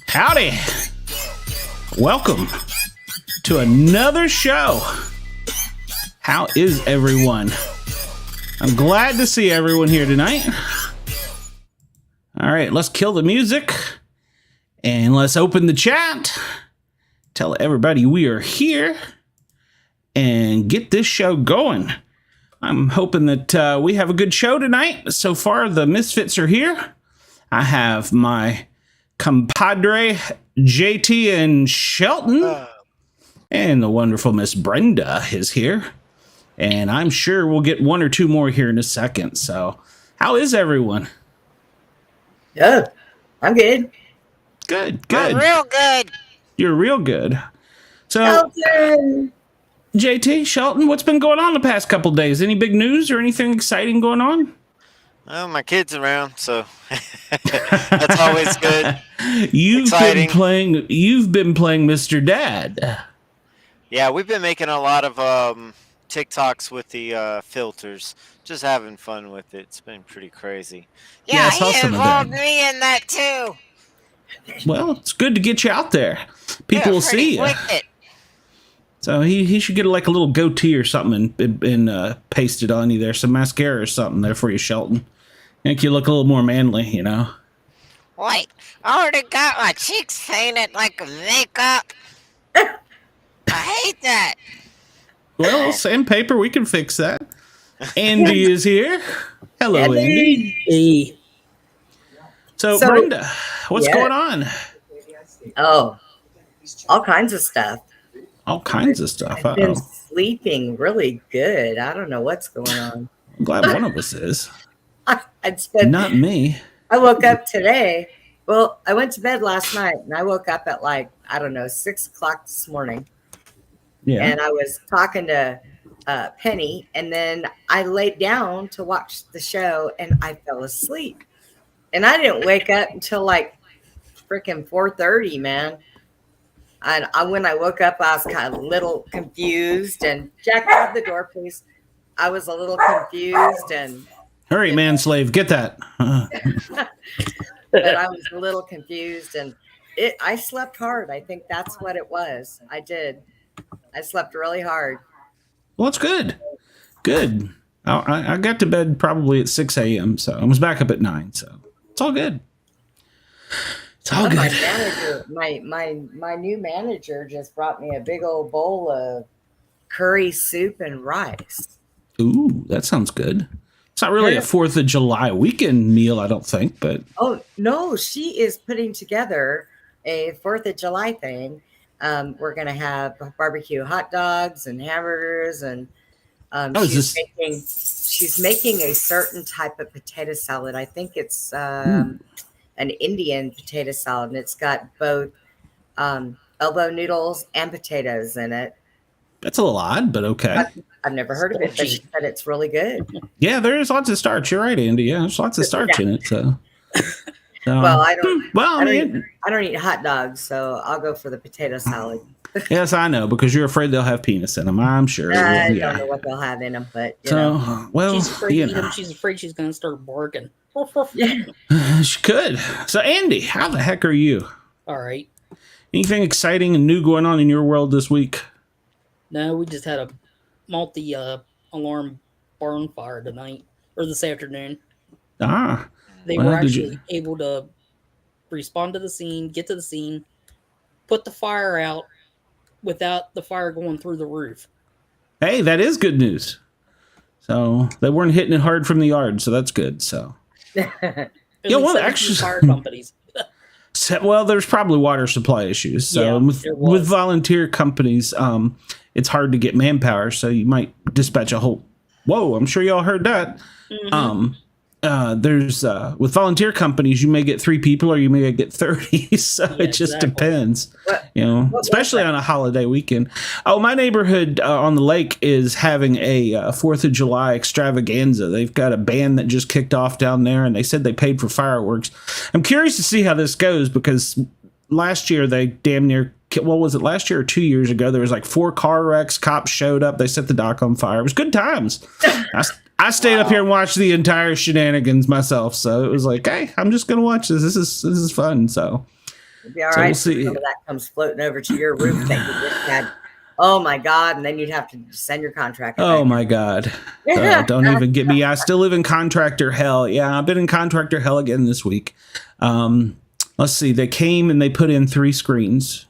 Howdy. Welcome to another show. How is everyone? I'm glad to see everyone here tonight. All right, let's kill the music and let's open the chat. Tell everybody we are here and get this show going. I'm hoping that we have a good show tonight. So far, the Misfits are here. I have my compadre JT and Shelton, and the wonderful Miss Brenda is here, and I'm sure we'll get one or two more here in a second. So how is everyone? Good. I'm good. Good. I'm real good. You're real good. So Shelton. JT, Shelton, what's been going on the past couple days? Any big news or anything exciting going on? Oh, my kid's around, so that's always good. You've Exciting. been playing Mr. Dad. Yeah, we've been making a lot of TikToks with the filters, just having fun with it. It's been pretty crazy. Yeah, I Yeah, saw he some of involved that. me in that too. Well, it's good to get you out there. People will see you. Wicked. So he should get like a little goatee or something and paste it on you there. Some mascara or something there for you, Shelton. Make you look a little more manly, you know. Wait, I already got my cheeks painted like makeup. I hate that. Well, sandpaper, we can fix that. Andy is here. Hello, Andy. Hey. So Brenda, what's going on? Oh, all kinds of stuff. All kinds of stuff. I've been sleeping really good. I don't know what's going on. I'm glad one of us is. Not me. I woke up today. Well, I went to bed last night and I woke up at 6 o'clock this morning. Yeah. And I was talking to Penny, and then I laid down to watch the show and I fell asleep. And I didn't wake up until freaking 4:30, man. And when I woke up, I was kind of a little confused. And Jack, out the door, please. I was a little confused and. Hurry, manslave, get that. But I was a little confused, and I slept hard. I think that's what it was. I did. I slept really hard. Well, it's good. Good. I got to bed probably at 6 a.m., so I was back up at 9, so it's all good. It's all good. My new manager just brought me a big old bowl of curry soup and rice. Ooh, that sounds good. It's not really a 4th of July weekend meal, I don't think, but... Oh, no, she is putting together a 4th of July thing. We're going to have barbecue hot dogs and hamburgers, and she's making a certain type of potato salad. I think it's an Indian potato salad, and it's got both elbow noodles and potatoes in it. That's a little odd, but okay. I've never heard of it, but she said it's really good. Yeah, there's lots of starch. You're right, Andy. Yeah, there's lots of starch in it. So, well, I don't. Well, I don't eat hot dogs, so I'll go for the potato salad. Yes, I know, because you're afraid they'll have penis in them. I'm sure. I don't know what they'll have in them, but well, she's afraid she's afraid she's going to start barking. She could. So, Andy, how the heck are you? All right. Anything exciting and new going on in your world this week? No, we just had a multi-alarm barn fire tonight, or this afternoon. They were actually able to respond to the scene, get to the scene, put the fire out without the fire going through the roof. Hey, that is good news. So they weren't hitting it hard from the yard, so that's good. So, Actually, fire companies. Well, there's probably water supply issues. So with volunteer companies, it's hard to get manpower. So you might dispatch a whole. Whoa! I'm sure y'all heard that. Mm-hmm. there's with volunteer companies, you may get 3 people or you may get 30. So it just depends, especially on a holiday weekend. Oh, my neighborhood on the lake is having a 4th of July extravaganza. They've got a band that just kicked off down there, and they said they paid for fireworks. I'm curious to see how this goes, because last year they damn near, what was it, last year or 2 years ago, there was like 4 car wrecks. Cops showed up. They set the dock on fire. It was good times. I stayed up here and watched the entire shenanigans myself. So it was like, hey, I'm just going to watch this. This is fun. So it'd be all right. We'll see. Some of that comes floating over to your roof that you just had. Oh my God. And then you'd have to send your contractor. Oh my God. Don't even get me. I still live in contractor hell. Yeah, I've been in contractor hell again this week. Let's see. They came and they put in 3 screens,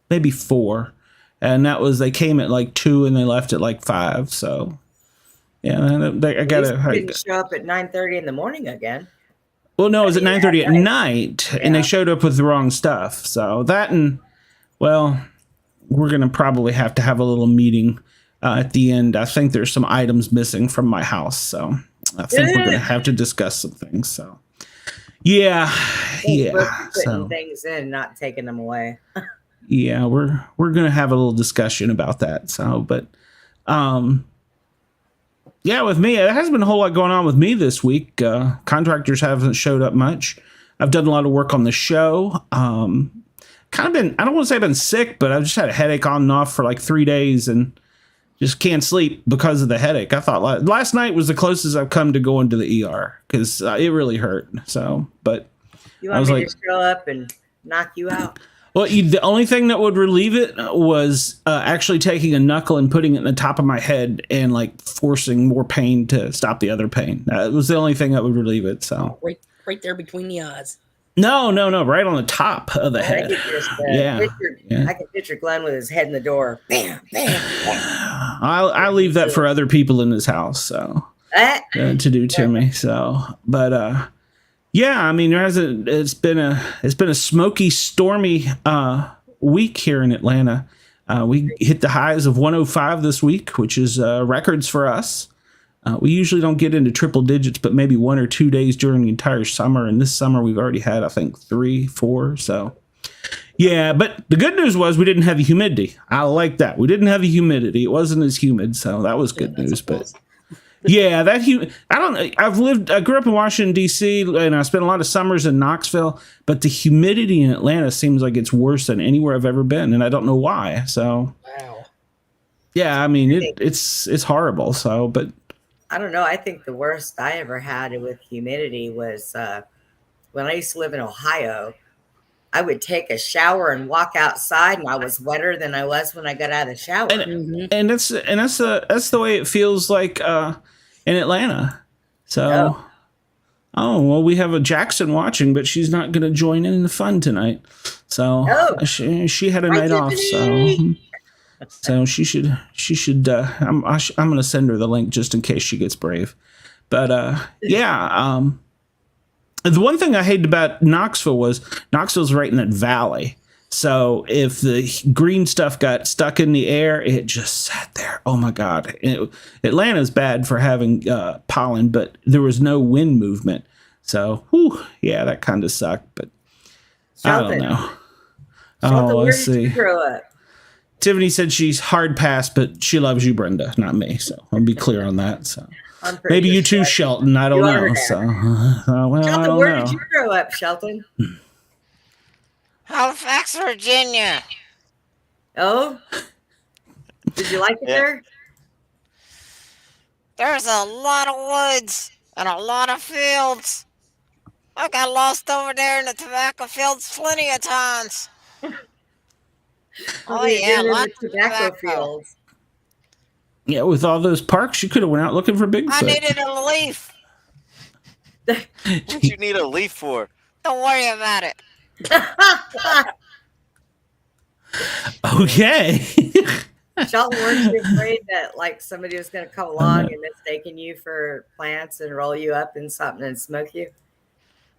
maybe 4. And that was, they came at like 2 and they left at like 5. So yeah, I didn't show up at 9:30 in the morning again. Well, no, it was at 9:30 at night, and they showed up with the wrong stuff. So that, and well, we're gonna probably have to have a little meeting at the end. I think there's some items missing from my house, so I think we're gonna have to discuss some things. So yeah. Putting things in, not taking them away. Yeah, we're gonna have a little discussion about that. So, but yeah, with me, there hasn't been a whole lot going on with me this week. Contractors haven't showed up much. I've done a lot of work on the show. Kind of been, I don't want to say I've been sick, but I've just had a headache on and off for like 3 days and just can't sleep because of the headache. I thought last night was the closest I've come to going to the ER because it really hurt. So, but you want me to show up and knock you out? Well, the only thing that would relieve it was actually taking a knuckle and putting it in the top of my head and like forcing more pain to stop the other pain. It was the only thing that would relieve it. So right there between the eyes. No, right on the top of the head. I can picture Glenn with his head in the door. Bam, bam, bam. I'll leave that for other people in his house, so to do to me. So, but yeah, I mean, it's been a smoky, stormy week here in Atlanta. We hit the highs of 105 this week, which is records for us. We usually don't get into triple digits, but maybe 1 or 2 days during the entire summer. And this summer we've already had, I think, 3, 4. So yeah, but the good news was we didn't have the humidity. I like that. We didn't have the humidity. It wasn't as humid, so that was good news. But yeah, I grew up in Washington, D.C., and I spent a lot of summers in Knoxville, but the humidity in Atlanta seems like it's worse than anywhere I've ever been, and I don't know why. So wow. Yeah, I mean, it's horrible. So, but I don't know. I think the worst I ever had with humidity was when I used to live in Ohio. I would take a shower and walk outside, and I was wetter than I was when I got out of the shower. And that's the way it feels like in Atlanta. So, oh well, we have a Jackson watching, but she's not going to join in the fun tonight. So she had a night off. So she should. I'm going to send her the link just in case she gets brave. But yeah. The one thing I hated about Knoxville was Knoxville's right in that valley. So if the green stuff got stuck in the air, it just sat there. Oh my God. Atlanta's bad for having pollen, but there was no wind movement. So, yeah, that kind of sucked, but Sheldon, I don't know. Sheldon, let's see. You grow up? Tiffany said she's hard pass, but she loves you, Brenda, not me. So I'll be clear on that. So maybe you too, Shelton. I don't know. So, well, Shelton, where did you grow up, Shelton? Halifax, Virginia. Oh, did you like it there? There's a lot of woods and a lot of fields. I got lost over there in the tobacco fields plenty of times. Oh yeah, lots of tobacco fields. Yeah, with all those parks, you could have went out looking for Bigfoot. I needed a leaf. What you need a leaf for? Don't worry about it. Okay. Shelton, weren't you afraid that like somebody was going to come along and mistaken you for plants and roll you up in something and smoke you?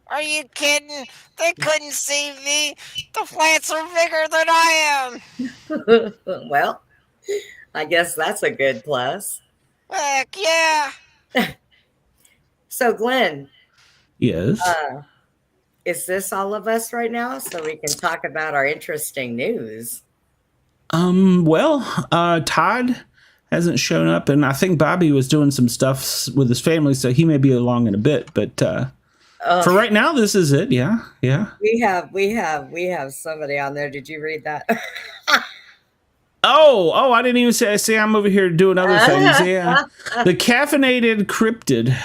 Are you kidding? They couldn't see me. The plants are bigger than I am. Well, I guess that's a good plus. Heck yeah. So, Glenn, Yes. Is this all of us right now so we can talk about our interesting news? Well, Todd hasn't shown up, and I think Bobby was doing some stuff with his family, so he may be along in a bit. But for right now, this is it. Yeah. We have somebody on there. Did you read that? Oh! I didn't even say I'm over here doing other things. Yeah, the caffeinated cryptid,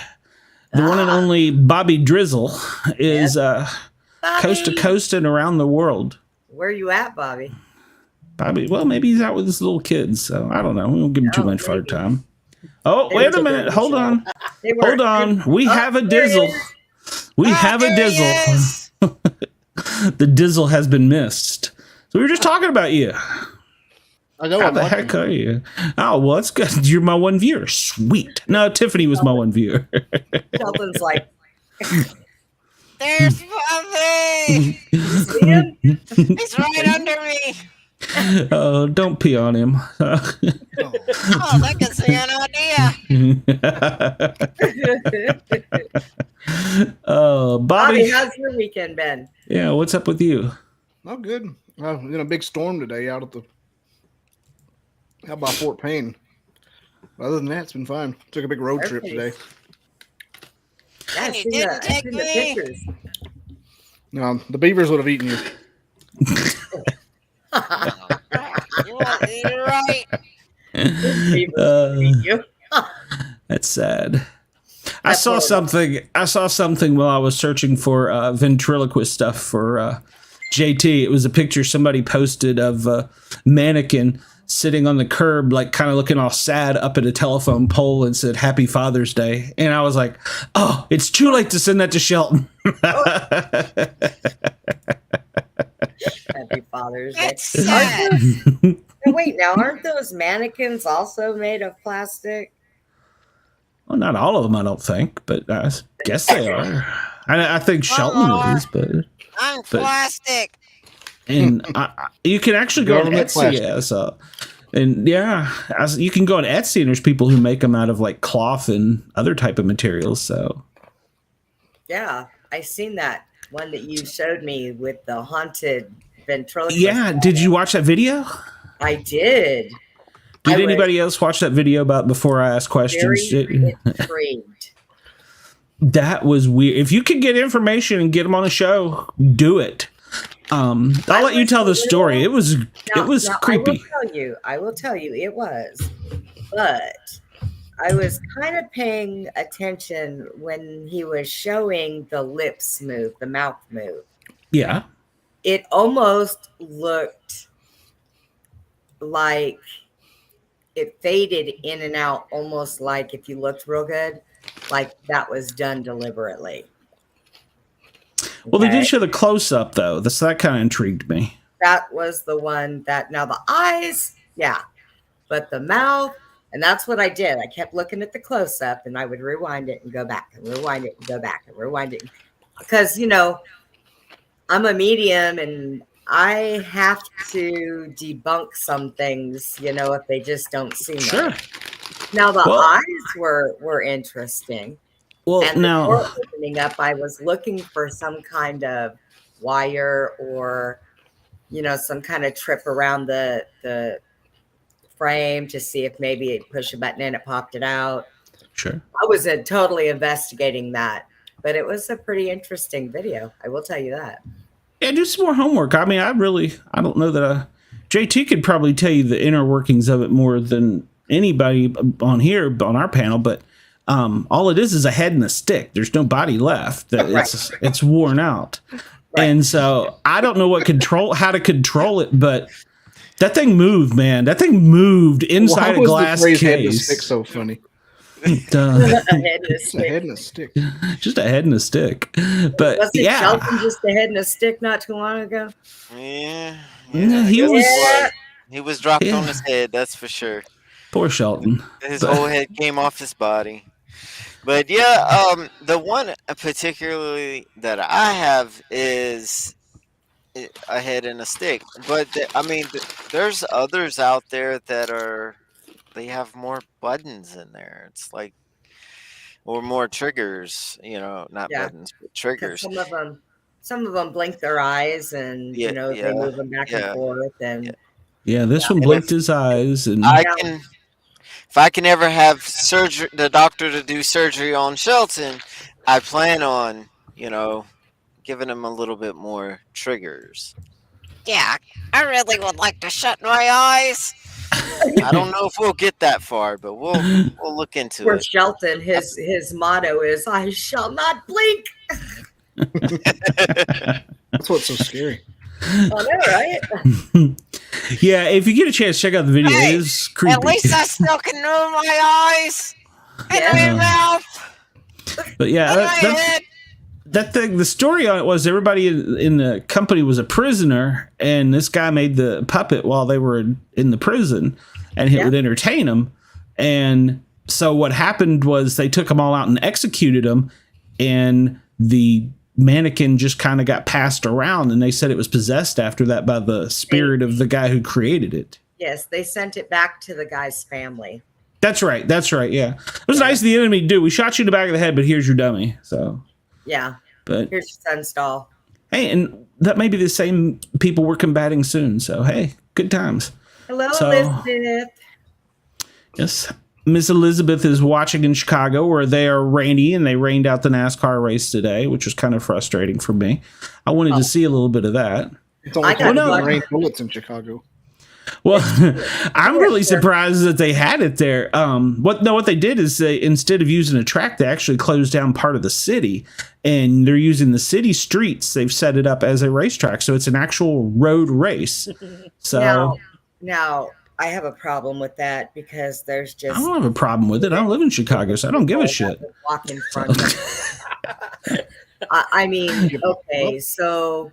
the one and only Bobby Drizzle, is coast to coast and around the world. Where you at, Bobby? Bobby, well, maybe he's out with his little kids, so I don't know. We won't give him too much fire time. Oh, wait a minute. Hold on. We have a dizzle. We have a dizzle. The dizzle has been missed. So we were just talking about you. How the heck are you? Oh, well, that's good. You're my one viewer. Sweet. No, Tiffany was my one viewer. Sheldon's like, there's Bobby. He's right under me. Oh, don't pee on him. Oh, that could be an idea. Bobby, how's your weekend been? Yeah, what's up with you? Oh, good. I was in a big storm today out by Fort Payne. Other than that, it's been fine. Took a big road trip today. Yeah, And you didn't take me. Pictures. No, the beavers would have eaten you. You're right. That's sad. I saw something while I was searching for ventriloquist stuff for JT. It was a picture somebody posted of a mannequin sitting on the curb, like kind of looking all sad up at a telephone pole, and said "Happy Father's Day." And I was like, "Oh, it's too late to send that to Shelton." Happy Father's Day. That's sad. Wait, now aren't those mannequins also made of plastic? Well, not all of them, I don't think, but I guess they are. I think Shelton is, but I'm plastic. And you can actually go on Etsy you can go on Etsy, and there's people who make them out of like cloth and other type of materials. So yeah, I seen that one that you showed me with the haunted ventriloquist. Yeah, did you watch that video? I did. Did anybody else watch that video about before I asked questions? Very intrigued. That was weird. If you could get information and get them on a show, do it. I'll let you tell the story. It was creepy. I will tell you it was. But I was kind of paying attention when he was showing the lips move, the mouth move. Yeah. It almost looked like it faded in and out, almost like if you looked real good, like that was done deliberately. Well, they did show the close-up, though. That kind of intrigued me. That was the one that, now the eyes, yeah. But the mouth, and that's what I did. I kept looking at the close-up, and I would rewind it and go back, and rewind it and go back, and rewind it. Because, I'm a medium, and I have to debunk some things, if they just don't seem right. Now, the eyes were interesting. Well, and now opening up, I was looking for some kind of wire or, some kind of trip around the frame to see if maybe it push a button and it popped it out. Sure. I was totally investigating that, but it was a pretty interesting video. I will tell you that. Yeah, do some more homework. I mean, I don't know that JT could probably tell you the inner workings of it more than anybody on here on our panel, but all it is a head and a stick. There's no body left. It's worn out. Right. And so I don't know how to control it, but that thing moved, man. That thing moved inside a glass case. Head and a stick so funny. A head and a stick. Just a head and a stick. But wasn't Shelton just a head and a stick not too long ago? Yeah, he was dropped on his head. That's for sure. Poor Shelton. His whole head came off his body. But yeah, the one particularly that I have is a head and a stick. But there's others out there that they have more buttons in there. It's like or more triggers. Not buttons, but triggers. Some of them blink their eyes, and they move them back and forth. And this one blinked his eyes, and if I can ever have surgery, the doctor to do surgery on Shelton, I plan on giving him a little bit more triggers. Yeah, I really would like to shut my eyes. I don't know if we'll get that far, but we'll look into it. For Shelton, his motto is, "I shall not blink." That's what's so scary. I know, right? Yeah, if you get a chance, check out the video. It is creepy. At least I still can move my eyes and my mouth. But yeah, that thing. The story on it was everybody in the company was a prisoner, and this guy made the puppet while they were in the prison, and it would entertain them. And so what happened was they took them all out and executed them, and the mannequin just kind of got passed around, and they said it was possessed after that by the spirit of the guy who created it. Yes, they sent it back to the guy's family. That's right. Yeah, it was nice of the enemy to do. We shot you in the back of the head, but here's your dummy. So yeah, but here's your son's doll. Hey, and that may be the same people we're combating soon. So hey, good times. Hello, Elizabeth. Yes. Miss Elizabeth is watching in Chicago, where they are rainy, and they rained out the NASCAR race today, which was kind of frustrating for me. I wanted to see a little bit of that. It's only rain bullets in Chicago. Well, I'm really surprised that they had it there. What they did is they, instead of using a track, they actually closed down part of the city, and they're using the city streets. They've set it up as a racetrack, so it's an actual road race. So now I have a problem with that because there's just... I don't have a problem with it. I don't live in Chicago, so I don't give a shit. Walk in front of I mean, okay, so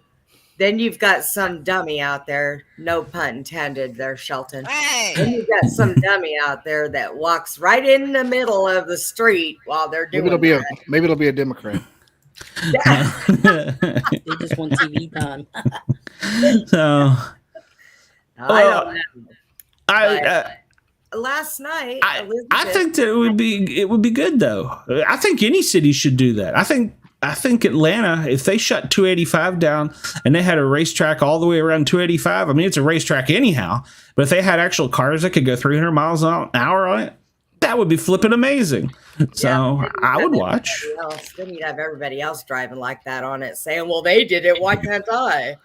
then you've got some dummy out there, no pun intended there, Shelton. Hey. Then you've got some dummy out there that walks right in the middle of the street while they're doing maybe it'll be a Democrat. They just want TV time. So... I don't know. Last night, I think that it would be good though. I think any city should do that. I think Atlanta, if they shut 285 down and they had a racetrack all the way around 285, I mean it's a racetrack anyhow. But if they had actual cars that could go 300 miles an hour on it, that would be flipping amazing. So I would watch. Then you'd have everybody else driving like that on it, saying, "Well, they did it. Why can't I?"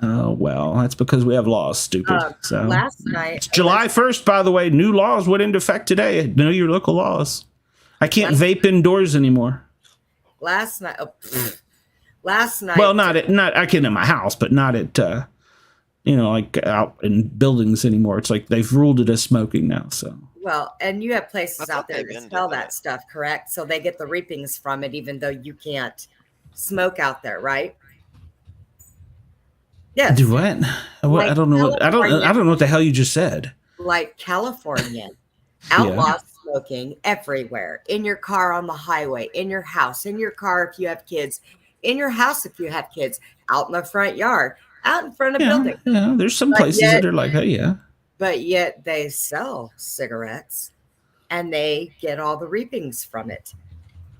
Oh, well, that's because we have laws, stupid. So last night, it's July 1st, by the way, new laws went into effect today. Know your local laws. I can't vape indoors anymore. Last night. Well, not I can in my house, but not at like out in buildings anymore. It's like they've ruled it as smoking now. So well, and you have places out there that sell that stuff, correct? So they get the reapings from it, even though you can't smoke out there, right? Yes. Do what? I don't know. I don't know what the hell you just said. Like California, outlaw smoking everywhere. In your car on the highway, in your house, in your car if you have kids, in your house if you have kids, out in the front yard, out in front of buildings. Yeah, there's some places that are like that, yeah. But yet they sell cigarettes and they get all the reapings from it.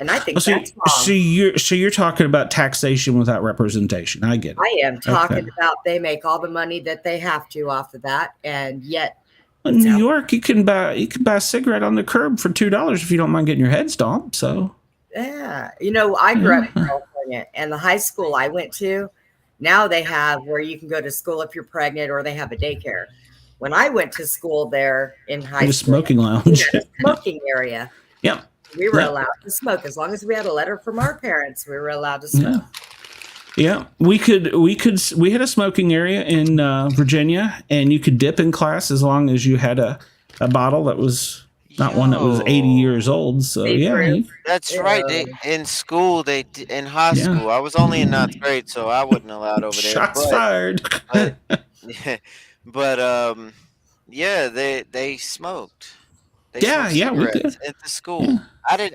And I think that's wrong. So you're talking about taxation without representation. I get it. I am talking about they make all the money that they have to off of that, and yet in New York you can buy a cigarette on the curb for $2 if you don't mind getting your head stomped. So yeah, I grew up in California, and the high school I went to, now they have where you can go to school if you're pregnant, or they have a daycare. When I went to school there in high school, smoking lounge, a smoking area. Yep. We were allowed to smoke as long as we had a letter from our parents. We were allowed to smoke. Yeah, we had a smoking area in Virginia, and you could dip in class as long as you had a bottle that was not one that was 80 years old. So that's right. In high school, I was only in 9th grade, so I wasn't allowed over there. Shots fired. But they smoked. We did at the school. Yeah.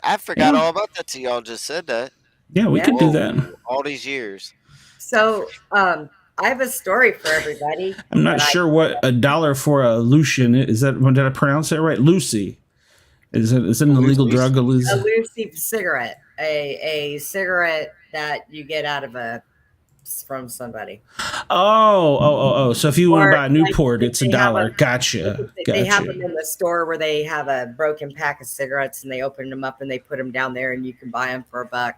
I forgot all about that till y'all just said that. Yeah, we could do that. All these years. So I have a story for everybody. I'm not sure what $1 for a Lucian is. That did I pronounce that right? Lucy. Is it an illegal drug? A loosey cigarette, a cigarette that you get out of from somebody. Oh. So if you want to buy a Newport, like, it's $1. Gotcha. They have them in the store where they have a broken pack of cigarettes and they open them up and they put them down there and you can buy them for $1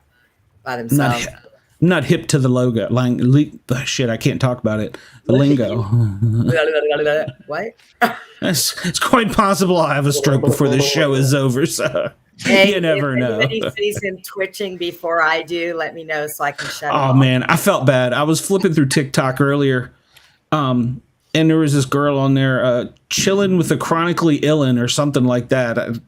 by themselves. I'm not hip to the logo. Shit, I can't talk about it. The lingo. What? It's quite possible I'll have a stroke before this show is over, so hey, you never know. If anybody sees him twitching before I do, let me know so I can shut him off. Oh, man, I felt bad. I was flipping through TikTok earlier, and there was this girl on there chilling with a chronically illin or something like that,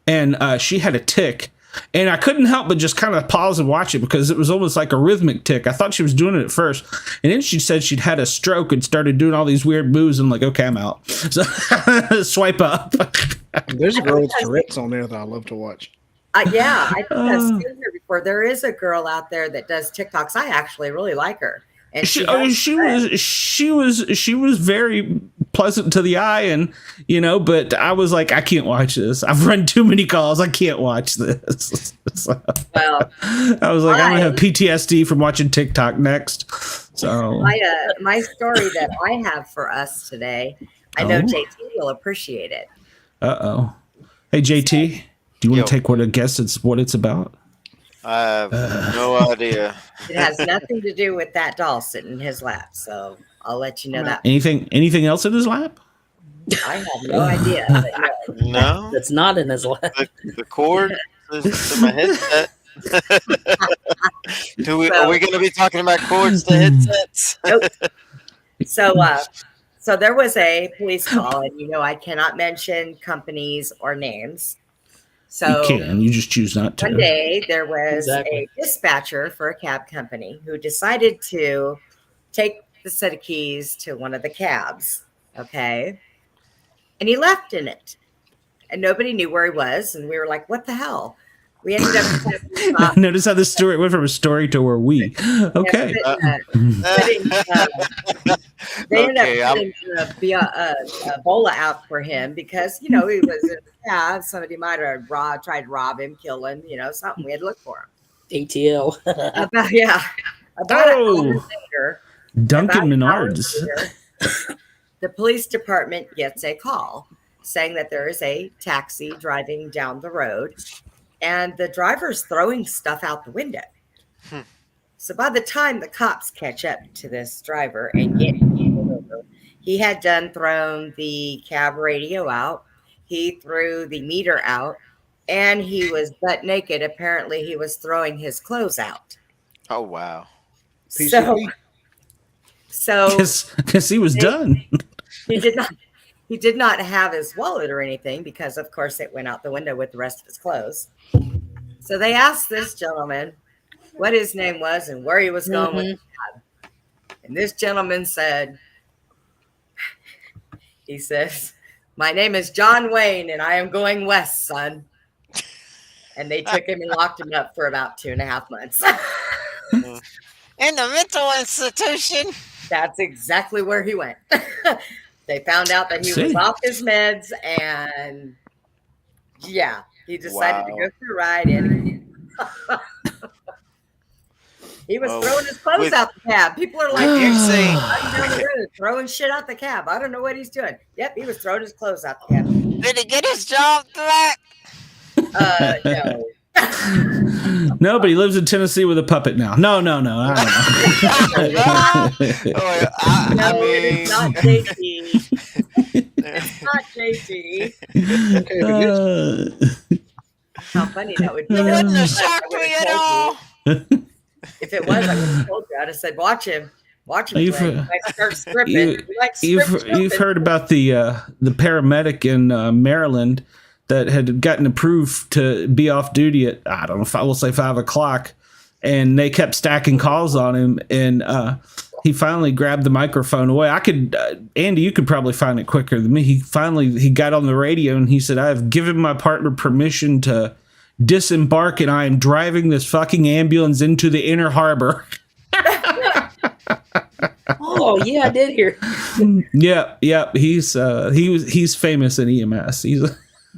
and she had a tick. And I couldn't help but just kind of pause and watch it because it was almost like a rhythmic tick. I thought she was doing it at first. And then she said she'd had a stroke and started doing all these weird moves. And I'm like, okay, I'm out. So swipe up. There's a girl with Tourette's on there that I love to watch. Yeah, I think I've seen her before. There is a girl out there that does TikToks. I actually really like her. And she was very pleasant to the eye, and but I was like, I can't watch this. I've run too many calls. I can't watch this. So, well, I was like, I'm gonna have PTSD from watching TikTok next. So my story that I have for us today, I know JT will appreciate it. Hey JT, do you want to take a guess? What it's about? I have no idea. It has nothing to do with that doll sitting in his lap, so I'll let you know that. Anything else in his lap? I have no idea. No, that's not in his lap. The cord to my headset. Are we going to be talking about cords to headsets? Nope. So there was a police call, and I cannot mention companies or names. So you can. You just choose not to. One day there was a dispatcher for a cab company who decided to take the set of keys to one of the cabs. Okay. And he left in it. And nobody knew where he was. And we were like, what the hell? We ended up. Notice how this story went from a story to a we. Okay. They ended up putting a bola out for him because, he was in the cab. Somebody might have tried to rob him, kill him, something. We had to look for him. ATL. About an hour later, Duncan Menards. The police department gets a call saying that there is a taxi driving down the road and the driver's throwing stuff out the window. So by the time the cops catch up to this driver and get him over, he had thrown the cab radio out. He threw the meter out and he was butt naked. Apparently he was throwing his clothes out. Oh, wow. So because he was done. He did not have his wallet or anything because, of course, it went out the window with the rest of his clothes. So they asked this gentleman what his name was and where he was going with the cab. And this gentleman said, he says, my name is John Wayne and I am going west, son. And they took him and locked him up for about 2.5 months. In the mental institution. That's exactly where he went. They found out that he was off his meds, and he decided to go for a ride in. He was throwing his clothes out the cab. People are like, insane, throwing shit out the cab. I don't know what he's doing. Yep, he was throwing his clothes out the cab. Did he get his job back? No. No, but he lives in Tennessee with a puppet now. No. I don't know. It's not JT. It's not JT. How funny that would be. It wouldn't have shocked me at all. If it was, I would have told you. I'd have said, watch him. Watch him. Start stripping. You've heard about the paramedic in Maryland that had gotten approved to be off duty at, I don't know, we'll say 5 o'clock, and they kept stacking calls on him, and he finally grabbed the microphone away. Andy, you could probably find it quicker than me. He got on the radio and he said, I have given my partner permission to disembark and I am driving this fucking ambulance into the inner harbor. Oh yeah, I did hear. Yep. He's famous in EMS.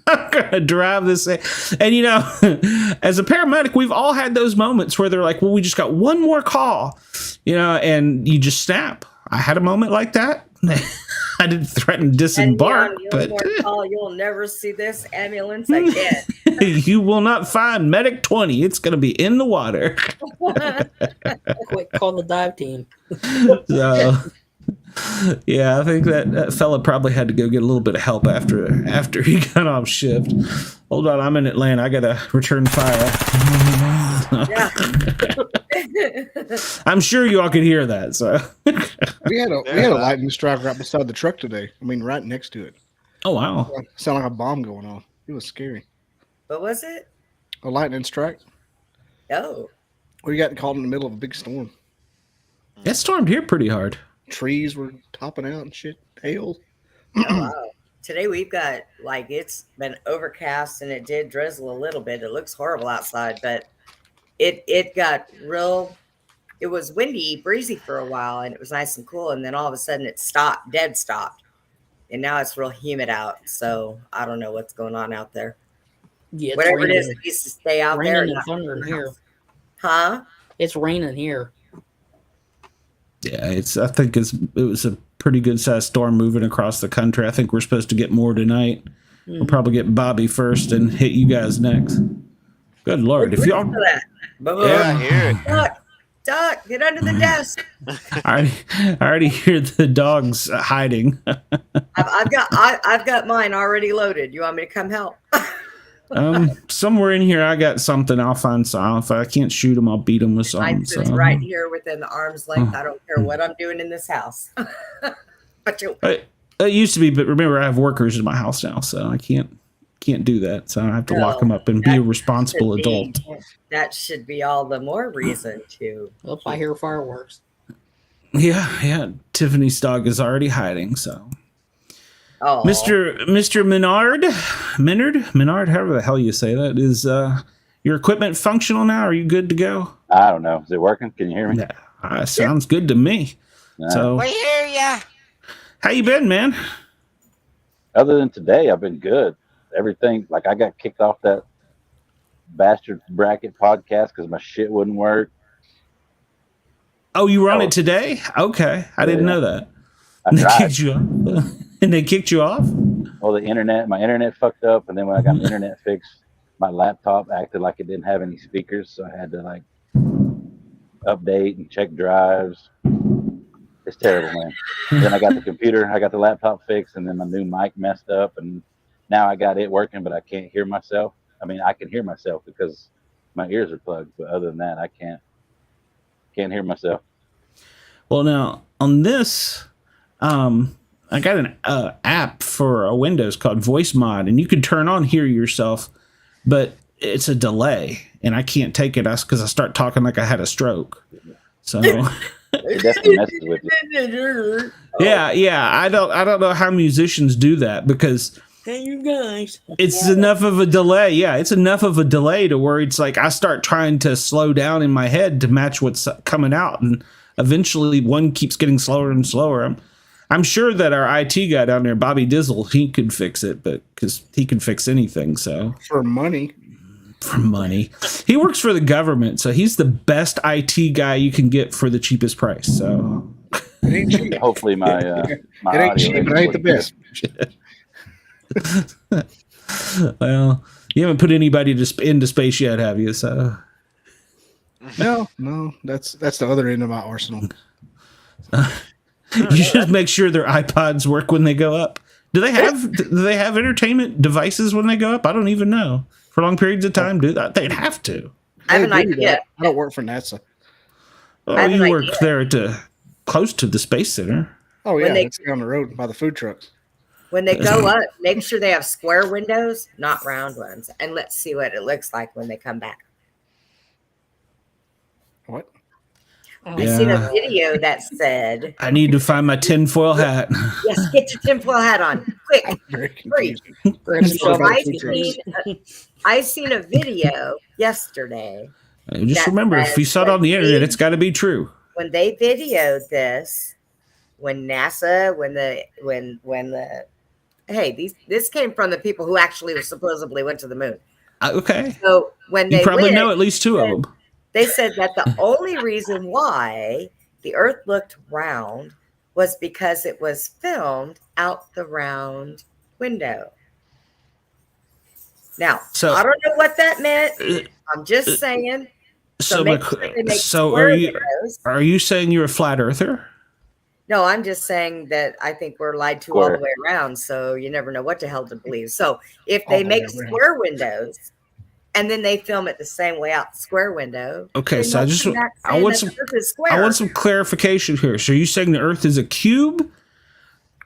I'm gonna drive this thing. And you know, as a paramedic, we've all had those moments where they're like, well, we just got one more call, you know, and you just snap. I had a moment like that. I didn't threaten to disembark, but you'll never see this ambulance again. You will not find medic 20. It's gonna be in the water. Quick, call the dive team. So yeah, I think that fella probably had to go get a little bit of help after he got off shift. Hold on, I'm in Atlanta. I gotta return fire. Yeah. I'm sure you all could hear that. So we had a lightning strike right beside the truck today. I mean, right next to it. Oh wow! Sounded like a bomb going off. It was scary. What was it? A lightning strike. Oh. We got caught in the middle of a big storm. It stormed here pretty hard. Trees were topping out and shit. Hail. Oh, wow. Today we've got, like, it's been overcast and it did drizzle a little bit. It looks horrible outside, but it got real. It was windy, breezy for a while, and it was nice and cool. And then all of a sudden it stopped, dead stopped. And now it's real humid out. So I don't know what's going on out there. Yeah, whatever raining, it is, it needs to stay out there. And thunder here. Huh? It's raining here. Yeah, I think it was a pretty good sized storm moving across the country. I think we're supposed to get more tonight. We'll probably get Bobby first and hit you guys next. Good Lord. If y'all I hear it. Duck, get under the desk. I already hear the dogs hiding. I've got mine already loaded. You want me to come help? Somewhere in here I got something. I'll find some. If I can't shoot them, I'll beat them with something. Mine sits right here within the arm's length. I don't care what I'm doing in this house. It used to be, but remember, I have workers in my house now, so I can't do that. So I have to lock them up and be a responsible adult. That should be all the more reason to. Well, if I hear fireworks. Yeah. Tiffany's dog is already hiding, so. Oh. Mr. Menard, however the hell you say that, is your equipment functional now? Are you good to go? I don't know. Is it working? Can you hear me? Yeah, sounds good to me. So, We hear ya. how you been, man? Other than today, I've been good. Everything, like I got kicked off that bastard bracket podcast because my shit wouldn't work. Oh, you were on it today? Okay, I didn't know that. They kicked you off. And they kicked you off? Well, my internet fucked up, and then when I got my internet fixed, my laptop acted like it didn't have any speakers, so I had to like update and check drives. It's terrible, man. And then I got the laptop fixed, and then my new mic messed up, and now I got it working, but I can't hear myself. I mean, I can hear myself because my ears are plugged, but other than that, I can't hear myself. Well, now on this, I got an app for a Windows called Voice Mod, and you can turn on Hear Yourself, but it's a delay, and I can't take it because I start talking like I had a stroke. So It definitely messes with you. yeah. I don't know how musicians do that because Hey, you guys. it's enough of a delay. Yeah, it's enough of a delay to where it's like I start trying to slow down in my head to match what's coming out, and eventually one keeps getting slower and slower. I'm sure that our IT guy down there, Bobby Dizzle, he could fix it, but because he can fix anything. So for money, he works for the government, so he's the best IT guy you can get for the cheapest price. So it ain't cheap. Hopefully my it ain't cheap, but it ain't the best. Well, you haven't put anybody into space yet, have you? So no, that's the other end of my arsenal. You just make sure their iPods work when they go up. Do they have entertainment devices when they go up? I don't even know. For long periods of time, do that? They'd have to. I have an idea. I don't work for NASA. Oh, you work there at close to the Space Center. Oh yeah, it's down the road by the food trucks. When they go up, make sure they have square windows, not round ones, and let's see what it looks like when they come back. What? I seen a video that said, I need to find my tinfoil hat. yes, get your tinfoil hat on. Quick. Free. I seen a video yesterday. Just remember, if you saw it on the internet, it's got to be true. When they videoed this, when NASA, when the hey, this came from the people who actually supposedly went to the moon. Okay. So when You they probably went, know at least two of them. they said that the only reason why the Earth looked round was because it was filmed out the round window. Now, So, I don't know what that meant. I'm just saying. So, Windows. are you saying you're a flat earther? No, I'm just saying that I think we're lied to all the way around, so you never know what the hell to believe. So if they make square windows and then they film it the same way out the square window. Okay, so I want some clarification here. So are you saying the Earth is a cube,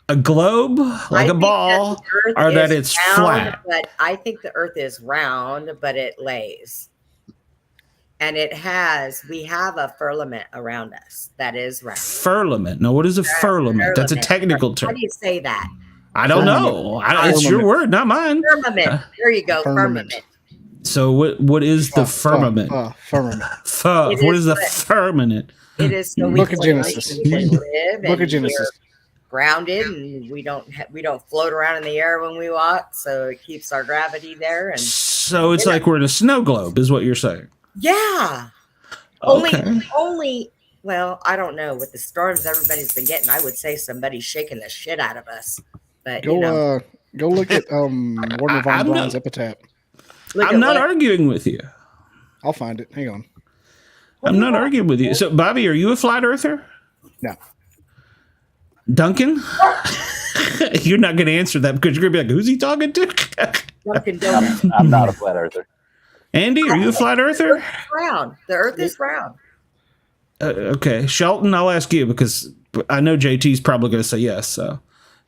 a globe, like a ball, or that it's round, flat? But I think the Earth is round, but it lays. And we have a firmament around us that is round. Firmament. No, what is a firmament? That's a technical term. How do you say that? I don't know. It's your word, not mine. Firmament. There you go. Firmament. So what is the firmament? Firmament. What is the firmament? It is so Look at Genesis. Look at Genesis. Grounded, and we don't float around in the air when we walk, so it keeps our gravity there. And so it's like we're in a snow globe, is what you're saying? Yeah. Okay. Only. Well, I don't know. With the storms everybody's been getting, I would say somebody's shaking the shit out of us. But go look at Warner von Braun's epitaph. I'm not arguing with you. I'll find it. Hang on. I'm not arguing with you. So, Bobby, are you a flat earther? No. Duncan? You're not going to answer that because you're going to be like, who's he talking to? Duncan I'm not a flat earther. Andy, are you a flat earther? The Earth is round. Okay. Shelton, I'll ask you because I know JT's probably going to say yes. So.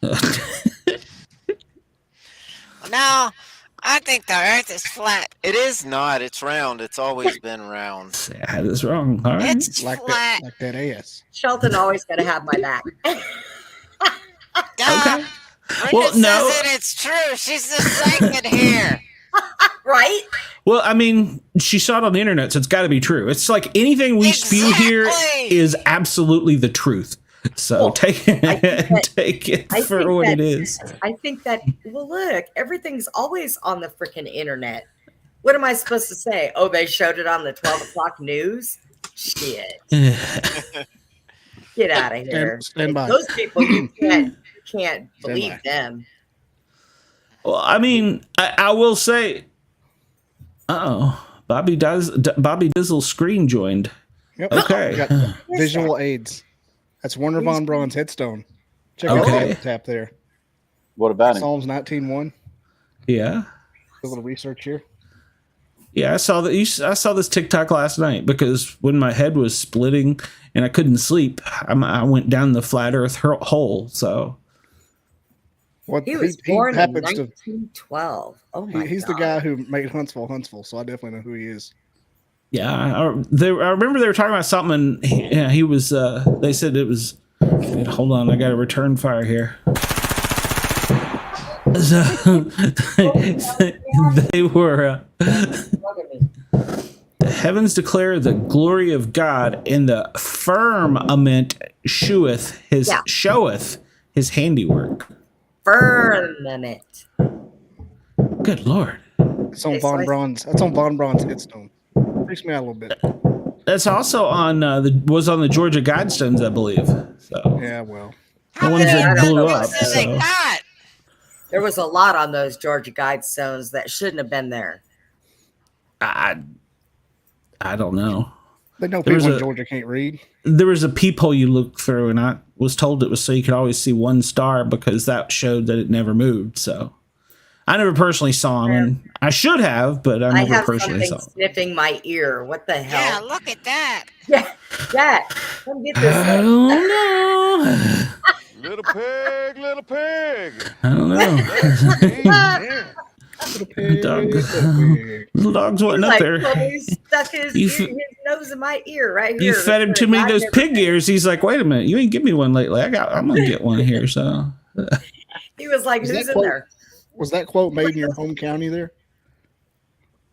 No, I think the Earth is flat. It is not. It's round. It's always been round. I had this wrong. All right. It's flat. Like that ass. Shelton always got to have my back. Okay. Brenda says it's true. She's the second here. Right? Well, I mean, she saw it on the internet, so it's got to be true. It's like anything we spew here is absolutely the truth. So take it for what it is. I think that, well, look, everything's always on the freaking internet. What am I supposed to say? Oh, they showed it on the 12 o'clock news? Shit. Get out of here. Stand by. Those people, you can't believe them. Well, I mean, I will say, Bobby Dizzle's screen joined. Yep. Okay. Got visual aids. That's Warner von Braun's headstone. Check out the epitaph there. What about him? Psalms 19:1. Yeah. A little research here. Yeah, I saw that. I saw this TikTok last night because when my head was splitting and I couldn't sleep, I went down the flat Earth hole. So. He was born in 1912. Oh my God. He's the guy who made Huntsville, so I definitely know who he is. Yeah, I remember they were talking about something, and he was. They said it was. Hold on, I got a return fire here. So, they were. The heavens declare the glory of God, and the firmament showeth his handiwork. Firmament. Good Lord. That's on von Braun's headstone. Freaks me out a little bit. That's also on was on the Georgia Guidestones, I believe. So yeah, well, the ones that blew up. So. There was a lot on those Georgia Guidestones that shouldn't have been there. I don't know. They know people in Georgia can't read. There was a peephole you looked through, and I was told it was so you could always see one star because that showed that it never moved. So I never personally saw him, and I should have, but I never personally saw him. Sniffing my ear. What the hell? Yeah, look at that. Yeah, that. Come get this. I don't know. Little pig, little pig. I don't know. Little dog's wasn't up there. He stuck his nose in my ear right here. You fed him too many of those pig ears. He's like, wait a minute, you ain't give me one lately. I'm gonna get one here. So he was like, who's in there? Was that quote made in your home county there?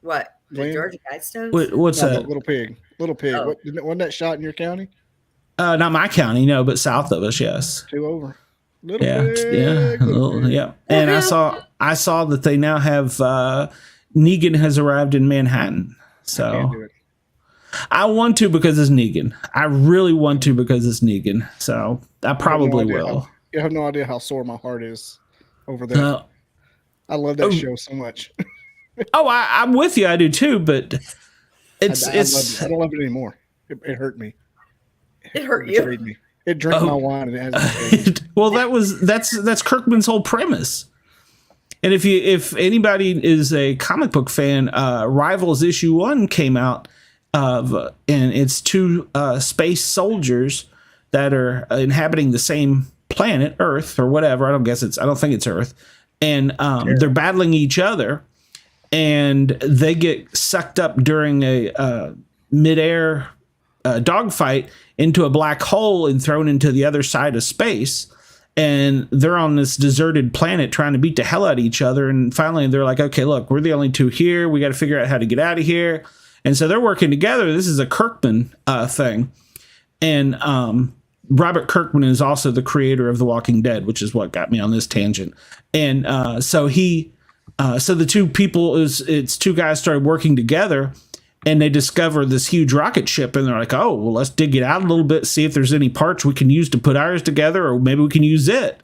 What? The Georgia Guidestones? What's that? Little pig. Little pig. Oh. Wasn't that shot in your county? Not my county, no, but south of us, yes. 2 over. Little Yeah, pig, yeah, little pig. yeah. And I saw that they now have Negan has arrived in Manhattan. So I can't do it. I want to because it's Negan. I really want to because it's Negan. So I probably will. You have no idea how sore my heart is over there. I love that show so much. I'm with you. I do too. But I don't love it anymore. It hurt me. It hurt you. Me. It drank my wine. And well, that's Kirkman's whole premise. And if anybody is a comic book fan, Rivals issue 1 came out and it's 2 space soldiers that are inhabiting the same planet, Earth or whatever. I don't think it's Earth, and they're battling each other, and they get sucked up during a midair dogfight into a black hole and thrown into the other side of space. And they're on this deserted planet trying to beat the hell out of each other. And finally, they're like, okay, look, we're the only 2 here. We got to figure out how to get out of here. And so they're working together. This is a Kirkman thing. And Robert Kirkman is also the creator of The Walking Dead, which is what got me on this tangent. And so the 2 people, it's 2 guys started working together. And they discover this huge rocket ship, and they're like, oh, well, let's dig it out a little bit, see if there's any parts we can use to put ours together, or maybe we can use it.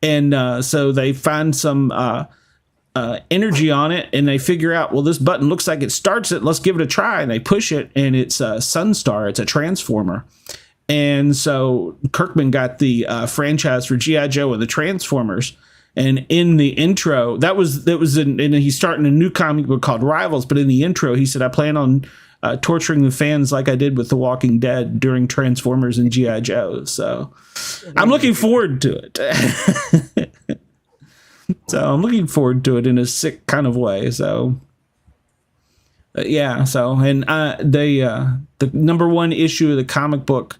And so they find some energy on it, and they figure out, well, this button looks like it starts it. Let's give it a try. And they push it, and it's a Sunstar. It's a transformer. And so Kirkman got the franchise for G.I. Joe and the Transformers. And in the intro, he's starting a new comic book called Rivals. But in the intro, he said, I plan on torturing the fans like I did with The Walking Dead during Transformers and G.I. Joe. So I'm looking forward to it. So I'm looking forward to it in a sick kind of way. So yeah. So, and the number 1 issue of the comic book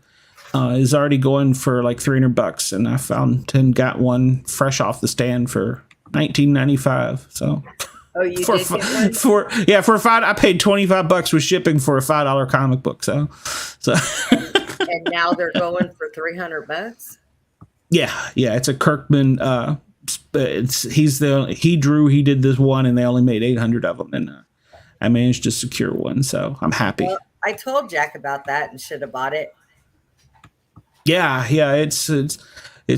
is already going for like $300, and I found and got one fresh off the stand for $19.95. So, oh, you did get one? For $5, I paid $25 with shipping for a $5 comic book. So, and now they're going for $300. Yeah, it's a Kirkman. He did this one, and they only made 800 of them, and I managed to secure one, so I'm happy. Well, I told Jack about that and should have bought it. Yeah, it's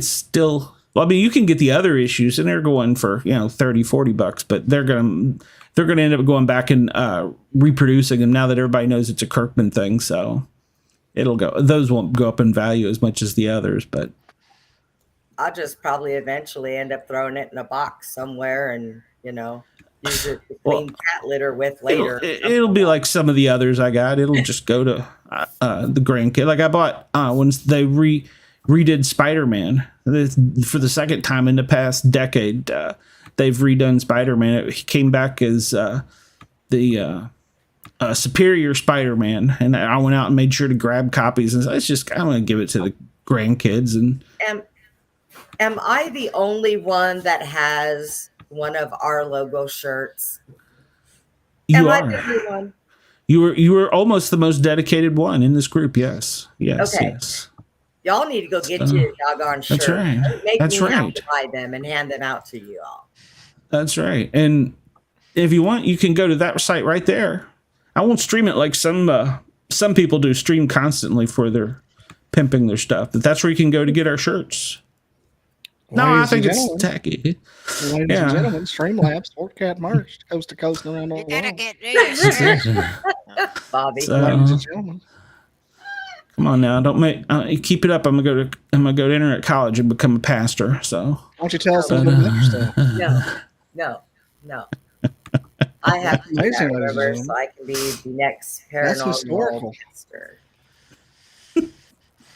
still. Well, I mean, you can get the other issues, and they're going for $30-$40, but they're gonna end up going back and reproducing them now that everybody knows it's a Kirkman thing. So those won't go up in value as much as the others, but I'll just probably eventually end up throwing it in a box somewhere, and use it to clean cat litter with later. It'll be like some of the others I got. It'll just go to the grandkid. Like I bought when they redid Spider-Man for the second time in the past decade. They've redone Spider-Man. It came back as the Superior Spider-Man, and I went out and made sure to grab copies. And I'm going to give it to the grandkids. And am I the only one that has one of our logo shirts? You I are. the only one? You were almost the most dedicated one in this group. Yes. Okay. Yes. Y'all need to go get your doggone shirt. That's right. That's right. Have to buy them and hand them out to you all. That's right. And if you want, you can go to that site right there. I won't stream it like some people do. Stream constantly for their pimping their stuff. But that's where you can go to get our shirts. No, I think it's tacky. Ladies and gentlemen, Streamlabs, Sportcat merch, coast to coast and around the world. You gotta get this. Bobby. Ladies and gentlemen. Come on now, don't make keep it up. I'm gonna go to internet college and become a pastor. So why don't you tell us a little bit of stuff? No. I have to do that, remember, so I can be the next paranormal pastor.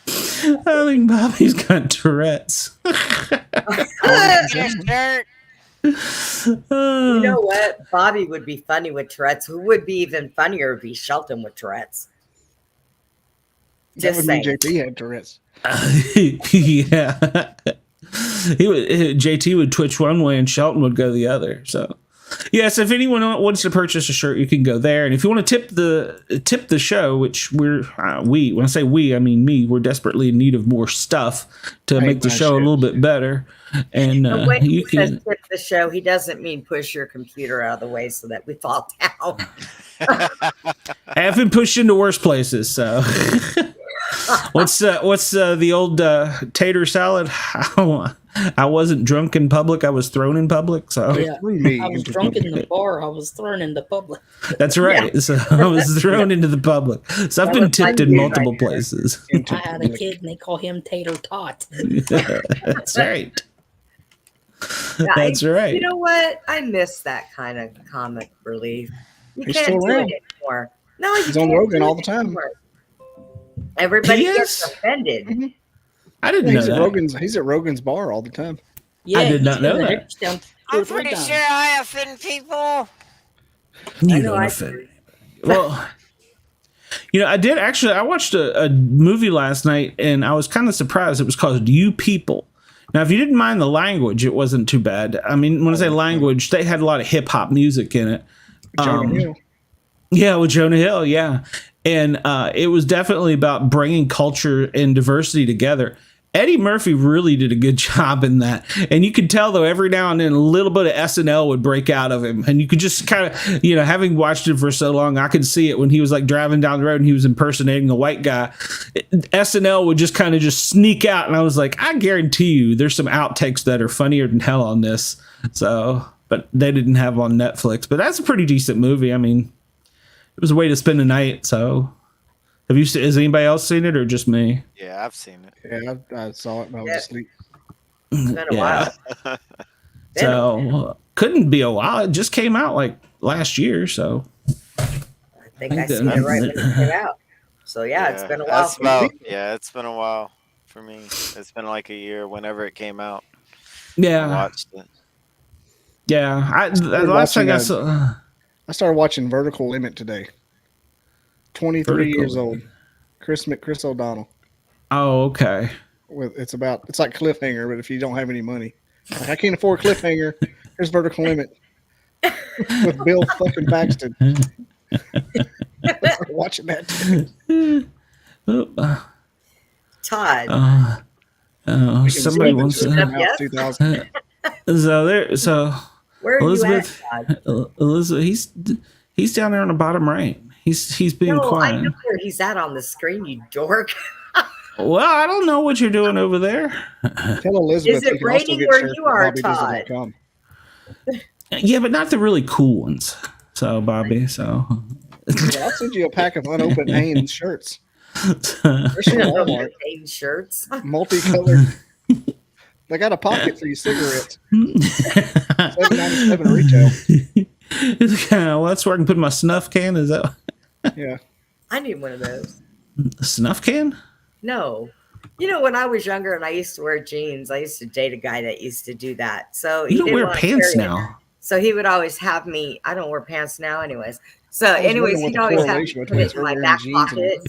I think Bobby's got Tourette's. You know what? Bobby would be funny with Tourette's. Who would be even funnier would be Shelton with Tourette's. Just saying. JT had Tourette's. Yeah. JT would twitch one way and Shelton would go the other. So Yes, if anyone wants to purchase a shirt, you can go there. And if you want to tip the show, which when I say we, I mean me, we're desperately in need of more stuff to make the show a little bit better. And when you he says tip the show, he doesn't mean push your computer out of the way so that we fall down. I've been pushed into worse places. So what's the old tater salad? I wasn't drunk in public. I was thrown in public. So yeah, I was drunk in the bar. I was thrown into public. That's right. Yeah. So I was thrown into the public. So I've been tipped in multiple places. I had a kid, and they call him Tater Tot. That's right. That's right. You know what? I miss that kind of comic relief. You can't do it anymore. No, he's on Rogan all the time. Everybody gets offended. Mm-hmm. I didn't know that. He's at Rogan's bar all the time. Yeah, I did not know that. I'm pretty sure I offend people. You don't offend. Well, I did actually. I watched a movie last night, and I was kind of surprised. It was called You People. Now, if you didn't mind the language, it wasn't too bad. I mean, when I say language, they had a lot of hip hop music in it. Jonah Hill. Yeah, with Jonah Hill, yeah. And it was definitely about bringing culture and diversity together. Eddie Murphy really did a good job in that. And you could tell, though, every now and then a little bit of SNL would break out of him. And you could just kind of, having watched it for so long, I could see it when he was like driving down the road and he was impersonating a white guy. SNL would just kind of just sneak out. And I was like, I guarantee you there's some outtakes that are funnier than hell on this. So, but they didn't have on Netflix. But that's a pretty decent movie. I mean, it was a way to spend the night. So, has anybody else seen it or just me? Yeah, I've seen it. Yeah, I saw it when I was asleep. It's been a while. So, couldn't be a while. It just came out like last year. So, I think I seen it right when it came out. So, it's been a while. It's been a while for me. It's been like a year whenever it came out. Yeah. I watched it. Yeah. Last thing I saw. I started watching Vertical Limit today. 23 years old. Chris O'Donnell. Oh, okay. It's like Cliffhanger, but if you don't have any money. Like, I can't afford Cliffhanger. Here's Vertical Limit. With Bill fucking Paxton. Watching that too. Todd. Somebody wants to. So where are Elizabeth, you at, Todd? Elizabeth, he's down there on the bottom right. He's being quiet. I know where he's at on the screen, you dork. Well, I don't know what you're doing over there. Tell Elizabeth. Is it raining where you are, Todd? Yeah, but not the really cool ones. So, Bobby, I'll send you a pack of unopened Hanes shirts. Unopened Hanes shirts. Multicolored. They got a pocket for your cigarettes. $7.97 retail. Well, that's where I can put my snuff can. Is that? Yeah. I need one of those. A snuff can? No. When I was younger and I used to wear jeans, I used to date a guy that used to do that. So you don't wear pants now. So he would always have me. I don't wear pants now, anyways. So, anyways, he'd always have me put it in my back pocket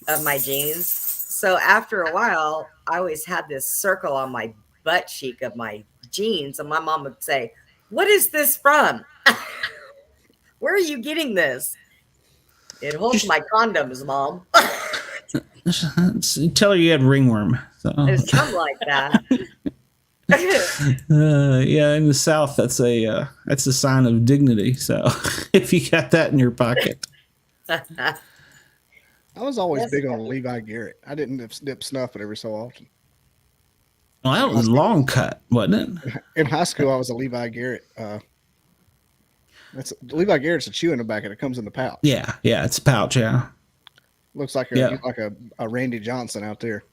of my jeans. So after a while, I always had this circle on my butt cheek of my jeans, and my mom would say, "What is this from? Where are you getting this?" It holds my condoms, Mom. Tell her you had ringworm. So. It's something like that. Yeah, in the South, that's a sign of dignity. So if you got that in your pocket. I was always big on Levi Garrett. I didn't dip snuff, but every so often. Well, that was long cut, wasn't it? In high school, I was a Levi Garrett. Levi Garrett's a chewing tobacco. It comes in the pouch. Yeah, it's a pouch. Yeah, looks like a Randy Johnson out there.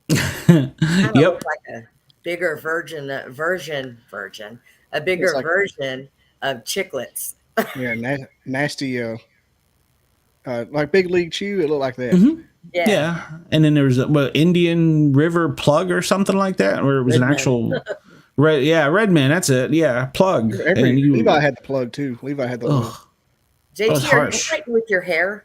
Yep, like a bigger version of Chiclets. Yeah, nasty. Like Big League Chew, it looked like that. Mm-hmm. Yeah, and then there was Indian River Plug or something like that, where it was an actual red. Yeah, Red Man. That's it. Yeah, Plug. Levi had the plug too. Levi had the. JT, are you fighting with your hair?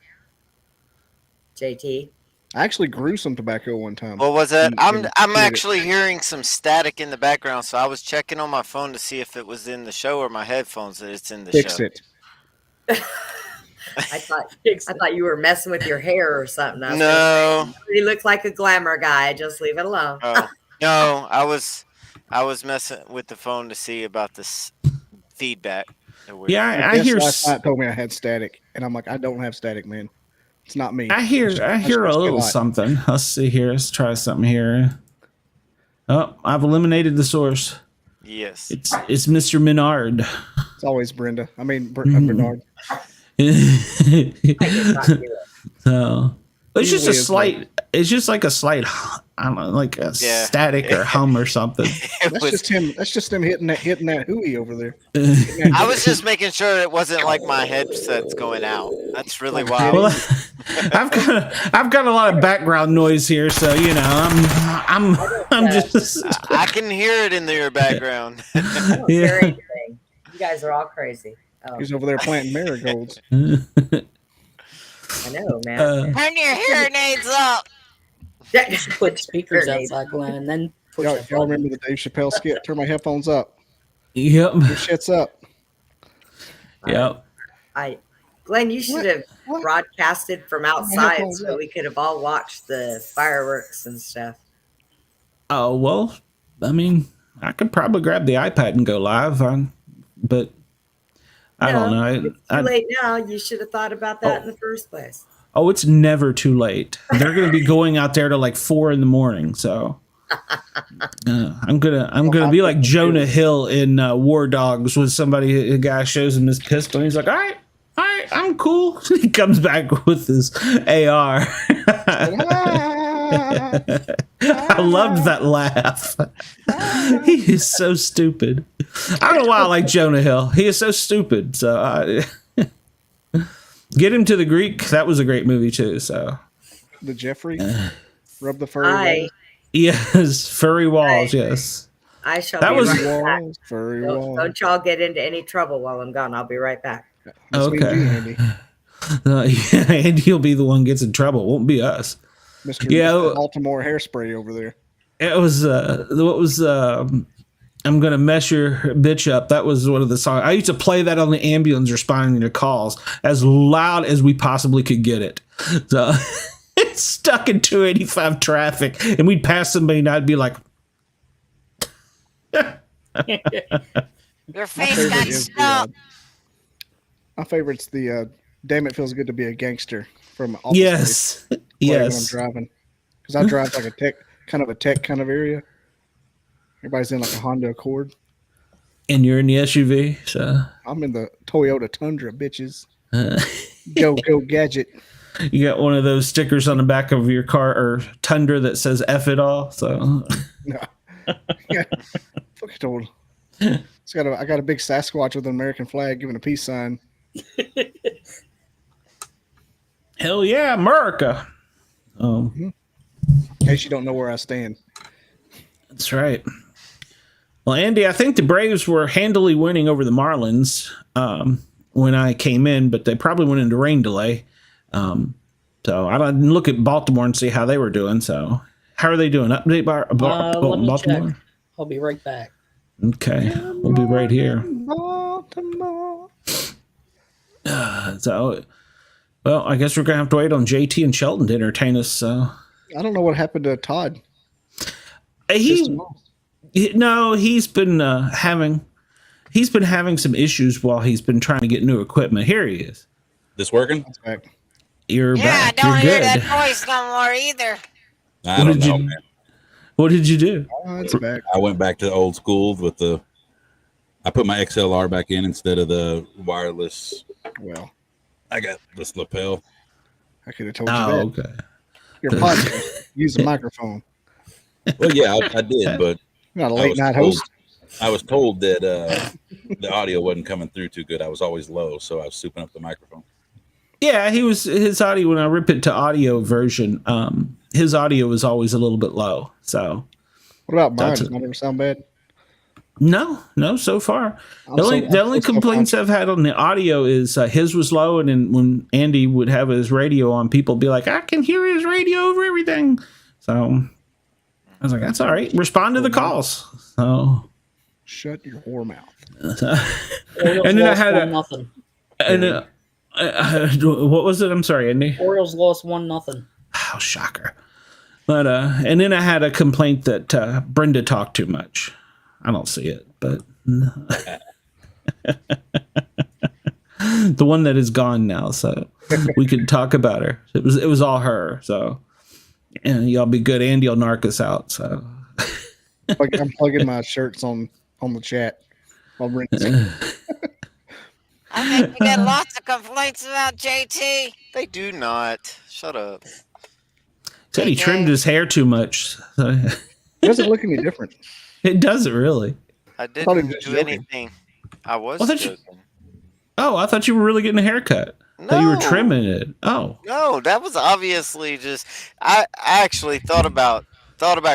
JT. I actually grew some tobacco one time. What was that? And I'm actually hearing some static in the background, so I was checking on my phone to see if it was in the show or my headphones that it's in the Fix show. it. I thought you were messing with your hair or something. No, you look like a glamour guy. Just leave it alone. oh, no, I was messing with the phone to see about this feedback. Yeah, I hear. Last night told me I had static, and I'm like, I don't have static, man. It's not me. I hear a little something. Let's see here. Let's try something here. Oh, I've eliminated the source. Yes, it's Mr. Menard. It's always Brenda. I mean Bernard. So it's just a slight. It's just like a slight. I don't know, like a static or hum or something. That's just him hitting that hooey over there. I was just making sure it wasn't like my headset's going out. That's really wild. Well, I've got a lot of background noise here, so you know I'm just. I can hear it in your background. I don't hear anything. You guys are all crazy. Oh. He's over there planting marigolds. I know, man. Turn your hearing aids up. You should put speakers outside, Glenn, and then push y'all remember the Dave Chappelle skit? Turn my headphones up. Yep. Your shit's up. Yep. Glenn, you should have broadcasted from outside so we could have all watched the fireworks and stuff. Oh, well, I mean, I could probably grab the iPad and go live but I don't know. It's too late now. You should have thought about that in the first place. Oh, it's never too late. They're going to be going out there to like 4 a.m. So I'm gonna be like Jonah Hill in War Dogs when a guy shows him his pistol. And he's like, all right, I'm cool. He comes back with his AR. I loved that laugh. He is so stupid. I don't know why I like Jonah Hill. He is so stupid. So Get Him to the Greek. That was a great movie too. So the Jeffrey rub the furry walls. Yes, furry walls. Yes, I shall. That be was right back. Furry walls. Don't y'all get into any trouble while I'm gone. I'll be right back. Okay. Yeah, Andy will be the one gets in trouble. It won't be us. Mr. Baltimore hairspray over there. It was what was I'm gonna mess your bitch up. That was one of the songs. I used to play that on the ambulance responding to calls as loud as we possibly could get it. So it's stuck in 285 traffic, and we'd pass somebody, and I'd be like, "Your face got stuck." My favorite's the "Damn It Feels Good to Be a Gangster" from Office yes, Space. yes. When I'm driving, because I drive like a tech kind of area. Everybody's in like a Honda Accord. And you're in the SUV, so I'm in the Toyota Tundra, bitches. Go gadget. You got one of those stickers on the back of your car or Tundra that says "F it all." So no, yeah, fuck it all. I got a big Sasquatch with an American flag giving a peace sign. Hell yeah, America. In case you don't know where I stand. That's right. Well, Andy, I think the Braves were handily winning over the Marlins when I came in, but they probably went into rain delay. So I didn't look at Baltimore and see how they were doing. So how are they doing? Update Baltimore? Check. I'll be right back. Okay. We'll be right here. Baltimore. Well, I guess we're going to have to wait on JT and Sheldon to entertain us. So I don't know what happened to Todd. He's been having some issues while he's been trying to get new equipment. Here he is. This working? You're back. I don't You're hear good. that noise no more either. I don't know, man. What did you do? It's back. I went back to old school with I put my XLR back in instead of the wireless. Well, I got this lapel. I could have told you that. Okay. Your podcast. Use a microphone. Well, yeah, I did, but You're not a late night host. I was told that the audio wasn't coming through too good. I was always low, so I was souping up the microphone. Yeah, his audio, when I rip it to audio version, his audio was always a little bit low. So what about mine? Does mine ever sound bad? No, so far. The only complaints I've had on the audio is his was low, and then when Andy would have his radio on, people be like, I can hear his radio over everything. So I was like, that's all right. Respond to the calls. So shut your whore mouth. And then I had nothing. And what was it? I'm sorry, Andy. Orioles lost 1-0. Oh, shocker. But and then I had a complaint that Brenda talked too much. I don't see it, but the one that is gone now, so we could talk about her. It was all her. So, and y'all be good. Andy will narc us out. So I'm plugging my shirts on the chat. I think we get lots of complaints about JT. They do not. Shut up. Said he trimmed his hair too much. It doesn't look any different. It doesn't really. I didn't do anything. I was joking. I thought you were really getting a haircut. No. That you were trimming it. Oh. No, that was obviously just. I actually thought about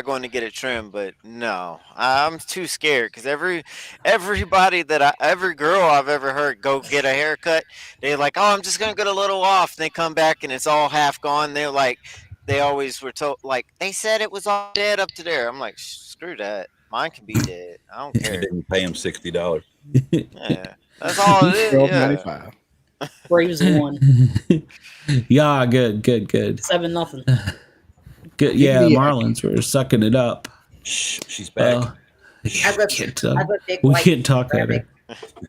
going to get it trimmed, but no, I'm too scared because every girl I've ever heard go get a haircut, they're like, oh, I'm just gonna get a little off. And they come back and it's all half gone. They're like, they always were told, like, they said it was all dead up to there. I'm like, screw that. Mine can be dead. I don't care. You didn't pay him $60. Yeah, that's all it is. $12.95. Braves won. Yeah, good. 7-0. Good. Yeah, Marlins were sucking it up. Shh, she's back. We can't talk at her.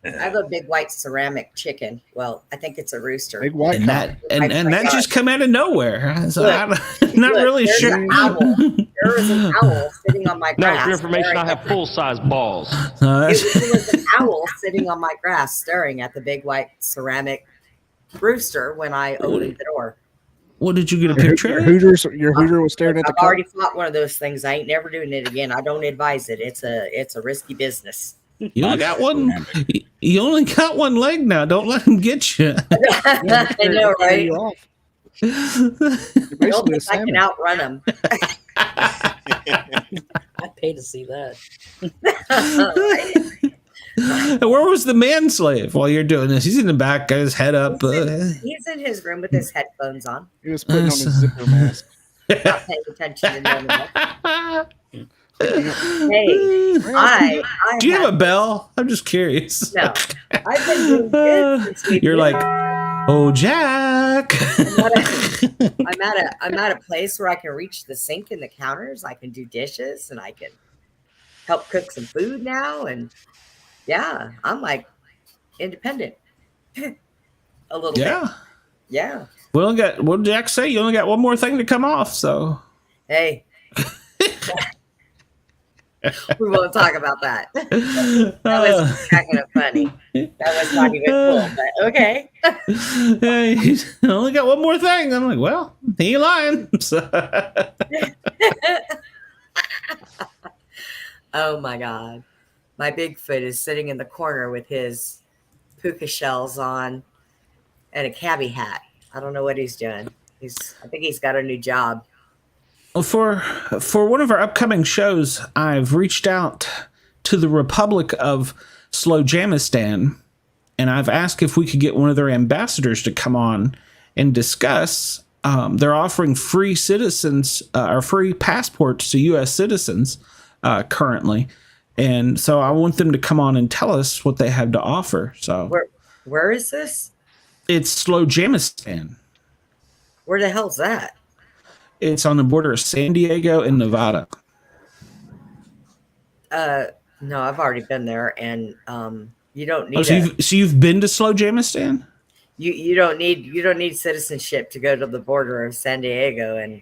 I have a big white ceramic chicken. Well, I think it's a rooster. Big white and that just come out of nowhere. So I'm not really sure. There is an owl sitting on my grass. Now, for your information, I have full-size balls. It was an owl sitting on my grass staring at the big white ceramic rooster when I opened the door. What did you get a picture of? Your hooter was staring at the I've already fought one of those things. I ain't never doing it again. I don't advise it. It's a risky business. You only got one. You only got one leg now. Don't let him get you. I know, right? You don't think I can outrun him? I'd pay to see that. Where was the manslave while you're doing this? He's in the back, got his head up. He's in his room with his headphones on. He was putting on his zipper mask. Not paying attention to them enough. Hey, do you have a bell? I'm just curious. No, I've been doing good since you're like, oh, Jack. I'm at a place where I can reach the sink and the counters. I can do dishes and I can help cook some food now. And yeah, I'm like independent a little bit. Yeah. What did Jack say? You only got one more thing to come off. So hey. We won't talk about that. That was kind of funny. That was not even cool, but okay. Hey, I only got one more thing. I'm like, well, he ain't lying. Oh my God. My Bigfoot is sitting in the corner with his puka shells on and a cabbie hat. I don't know what he's doing. I think he's got a new job. For one of our upcoming shows, I've reached out to the Republic of Slowjamistan, and I've asked if we could get one of their ambassadors to come on and discuss. They're offering free citizens or free passports to U.S. citizens currently, and so I want them to come on and tell us what they have to offer. So where is this? It's Slowjamistan. Where the hell's that? It's on the border of San Diego and Nevada. No, I've already been there, and you don't need. So you've been to Slowjamistan? You don't need citizenship to go to the border of San Diego and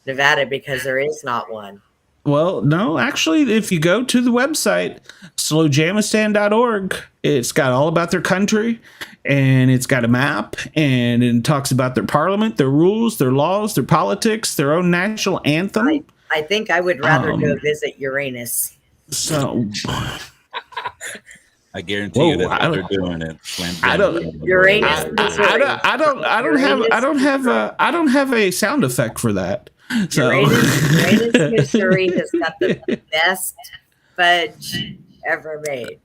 Nevada because there is not one. Well, no, actually, if you go to the website, slowjamistan.org, it's got all about their country, and it's got a map, and it talks about their parliament, their rules, their laws, their politics, their own national anthem. I think I would rather go visit Uranus. So, I guarantee you that's what they're doing it. I don't have a sound effect for that. So Uranus, Missouri has got the best fudge ever made.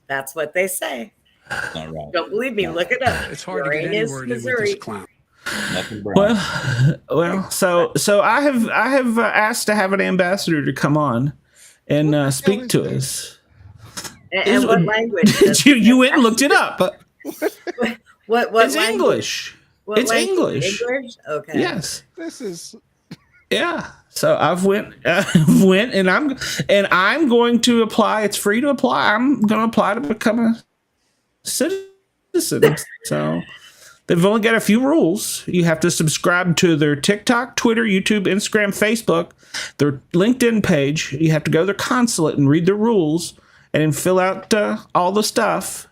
That's what they say. Not right. Don't believe me? Look it up. It's hard to get any word in with this clown. Nothing brown. Well. So I have asked to have an ambassador to come on and speak to us. And what language? You went and looked it up. What it's language? English. What it's language? English. Okay. Yes. This is. Yeah. So I've went and I'm going to apply. It's free to apply. I'm going to apply to become a citizen. So they've only got a few rules. You have to subscribe to their TikTok, Twitter, YouTube, Instagram, Facebook, their LinkedIn page. You have to go to their consulate and read the rules and fill out all the stuff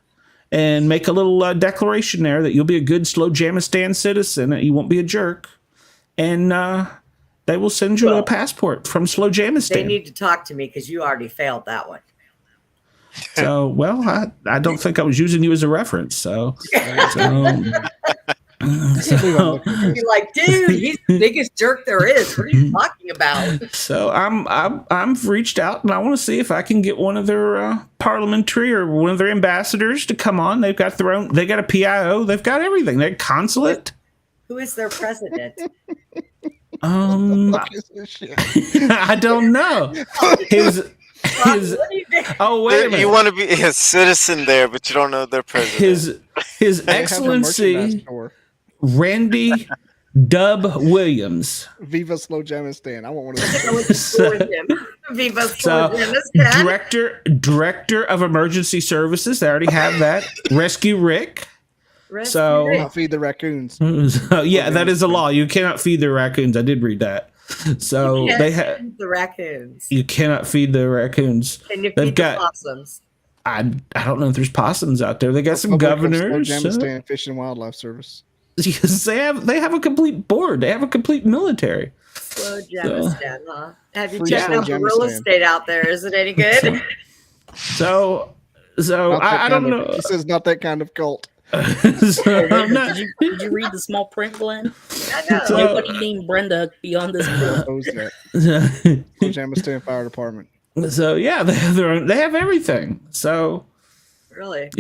and make a little declaration there that you'll be a good slow Jamistan citizen, that you won't be a jerk. And they will send you a passport from Slow Jamistan. They need to talk to me because you already failed that one. So, well, I don't think I was using you as a reference. So You're like, dude, he's the biggest jerk there is. What are you talking about? So I've reached out and I want to see if I can get one of their parliamentary or one of their ambassadors to come on. They've got their own. They got a PIO. They've got everything. They got consulate. Who is their president? I don't know. Oh, wait a minute. You want to be a citizen there, but you don't know their president. His Excellency Randy Dub Williams. Viva Slow Jamistan. I want one of those. Viva Slow Jamistan. Director of Emergency Services. They already have that. Rescue Rick. So not feed the raccoons. Yeah, that is a law. You cannot feed the raccoons. I did read that. So they have the raccoons. You cannot feed the raccoons. Can you feed the possums? I don't know if there's possums out there. They got some governors. Jamistan Fish and Wildlife Service. Yes, they have a complete board. They have a complete military. Slow Jamistan, huh? Have you checked out the real estate out there? Is it any good? So I don't know. This is not that kind of cult. Did you read the small print, Glenn? Nobody named Brenda beyond this book. Jamistan Fire Department. So yeah, they have everything. So really,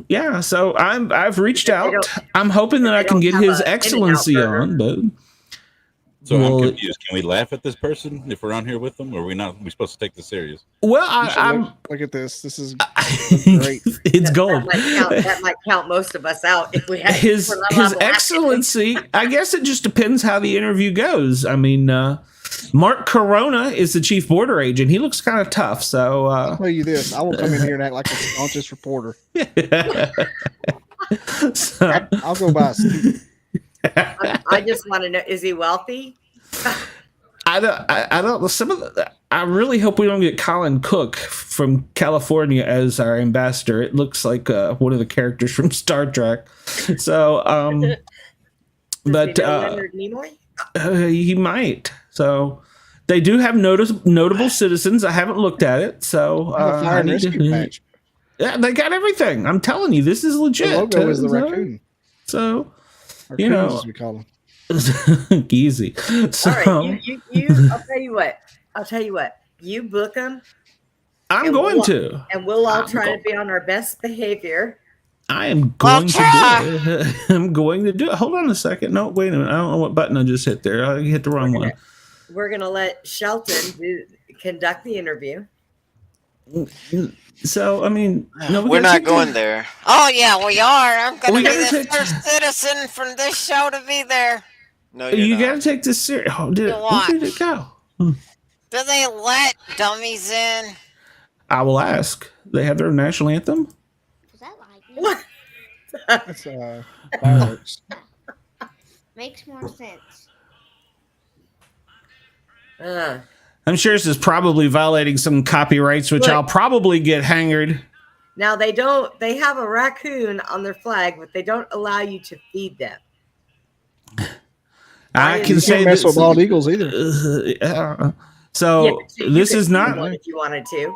yeah. So I've reached out. I'm hoping that I can get His Excellency on, but. So I'm confused. Can we laugh at this person if we're on here with them, or are we not? Are we supposed to take this serious? Well, I'm look at this. This is great. It's gold. That might count most of us out if we had His Excellency. I guess it just depends how the interview goes. I mean, Mark Corona is the chief border agent. He looks kind of tough. So I'll tell you this: I will come in here and act like a staunchest reporter. I'll go by. I just want to know: is he wealthy? I don't know. I really hope we don't get Colin Cook from California as our ambassador. It looks like one of the characters from Star Trek. So, but Leonard Nimoy? He might. So they do have notable citizens. I haven't looked at it. So fire and rescue patch. Yeah, they got everything. I'm telling you, this is legit. The logo is the raccoon. So. Raccoons, as we call them. Easy. So, all right, you I'll tell you what. You book them. I'm going to. And we'll all try to be on our best behavior. I am going to do it. I'm going to do it. Hold on a second. No, wait a minute. I don't know what button I just hit there. I hit the wrong one. We're going to let Shelton conduct the interview. So, I mean, we're not going there. Oh, yeah, we are. I'm going to be the first citizen from this show to be there. No, you got to take this serious. Where did it go? Do they let dummies in? I will ask. They have their own national anthem? Is that like what? That's fireworks. Makes more sense. I'm sure this is probably violating some copyrights, which I'll probably get hangered. Now they have a raccoon on their flag, but they don't allow you to feed them. I can say mess with bald eagles either. So this is not if you wanted to.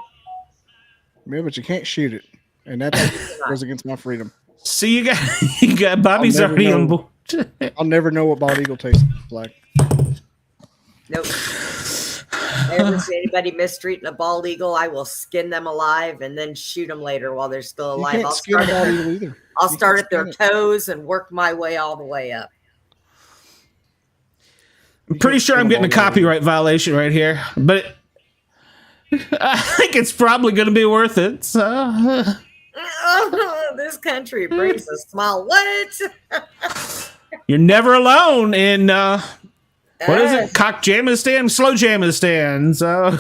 Yeah, but you can't shoot it, and that goes against my freedom. See, you got Bobby's already on board. I'll never know what bald eagle tastes like. Nope. ever see anybody mistreating a bald eagle, I will skin them alive and then shoot them later while they're still alive. I'll start at their toes and work my way all the way up. I'm pretty sure I'm getting a copyright violation right here, but I think it's probably going to be worth it. So. This country brings a smile. What? You're never alone in what is it? Cock Jamistan? Slow Jamistan. So.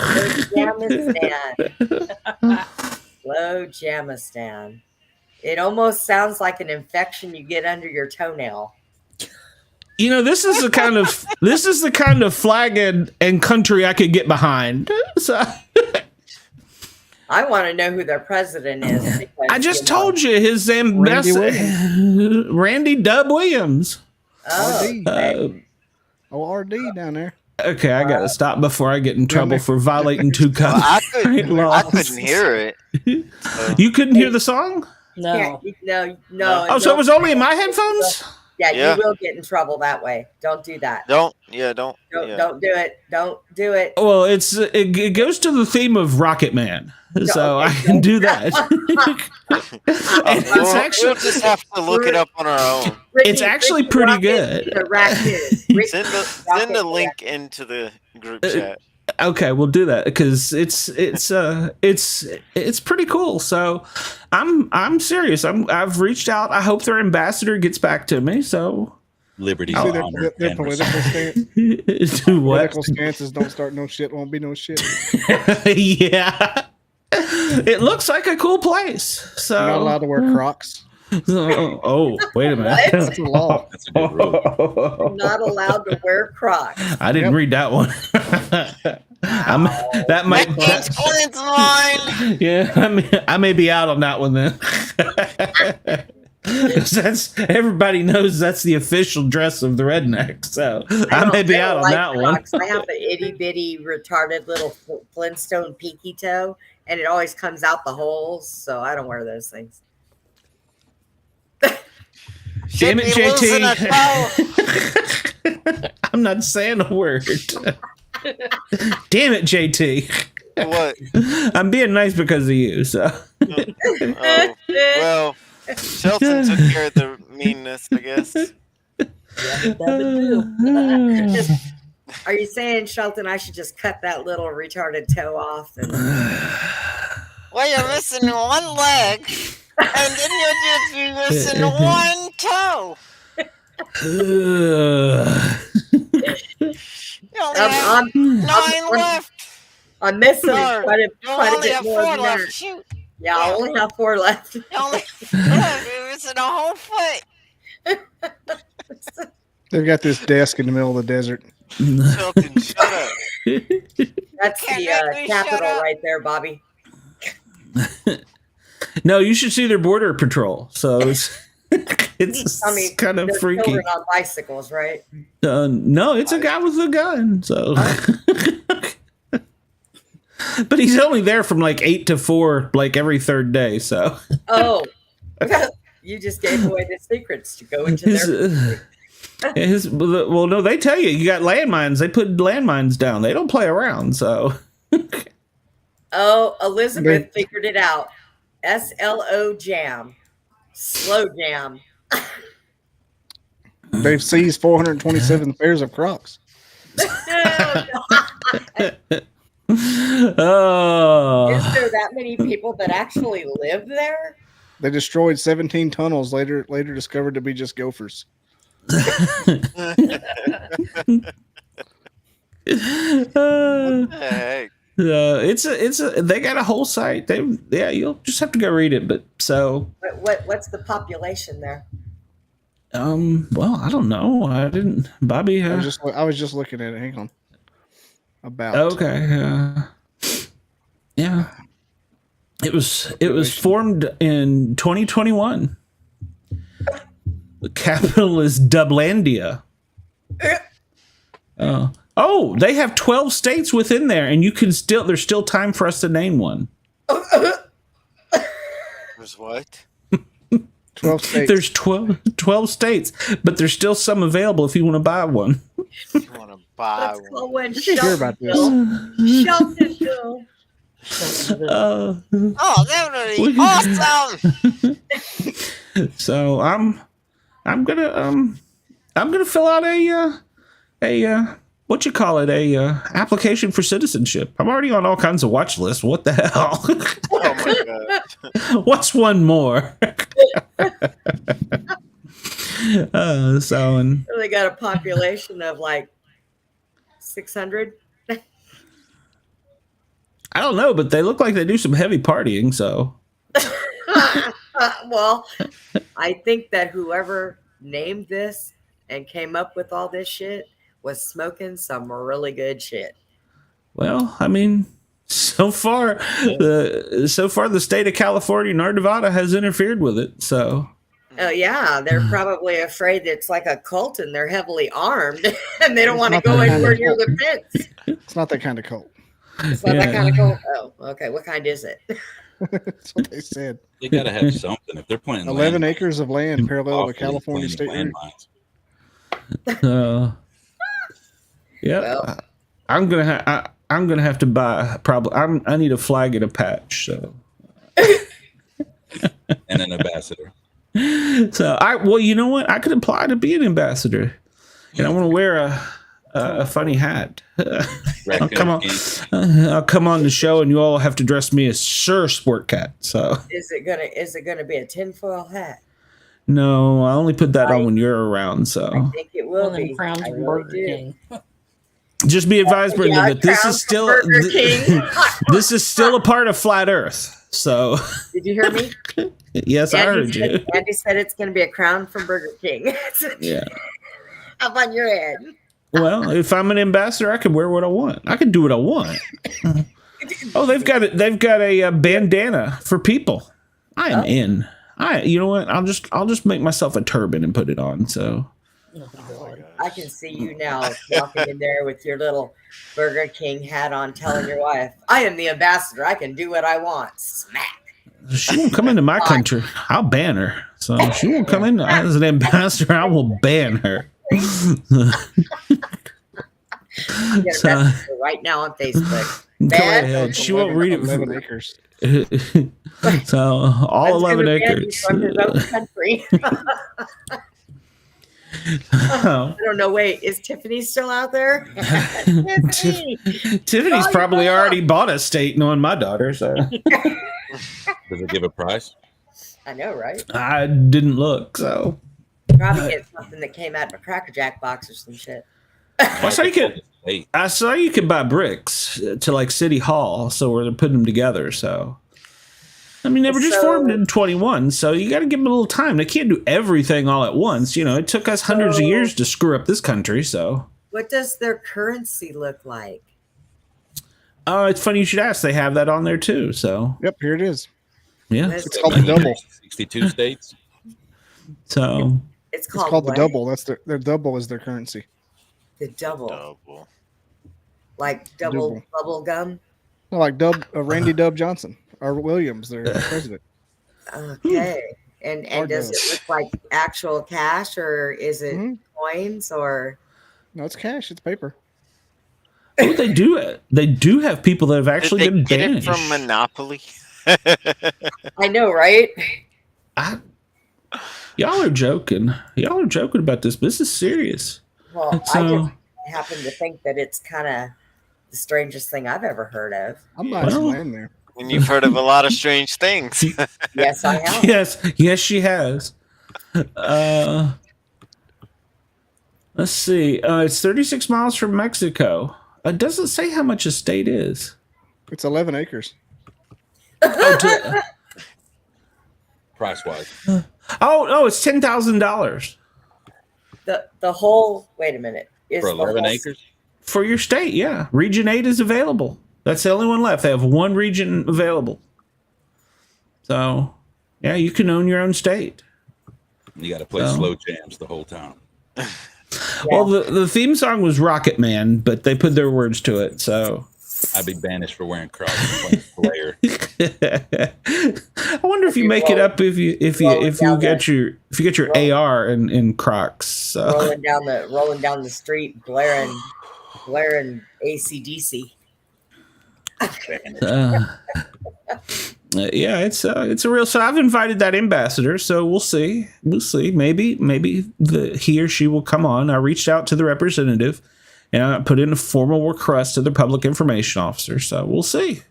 Slow Jamistan. It almost sounds like an infection you get under your toenail. You know, this is the kind of flag and country I could get behind. So. I want to know who their president is. Because, I just told you his ambassador, Randy Dub Williams. Oh, okay. RD down there. Okay, I gotta stop before I get in trouble for violating two copyright laws. I couldn't hear it. So. You couldn't hear the song? No. Oh, so it was only in my headphones? Yeah, you will get in trouble that way. Don't do that. Don't do it. Don't do it. Well, it goes to the theme of Rocket Man. So I can do that. We'll just have to look it up on our own. It's actually pretty good. Send the link into the group chat. Okay, we'll do that because it's pretty cool. So I'm serious. I've reached out. I hope their ambassador gets back to me. So liberty, their political stance. Political stances don't start no shit. Won't be no shit. Yeah. It looks like a cool place. So you're not allowed to wear Crocs. Oh, wait a minute. That's a law. That's a good rule. Not allowed to wear Crocs. I didn't read that one. That might. Yeah, I may be out on that one then. Everybody knows that's the official dress of the redneck. So I may be out on that Crocs. one. I have the itty bitty retarded little Flintstone pinky toe, and it always comes out the holes. So I don't wear those things. Damn it, JT. I'm not saying a word. Damn it, JT. What? I'm being nice because of you. So. Well, Shelton took care of the meanness, I guess. Are you saying, Shelton, I should just cut that little retarded toe off? Well, you're missing one leg, and then you'll just be missing one toe. You only have 9 left. I'm missing quite a bit more than left. that. Shoot. Yeah, I only have 4 left. You're missing a whole foot. They've got this desk in the middle of the desert. Shelton, shut up. That's the capital right there, Bobby. No, you should see their border patrol. So it's kind of freaky. Children on bicycles, right? No, it's a guy with a gun. So, but he's only there from like 8 to 4, like every third day. So, you just gave away the secrets to go into their. Well, no, they tell you got landmines. They put landmines down. They don't play around. So. Elizabeth figured it out. SLO jam. Slow jam. They've seized 427 pairs of Crocs. Oh. Is there that many people that actually live there? They destroyed 17 tunnels, later discovered to be just gophers. Hey. They got a whole site. You'll just have to go read it. But so what's the population there? Well, I don't know. I didn't, Bobby. I was just looking at it. Hang on. About. Okay. Yeah. It was formed in 2021. The capital is Dublandia. Oh, they have 12 states within there, and there's still time for us to name one. There's what? 12 states. There's 12 states, but there's still some available if you want to buy one. You want to Buy Let's call one. one Did you hear about this? Sheltonville. Oh, that would be awesome. So I'm gonna fill out a what you call it, a application for citizenship. I'm already on all kinds of watch lists. What the hell? Oh my god. What's one more? So They got a population of like 600. I don't know, but they look like they do some heavy partying. So Well, I think that whoever named this and came up with all this shit was smoking some really good shit. well, I mean, so far the state of California nor Nevada has interfered with it. So Oh yeah, they're probably afraid that it's like a cult and they're heavily armed and they don't want to go anywhere near the fence. It's not that kind of cult. It's not that kind of cult. Oh, okay. What kind is it? That's what they said. They got to have something. If they're planting 11 land, acres of land parallel to California planting state landmines. Yeah, Well. I'm gonna have to buy probably. I need a flag and a patch. So And an ambassador. well, you know what? I could apply to be an ambassador, and I want to wear a funny hat. I'll come on the show, and you all have to dress me as Sir Sportcat. So Is it gonna be a tinfoil hat? no, I only put that on when you're around. I So think it will One of them be. crowns I from really Burger do. King. just be advised, Brenda, Yeah, that this crowns is from still Burger King. this is still a part of flat Earth. So Did you hear me? yes, I heard you. Andy said it's going to be a crown from Burger King. Yeah. Up on your head. Well, if I'm an ambassador, I can wear what I want. I can do what I want. Oh, they've got it. They've got a bandana for people. I am in. You know what? I'll just make myself a turban and put it on. So I can see you now walking in there with your little Burger King hat on, telling your wife, "I am the ambassador. I can do what I want." Smack. she won't come into my country. I'll ban her. So she won't come in as an ambassador. I will ban her. So, Right now on Facebook. go Bad. ahead. She won't read it. 11 acres. So all That's 11 gonna ban you acres. from his own country. I don't know. Wait, is Tiffany still out there? Tiffany. Tiffany's probably already bought a state knowing my daughter. So Does it give a price? I know, right? I didn't look. So Probably get something that came out of a Cracker Jack box or some shit. I saw you could buy bricks to like City Hall, so where they're putting them together. So, I mean, they were just formed in 21, so you got to give them a little time. They can't do everything all at once. You know, it took us hundreds of years to screw up this country. So, What does their currency look like? oh, it's funny you should ask. They have that on there too. So, Yep, here it is. yeah. It's It's called the double. 62 states. So, It's It's called called the what? double. That's their double is their currency. The double. Double. Like double bubble gum. Like Randy Dub Johnson or Williams, their president. Okay. And does it look like actual cash or is it coins or? No, it's cash. It's paper. what they do have people that have actually Did they been get banished. it from Monopoly? I know, right? Y'all are joking. Y'all are joking about this, but this is serious. Well, So- I just happen to think that it's kind of the strangest thing I've ever heard of. I'm buying some land there. And you've heard of a lot of strange things. Yes, I have. Yes, she has. Let's see. It's 36 miles from Mexico. It doesn't say how much a state is. It's 11 acres. Price wise. It's $10,000 The whole. Wait a minute. Is For the 11 whole- acres? for your state. Yeah, Region 8 is available. That's the only one left. They have one region available. So, yeah, you can own your own state. You got to play slow jams the whole time. Well, the theme song was Rocket Man, but they put their words to it. So I'd be banished for wearing Crocs and playing player. I wonder if you make it up if you get your AR in Crocs. So. rolling down the street, blaring blaring ACDC. Yeah, it's a real. So I've invited that ambassador. So we'll see. Maybe he or she will come on. I reached out to the representative, and I put in a formal request to the public information officer. So we'll see.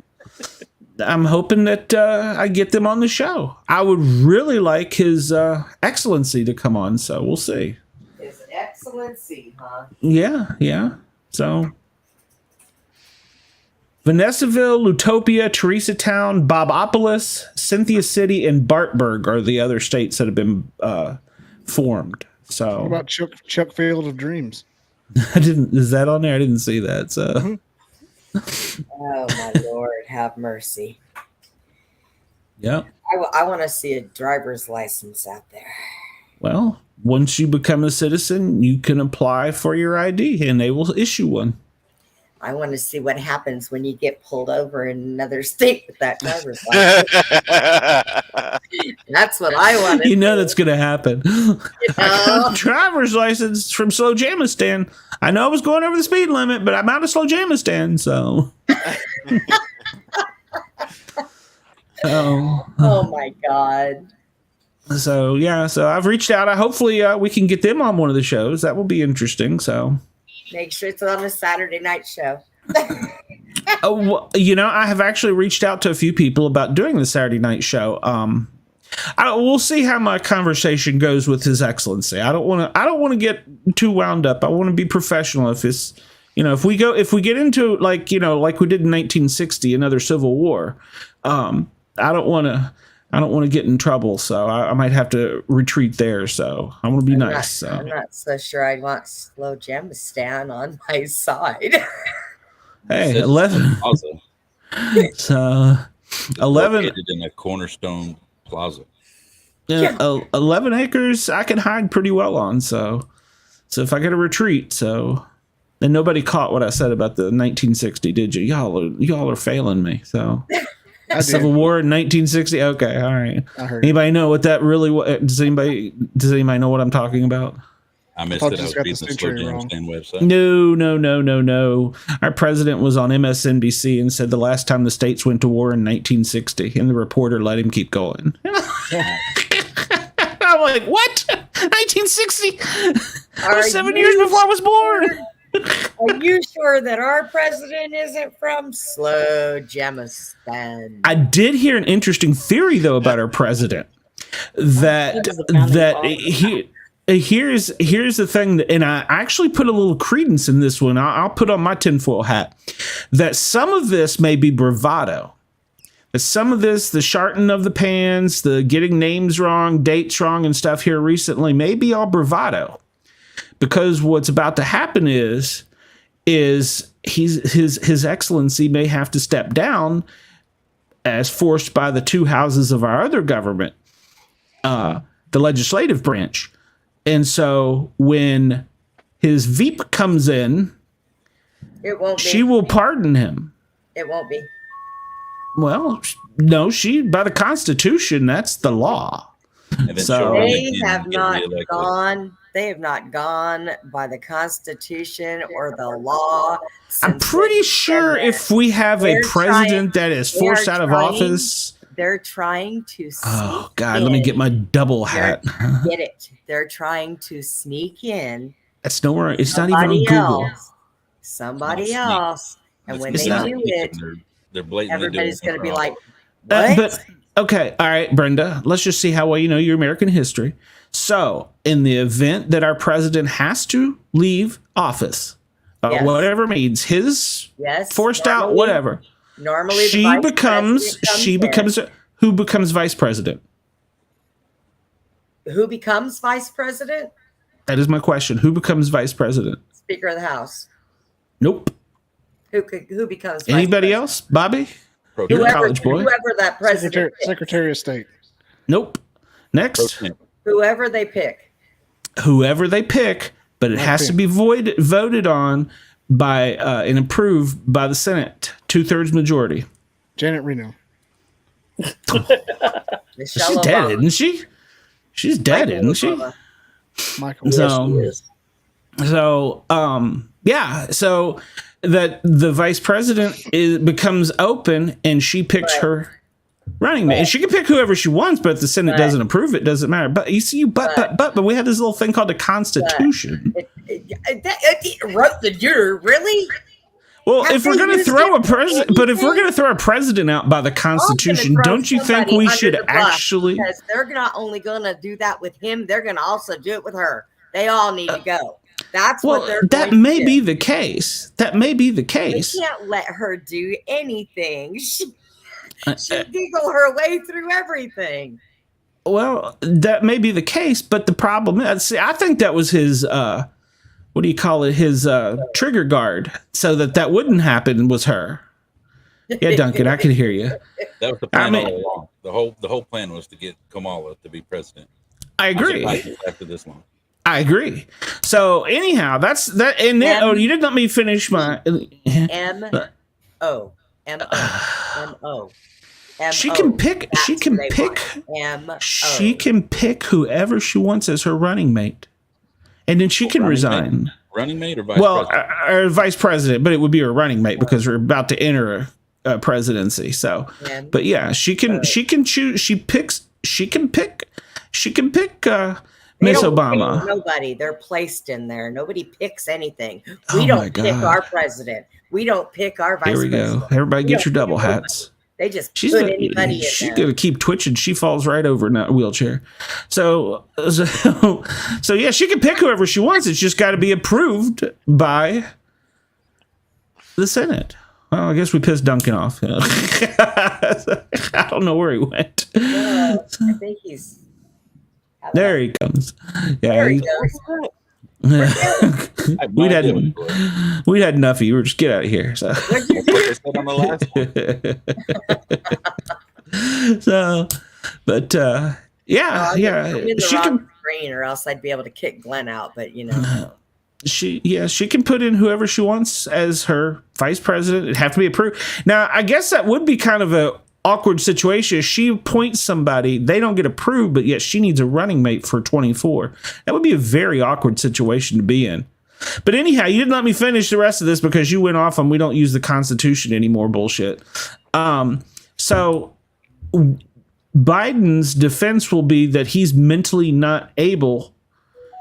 I'm hoping that I get them on the show. I would really like His Excellency to come on. So we'll see. His Excellency, huh? Yeah. So. Vanessaville, Lutopia, Teresatown, Bobopolis, Cynthia City, and Bartburg are the other states that have been formed. So, what about Chuck Field of Dreams? I didn't. Is that on there? I didn't see that. So, oh my Lord, have mercy. Yeah. I want to see a driver's license out there. Well, once you become a citizen, you can apply for your ID, and they will issue one. I want to see what happens when you get pulled over in another state with that driver's license. That's what I want to know that's going to happen. I got a driver's license from Slowjamistan. I know I was going over the speed limit, but I'm out of Slowjamistan, so. Oh, my God. So, yeah, so I've reached out. Hopefully we can get them on one of the shows. That will be interesting, so. Make sure it's on a Saturday night show. I have actually reached out to a few people about doing the Saturday night show. We'll see how my conversation goes with His Excellency. I don't want to get too wound up. I want to be professional. If it's, if we get into like we did in 1960, another civil war. I don't want to get in trouble, so I might have to retreat there. So I want to be nice. I'm not so sure I'd want Slowjamistan on my side. Hey, 11. So 11 located in a cornerstone plaza. Yeah, 11 acres I can hide pretty well on. So if I get a retreat, and nobody caught what I said about the 1960, did you? Y'all are failing me. So. Civil War in 1960. Okay, all right. Anybody know what that really was? Does anybody know what I'm talking about? I missed it. I was reading the Slowjamistan website. No. Our president was on MSNBC and said the last time the states went to war in 1960, and the reporter let him keep going. I'm like, what? 1960? That was 7 years before I was born. Are you sure that our president isn't from Slowjamistan? I did hear an interesting theory though about our president. Here's the thing, and I actually put a little credence in this one. I'll put on my tinfoil hat that some of this may be bravado. That some of this, the sharting of the pans, the getting names wrong, dates wrong, and stuff here recently, may be all bravado. Because what's about to happen is His Excellency may have to step down as forced by the two houses of our other government, the legislative branch. And so when his Veep comes in, she will pardon him. It won't be. Well, no, by the Constitution, that's the law. So they have not gone. They have not gone by the Constitution or the law. I'm pretty sure if we have a president that is forced out of office, they're trying to. Oh God! Let me get my double hat. Get it? They're trying to sneak in. That's nowhere. It's not even on Google. Somebody else, and when they do it, they're blatantly everybody's going to be like, "What?" But okay, all right, Brenda. Let's just see how well you know your American history. So, in the event that our president has to leave office, whatever means forced out, whatever. Normally, who becomes vice president? Who becomes vice president? That is my question. Who becomes vice president? Speaker of the House. Nope. Who becomes? Anybody else? Bobby? You're a college boy. Whoever that president. Secretary of State. Nope. Next. Whoever they pick, but it has to be voted on by and approved by the Senate, 2/3 majority. Janet Reno. She's dead, isn't she? She's dead, isn't she? Michael. So, So, so that the vice president becomes open and she picks her running mate. And she can pick whoever she wants, but if the Senate doesn't approve it, doesn't matter. But you see, but we have this little thing called the Constitution. Really? Well, if we're going to throw a president out by the Constitution, don't you think we should actually? Because they're not only going to do that with him, they're going to also do it with her. They all need to go. That's what they're. That may be the case. That may be the case. We can't let her do anything. She giggle her way through everything. Well, that may be the case, but the problem is, see, I think that was his. What do you call it? His trigger guard, so that wouldn't happen. Was her? Yeah, Duncan, I could hear you. That was the plan all along. The whole plan was to get Kamala to be president. I agree. After this one, I agree. So anyhow, that's that. And then, you didn't let me finish my M-O. She can pick. She can pick. She can pick whoever she wants as her running mate. And then she can resign. Running mate or vice president? Or vice president, but it would be her running mate because we're about to enter a presidency. So, but yeah, she can choose. She can pick Miss Obama. Nobody. They're placed in there. Nobody picks anything. We don't pick our president. We don't pick our vice president. Here we go. Everybody get your double hats. They just put anybody in there. She's going to keep twitching. She falls right over in that wheelchair. So yeah, she can pick whoever she wants. It's just got to be approved by the Senate. Well, I guess we pissed Duncan off. I don't know where he went. I think he's... There he comes. Yeah, there he goes. We'd had enough of you. We're just get out of here. So, yeah. She can screen, or else I'd be able to kick Glenn out. But she can put in whoever she wants as her vice president. It'd have to be approved. Now, I guess that would be kind of a awkward situation. She appoints somebody, they don't get approved, but yet she needs a running mate for 24. That would be a very awkward situation to be in. But anyhow, you didn't let me finish the rest of this because you went off on we don't use the Constitution anymore bullshit. So Biden's defense will be that he's mentally not able,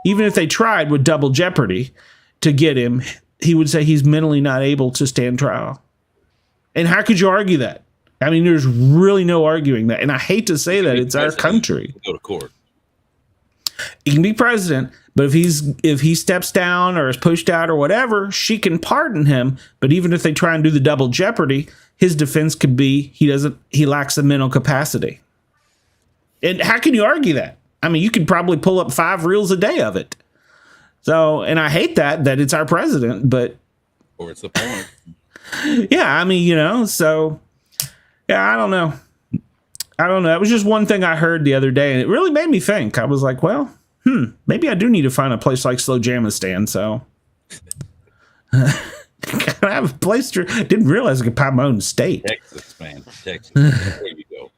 even if they tried with double jeopardy to get him, he would say he's mentally not able to stand trial. And how could you argue that? I mean, there's really no arguing that. And I hate to say that, it's our country. Go to court. He can be president, but if he steps down or is pushed out or whatever, she can pardon him. But even if they try and do the double jeopardy, his defense could be he lacks the mental capacity. And how can you argue that? I mean, you could probably pull up 5 reels a day of it. So, and I hate that it's our president, but. Or it's the point. Yeah, I mean, so. Yeah, I don't know. It was just one thing I heard the other day, and it really made me think. I was like, well, maybe I do need to find a place like Slow Jamistan. So I have a place to. Didn't realize I could buy my own state. Texas, man. Texas. There you go.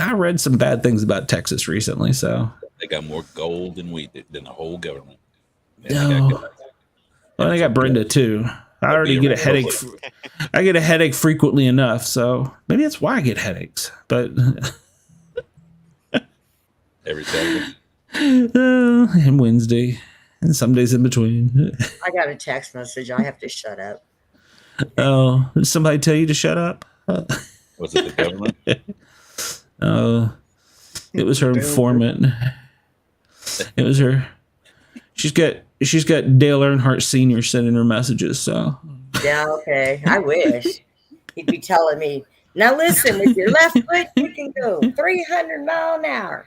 I read some bad things about Texas recently, so. They got more gold and wheat than the whole government. Well, they got Brenda, too. I already get a headache. I get a headache frequently enough, so maybe that's why I get headaches. But every Saturday and Wednesday, and some days in between. I got a text message. I have to shut up. Oh, did somebody tell you to shut up? Was it the government? Oh, it was her informant. It was her. She's got Dale Earnhardt Sr. sending her messages, so. Yeah, okay. I wish. He'd be telling me, now listen, with your left foot, you can go 300 miles an hour.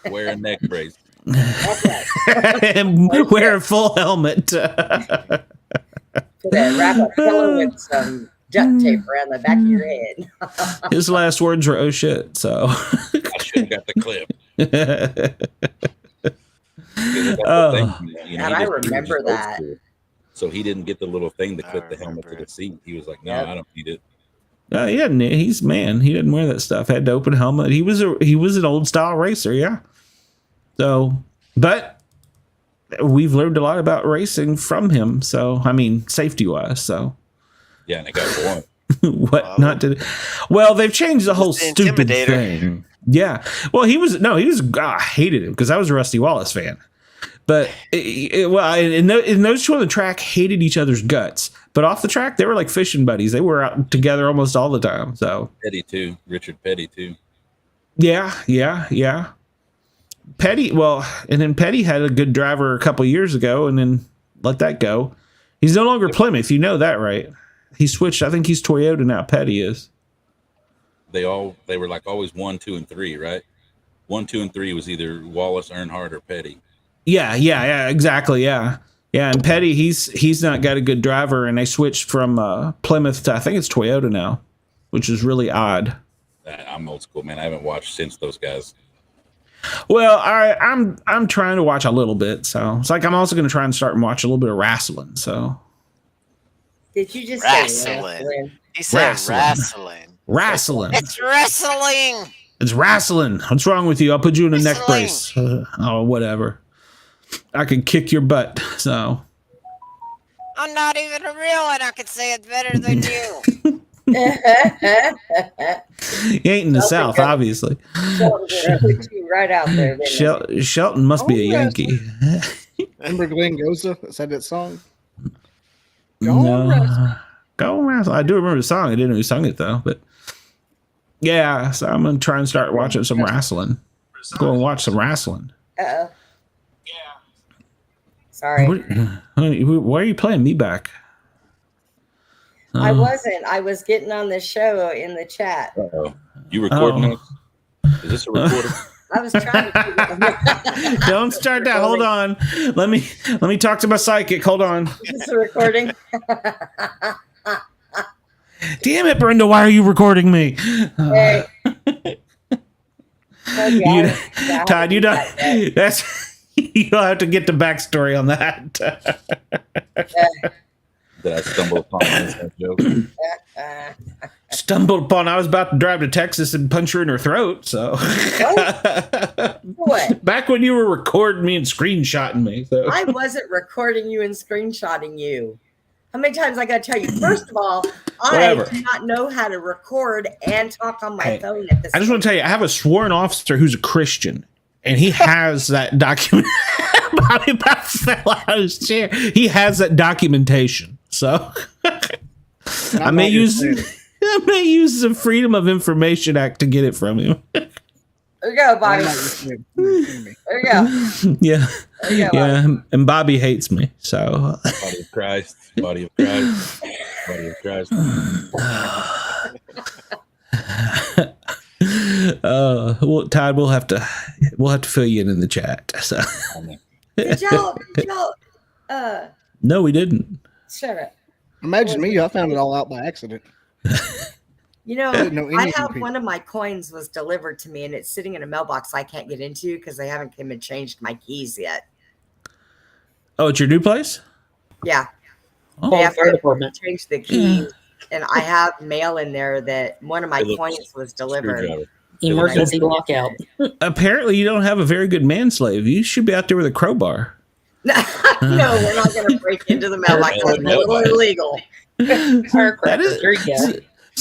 Wear a neck brace. And wear a full helmet. Wrap a pillow with some duct tape around the back of your head. His last words were, oh shit, so. I should have got the clip. And I remember that. So he didn't get the little thing to clip the helmet to the seat. He was like, no, I don't need it. He didn't wear that stuff. Had to open helmet. He was an old style racer, yeah. So, but we've learned a lot about racing from him. So, I mean, safety wise. So, yeah, and they got one. What not to? Well, they've changed the whole stupid thing. Yeah. Well, I hated him because I was a Rusty Wallace fan. But in those two on the track hated each other's guts. But off the track, they were like fishing buddies. They were out together almost all the time. So Petty too, Richard Petty too. Yeah. Petty. Well, and then Petty had a good driver a couple years ago, and then let that go. He's no longer Plymouth. You know that, right? He switched. I think he's Toyota now. Petty is. They were like always 1, 2, and 3, right? 1, 2, and 3 was either Wallace, Earnhardt, or Petty. Yeah, exactly. Yeah. And Petty, he's not got a good driver, and they switched from Plymouth to I think it's Toyota now, which is really odd. I'm old school, man. I haven't watched since those guys. Well, I'm trying to watch a little bit, so it's like I'm also going to try and start and watch a little bit of wrestling. So. Did you just say wrestling? He said wrestling. Wrestling. It's wrestling. It's wrestling. What's wrong with you? I'll put you in a neck brace. Whatever. I can kick your butt. So. I'm not even a real one. I can say it better than you. You ain't in the South, obviously. Right out there. Shelton must be a Yankee. Remember Glenn Goza that said that song? Go wrestle. I do remember the song. I didn't know who sung it though. But yeah, so I'm gonna try and start watching some wrestling. Go and watch some wrestling. Uh-oh. Sorry. Why are you playing me back? I wasn't. I was getting on the show in the chat. Uh-oh. You recording us? Is this a recorder? I was trying to. Don't start that. Hold on. Let me talk to my psychic. Hold on. Is this a recording? Damn it, Brenda! Why are you recording me? Hey. Todd, you don't. That's you'll have to get the backstory on that. Did I stumble upon that joke? Stumbled upon. I was about to drive to Texas and punch her in her throat. So, what? Back when you were recording me and screenshotting me. So. I wasn't recording you and screenshotting you. How many times I got to tell you? First of all, I do not know how to record and talk on my phone at this. I just want to tell you, I have a sworn officer who's a Christian, and he has that document. Bobby about fell out of his chair. He has that documentation. So I may use the Freedom of Information Act to get it from him. There you go, Bobby. There you go. Yeah. There you go, yeah. And Bobby hates me. So Body of Christ. Body of Christ. Body of Christ. Well, Todd, we'll have to fill you in the chat. So. Did y'all No, we didn't. Shut up. Imagine me. I found it all out by accident. You know, I have one of my coins was delivered to me, and it's sitting in a mailbox I can't get into because they haven't come and changed my keys yet. Oh, it's your new place? Yeah. Oh, they have to change the keys, and I have mail in there that one of my coins was delivered. Emergency lockout. Apparently, you don't have a very good manslave. You should be out there with a crowbar. No, we're not going to break into the mailbox. It's a little illegal. It's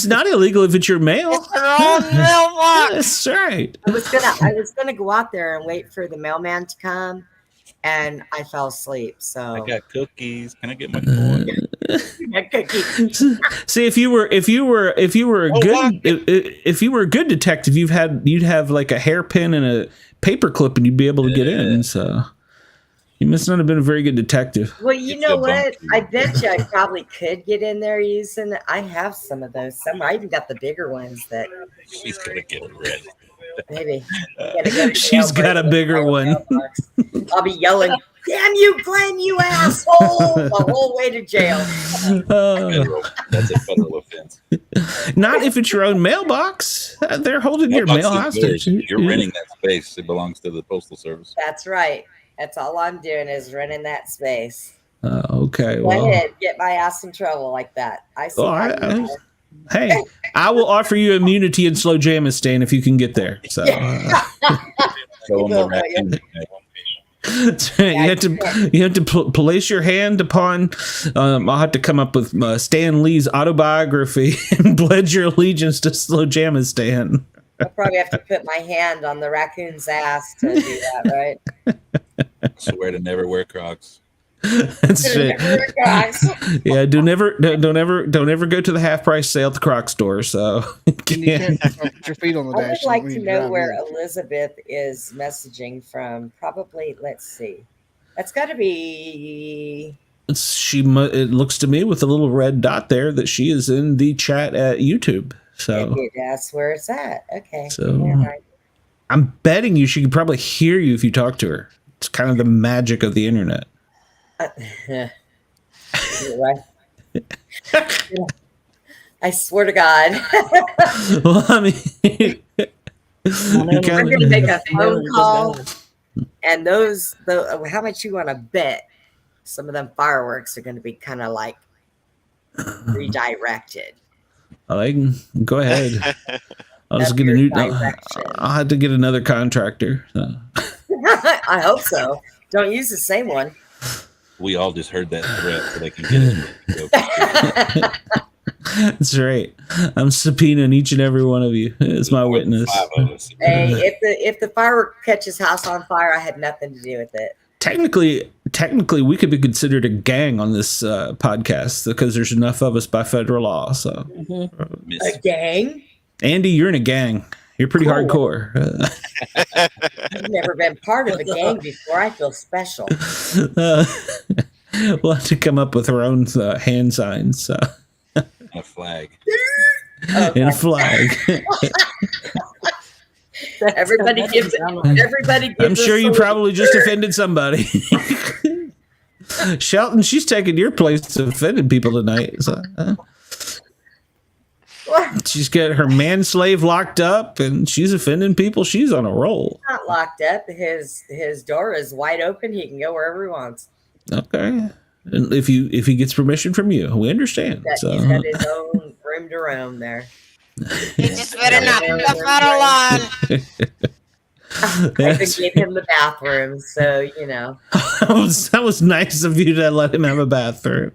not illegal if it's your mail. It's the wrong mailbox. That's right. I was gonna go out there and wait for the mailman to come, and I fell asleep. So I got cookies. Can I get my coin? See, if you were a good detective, you'd have like a hairpin and a paperclip, and you'd be able to get in. So you must not have been a very good detective. Well, you know what? I bet you I probably could get in there using. I have some of those. I even got the bigger ones that. She's gonna get red. Maybe. She's got a bigger one. I'll be yelling, "Damn you, Glenn, you asshole!" the whole way to jail. That's a federal offense. Not if it's your own mailbox. They're holding your mail hostage. You're renting that space. It belongs to the Postal Service. That's right. That's all I'm doing is renting that space. Okay. Go ahead, get my ass in trouble like that. Hey, I will offer you immunity in Slow Jamistain if you can get there. So, You have to place your hand upon. I'll have to come up with Stan Lee's autobiography and pledge your allegiance to Slow Jamistan. I'll probably have to put my hand on the raccoon's ass to do that, right? I swear to never wear Crocs. That's it. Yeah, don't ever go to the half price sale at the Croc store. So you can't put your feet on the dash. I would like to know where Elizabeth is messaging from. Probably, let's see. That's got to be. It looks to me with a little red dot there that she is in the chat at YouTube. So maybe that's where it's at. Okay. So I'm betting you she could probably hear you if you talk to her. It's kind of the magic of the internet. I swear to God. Well, I mean, I'm going to make a phone call, and how much you want to bet? Some of them fireworks are going to be kind of like redirected. Go ahead. I'll just get I'll have to get another contractor. So. I hope so. Don't use the same one. We all just heard that threat so they can get it. That's right. I'm subpoenaing each and every one of you as my witness. Hey, if the firework catches house on fire, I had nothing to do with it. Technically, we could be considered a gang on this podcast because there's enough of us by federal law. So, a gang? Andy, you're in a gang. You're pretty hardcore. I've never been part of a gang before. I feel special. We'll have to come up with our own hand signs. So. And a flag. Okay. And a flag. Everybody gives it. I'm sure you probably just offended somebody. Shelton, she's taking your place of offending people tonight. So, she's got her man slave locked up and she's offending people. She's on a roll. Not locked up. His door is wide open. He can go wherever he wants. Okay. And if he gets permission from you, we understand. He's got his own room to roam there. He just better not step out of line. I even gave him the bathroom, so you know. That was nice of you to let him have a bathroom.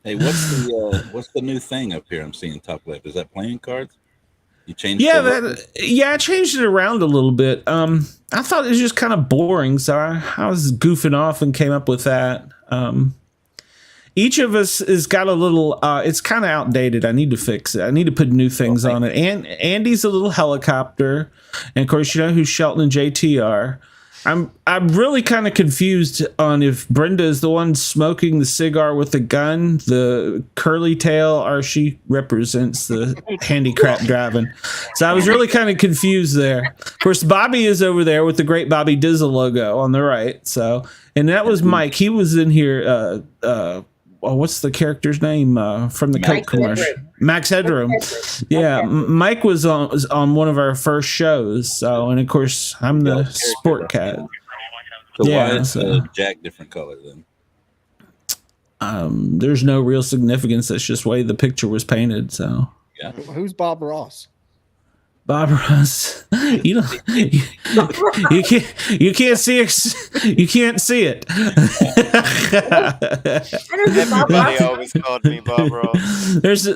Hey, what's the new thing up here I'm seeing top left? Is that playing cards? You changed I changed it around a little bit. I thought it was just kind of boring, so I was goofing off and came up with that. Each of us has got a little it's kind of outdated. I need to fix it. I need to put new things on it. And Andy's a little helicopter, and of course you know who Shelton and JT are. I'm really kind of confused on if Brenda is the one smoking the cigar with the gun, the curly tail, or she represents the handicap driving. So I was really kind of confused there. Of course, Bobby is over there with the great Bobby Dizzle logo on the right. So, and that was Mike. He was in here. What's the character's name from the Coke commercial? Max Headroom. Yeah, Mike was on one of our first shows. So, and of course, I'm the sport cat. So why is Jack different color then? There's no real significance. That's just the way the picture was painted. So, yeah. Who's Bob Ross? Bob Ross, you can't see it. You can't see it. Everybody always called me Bob Ross. There's a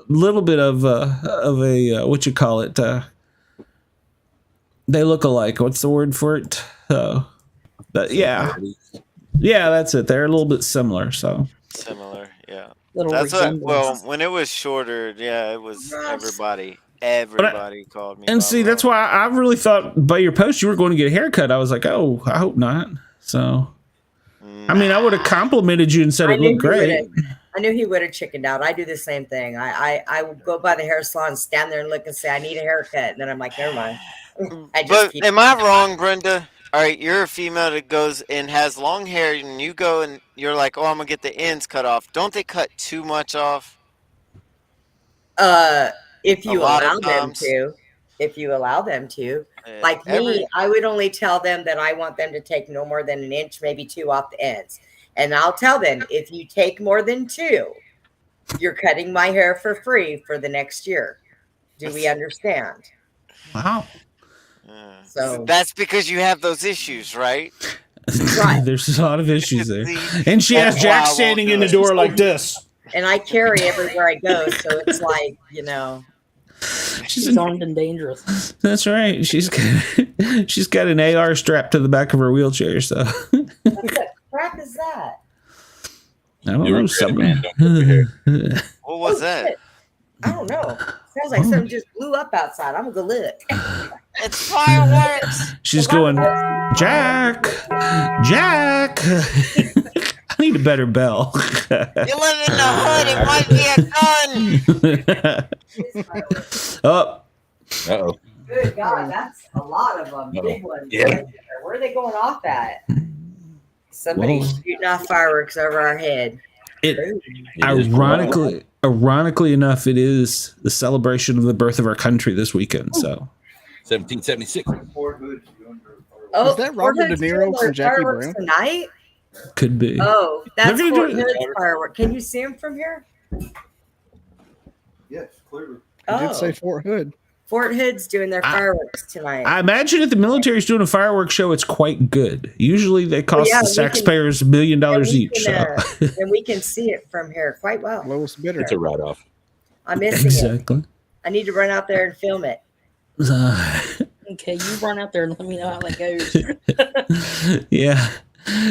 little bit of a what you call it? They look alike. What's the word for it? But yeah, that's it. They're a little bit similar. So similar, yeah. That's when it was shorter, yeah, it was everybody called me. And Bob see, Ross. that's why I really thought by your post you were going to get a haircut. I was like, oh, I hope not. So, I mean, I would have complimented you and said it looked great. I knew he would have chickened out. I do the same thing. I would go by the hair salon, stand there and look and say, I need a haircut. And then I'm like, never mind. Am I wrong, Brenda? All right, you're a female that goes and has long hair, and you go and you're like, oh, I'm going to get the ends cut off. Don't they cut too much off? If you allow them to. If you allow them to. Like me, I would only tell them that I want them to take no more than an inch, maybe 2 off the ends. And I'll tell them, if you take more than 2, you're cutting my hair for free for the next year. Do we understand? Wow. So that's because you have those issues, right? Right. There's a lot of issues there. And she has Jack standing in the door like this. And I carry everywhere I go, so it's like, She's armed and dangerous. That's right. She's got an AR strapped to the back of her wheelchair. So what the crap is that? I don't know. Something. What was that? Shit. I don't know. Sounds like something just blew up outside. I'm gonna go look. It's fireworks. She's going, Jack. I need a better bell. You live in the hood. It might be a gun. Oh. Uh-oh. Good God, that's a lot of them. Big ones. Yeah. Right there. Where are they going off at? Somebody's shooting off fireworks over our head. Ironically enough, it is the celebration of the birth of our country this weekend. So 1776. Oh, Is that Robert De Niro from Jackie Brown? Tonight? Could be. Oh, that's They're Fort gonna do Hood's firework. Can you see them from here? Yes, clearly. You did say Fort Hood. Fort Hood's doing their fireworks tonight. I imagine if the military's doing a fireworks show, it's quite good. Usually they cost the taxpayers $1 million each. And we can see it from here quite well. Lowest bidder. It's a write-off. I'm missing it. I need to run out there and film it. Okay, you run out there and let me know how that goes. Yeah.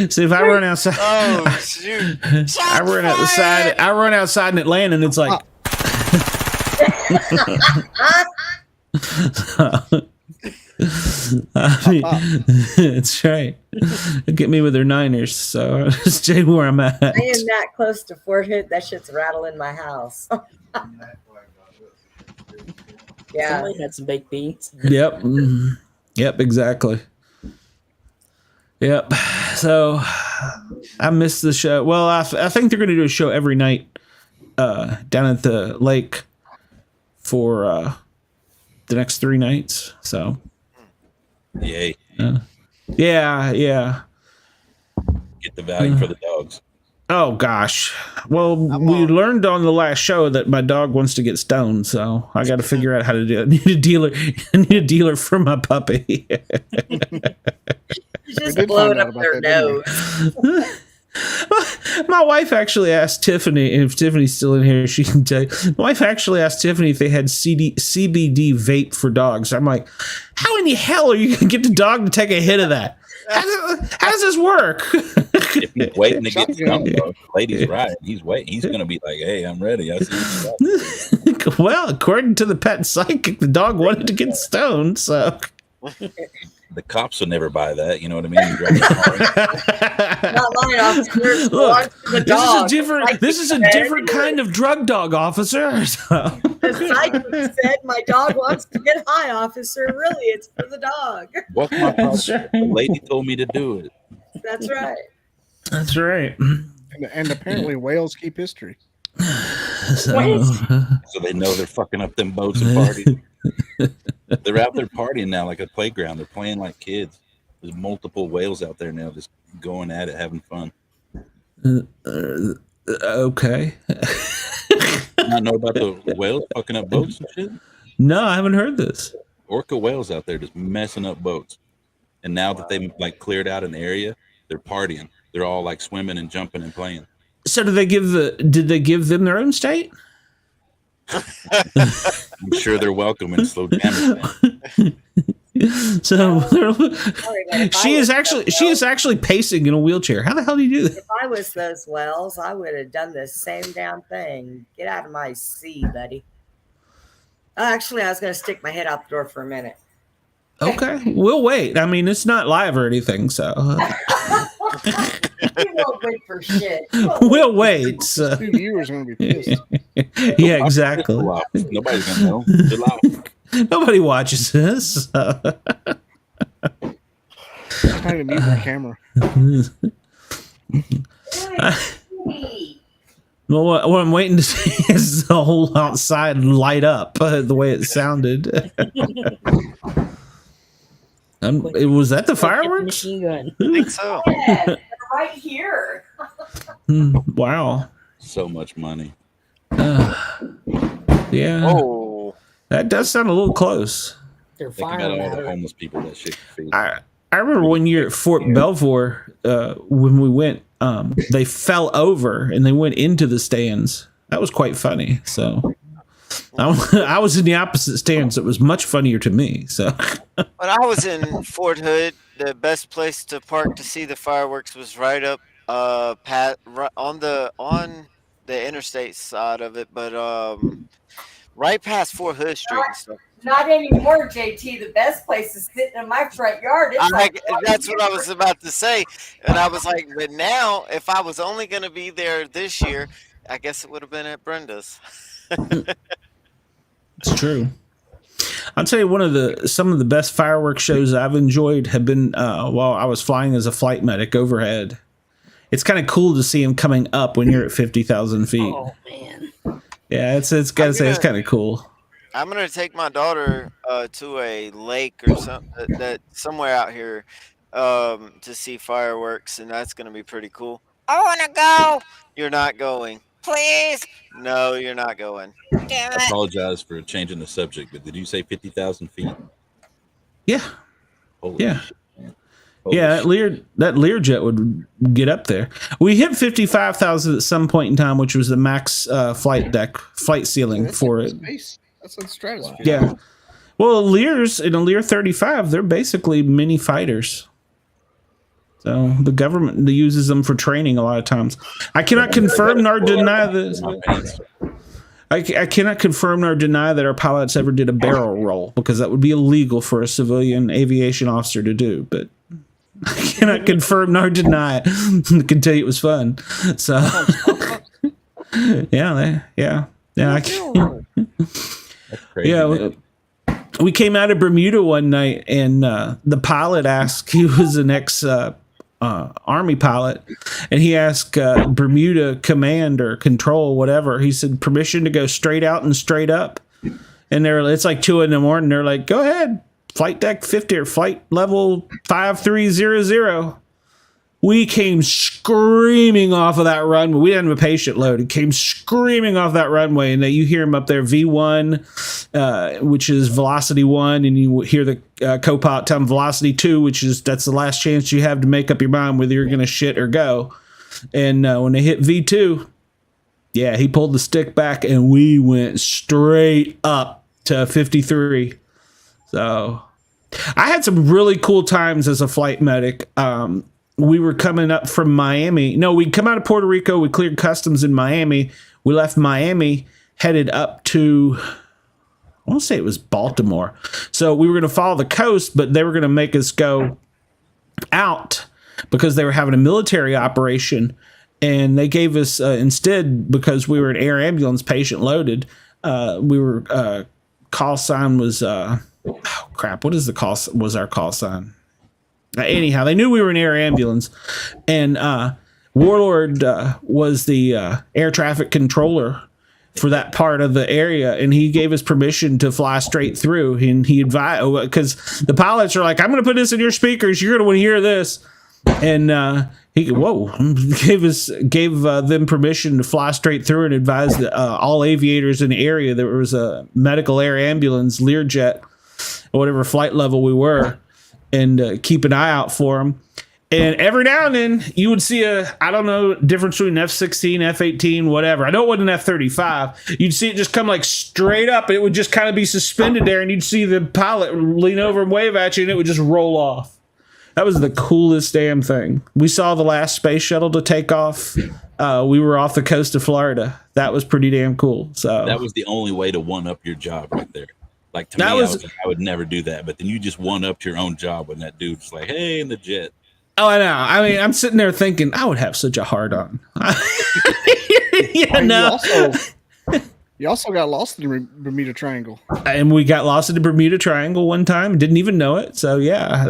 So if I run outside, shoot! I run outside in Atlanta, and it's like. That's right. Get me with their Niners, so I'll stay where I'm at. I am that close to Fort Hood. That shit's rattling my house. Yeah. Somebody had some baked beans. Yep. Mm-hmm. Yep. Exactly. Yep. So I missed the show. Well, I think they're going to do a show every night down at the lake for the next 3 nights. So. Yay. Yeah. Get the value for the dogs. Oh gosh. Well, we learned on the last show that my dog wants to get stoned, so I got to figure out how to do it. I need a dealer for my puppy. Just blow it up their nose. My wife actually asked Tiffany, and if Tiffany's still in here, she can tell you. My wife actually asked Tiffany if they had CBD vape for dogs. I'm like, how in the hell are you going to get the dog to take a hit of that? How does this work? If he's waiting to get stoned, the lady's right. He's waiting. He's going to be like, hey, I'm ready. I see you. Well, according to the pet psychic, the dog wanted to get stoned, so. The cops will never buy that. You know what I mean? Not mine, officer. Look, this is a different kind of drug dog, officer. So. The psychic said, my dog wants to get high, officer. Really, it's for the dog. What's my problem? The lady told me to do it. That's right. That's right. And apparently whales keep history. So they know they're fucking up them boats and parties. They're out there partying now like a playground. They're playing like kids. There's multiple whales out there now just going at it, having fun. Okay. Not know about the whales fucking up boats and shit? No, I haven't heard this. Orca whales out there just messing up boats. And now that they like cleared out an area, they're partying. They're all like swimming and jumping and playing. So did they give them their own state? I'm sure they're welcome in slow damage. So she is actually pacing in a wheelchair. How the hell do you do that? If I was those whales, I would have done the same damn thing. Get out of my sea, buddy. Actually, I was going to stick my head out the door for a minute. Okay, we'll wait. I mean, it's not live or anything, so. You won't wait for shit. We'll wait. So. 2 viewers are going to be pissed. Yeah, exactly. Nobody's going to know. They're loud. Nobody watches this. So. I'm trying to mute my camera. Well, what I'm waiting to see is the whole outside light up the way it sounded. Was that the fireworks? I think so. Yeah, right here. Wow. So much money. Yeah. Oh. That does sound a little close. They're Think about all the homeless people that shit can feed. I remember one year at Fort Belvoir, when we went, they fell over and they went into the stands. That was quite funny. So I was in the opposite stands. It was much funnier to me. So when I was in Fort Hood, the best place to park to see the fireworks was right up right on the interstate side of it, but right past Fort Hood Street and stuff. Not anymore, JT. The best place is sitting in my front yard. That's what I was about to say. And I was like, but now, if I was only going to be there this year, I guess it would have been at Brenda's. It's true. I'll tell you, some of the best fireworks shows I've enjoyed have been while I was flying as a flight medic overhead. It's kind of cool to see them coming up when you're at 50,000 feet. Oh, man. Yeah, it's kind of cool. I'm gonna take my daughter to a lake or somewhere out here to see fireworks, and that's gonna be pretty cool. I want to go. You're not going. Please. No, you're not going. Damn I it. apologize for changing the subject, but did you say 50,000 feet? Yeah. Holy yeah. shit, man. Holy Yeah, shit. that Learjet would get up there. We hit 55,000 at some point in time, which was the max flight ceiling for it. Space. That's in the stratosphere. Yeah. Well, Lears in a Lear 35, they're basically mini fighters. So the government uses them for training a lot of times. I cannot confirm nor deny this. I cannot confirm nor deny that our pilots ever did a barrel roll, because that would be illegal for a civilian aviation officer to do. But I cannot confirm nor deny it. I can tell you it was fun. So yeah. That's crazy, Yeah, we came out of Bermuda one night, and the pilot asked, he was an ex Army pilot, and he asked Bermuda command or control, whatever. He said, permission to go straight out and straight up. And it's like 2 a.m. They're like, go ahead, flight deck 50 or flight level 5300. We came screaming off of that runway. We didn't have a patient load. It came screaming off that runway, and you hear them up there, V1, which is velocity 1, and you hear the co-pilot tell them velocity 2, that's the last chance you have to make up your mind whether you're going to shit or go. And when they hit V2, yeah, he pulled the stick back, and we went straight up to 53. So I had some really cool times as a flight medic. We were coming up from Miami. No, we'd come out of Puerto Rico. We cleared customs in Miami. We left Miami, headed up to, I want to say it was Baltimore. So we were going to follow the coast, but they were going to make us go out because they were having a military operation. And they gave us, instead, because we were an air ambulance patient loaded, call sign was, what is the call, was our call sign? Anyhow, they knew we were an air ambulance, and Warlord was the air traffic controller for that part of the area, and he gave us permission to fly straight through. And he advised, because the pilots are like, I'm going to put this in your speakers. You're going to want to hear this. And he gave them permission to fly straight through, and advised all aviators in the area there was a medical air ambulance, Learjet, or whatever flight level we were, and keep an eye out for them. And every now and then you would see difference between F-16, F-18, whatever. I know it wasn't an F-35. You'd see it just come like straight up. It would just kind of be suspended there, and you'd see the pilot lean over and wave at you, and it would just roll off. That was the coolest damn thing. We saw the last space shuttle to take off. We were off the coast of Florida. That was pretty damn cool. So that was the only way to one up your job right there. Like, to me, I would never do that. But then you just one upped your own job when that dude's like, hey, in the jet. Oh, I know. I mean, I'm sitting there thinking, I would have such a hard on. You also got lost in the Bermuda Triangle. And we got lost in the Bermuda Triangle one time. Didn't even know it. So, yeah,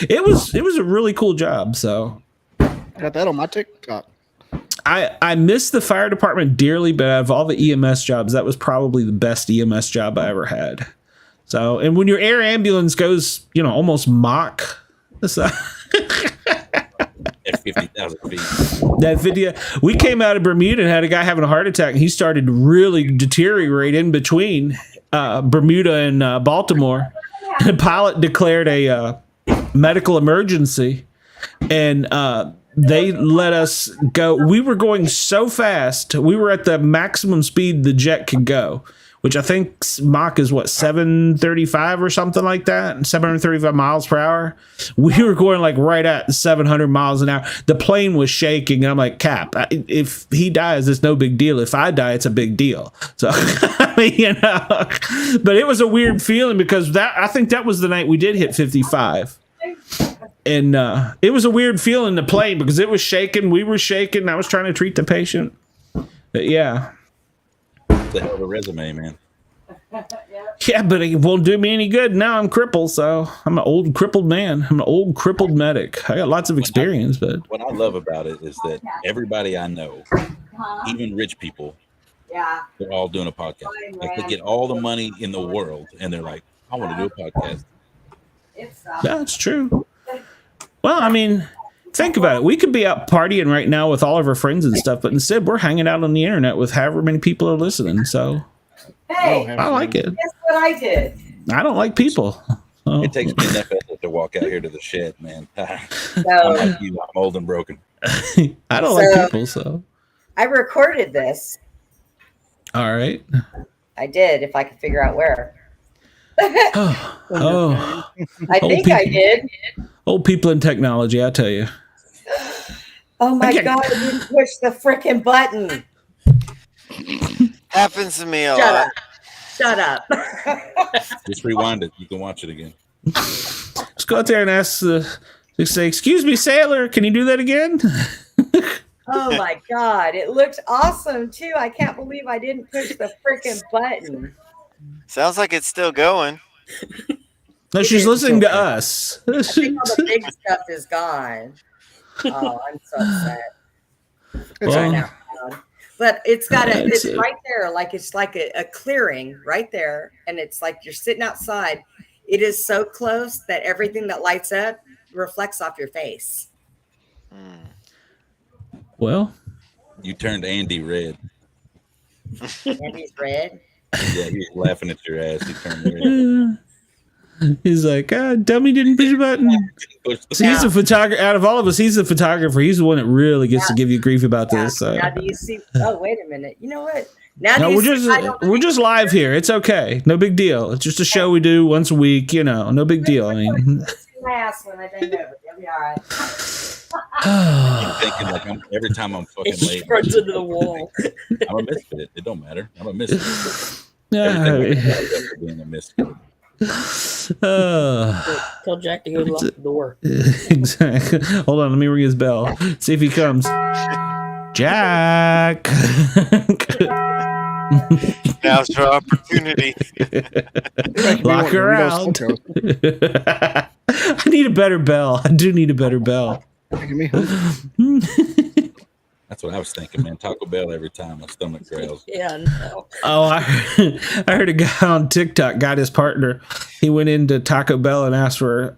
it was a really cool job. So, got that on my TikTok. I miss the fire department dearly, but out of all the EMS jobs, that was probably the best EMS job I ever had. So, and when your air ambulance goes, almost Mach, so at 50,000 feet. That video, we came out of Bermuda and had a guy having a heart attack, and he started to really deteriorate in between Bermuda and Baltimore. the pilot declared a medical emergency, and they let us go. We were going so fast. We were at the maximum speed the jet could go, which I think Mach is 735 or something like that, 735 miles per hour. We were going like right at 700 miles an hour. The plane was shaking, and I'm like, Cap, if he dies, it's no big deal. If I die, it's a big deal. So, I mean, but it was a weird feeling because I think that was the night we did hit 55. And it was a weird feeling in the plane because it was shaking. We were shaking. I was trying to treat the patient. But yeah. The hell of a resume, man. Yeah, but it won't do me any good. Now I'm crippled, so I'm an old crippled man. I'm an old crippled medic. I got lots of experience, but what I love about it is that everybody I know, even rich people, they're all doing a podcast. Like they get all the money in the world, and they're like, I want to do a podcast. Yeah, it's true. Well, I mean, think about it. We could be out partying right now with all of our friends and stuff, but instead we're hanging out on the internet with however many people are listening. So, hey, I like it. Guess what I did? I don't like people. Oh. It takes me enough effort to walk out here to the shed, man. I'm like you, I'm old and broken. I don't like people, so. I recorded this. All right. I did, if I could figure out where. Oh. I think I did. Old people in technology, I tell you. Oh my God, I didn't push the frickin' button. Happens to me a lot. Shut up. Just rewind it. You can watch it again. Just go out there and ask say, excuse me, sailor, can you do that again? Oh my God, it looks awesome too. I can't believe I didn't push the frickin' button. Sounds like it's still going. No, she's listening to us. I think all the big stuff is gone. Oh, I'm so upset. But it's got it's right there, like it's like a clearing right there, and it's like you're sitting outside. It is so close that everything that lights up reflects off your face. Well, you turned Andy red. Andy's red. Yeah, he was laughing at your ass. He turned red. He's like, dummy didn't push a button. So he's a photographer. Out of all of us, he's the photographer. He's the one that really gets to give you grief about this. So. Now do you see? Oh, wait a minute. You know what? Now no, we're just live here. It's okay. No big deal. It's just a show we do once a week. You know, no big deal. I mean, my ass when I bend over. It'll be all right. I'm thinking like every time I'm fucking late, it runs into the wall. I'm a misfit. It don't matter. I'm a misfit. Being a misfit. Tell Jack to go lock the door. Exactly. Hold on, let me ring his bell. See if he comes. Jack. Now's your opportunity. Lock her out. I need a better bell. I do need a better bell. That's what I was thinking, man. Taco Bell every time my stomach growls. Yeah, no. Oh, I heard a guy on TikTok got his partner. He went into Taco Bell and asked for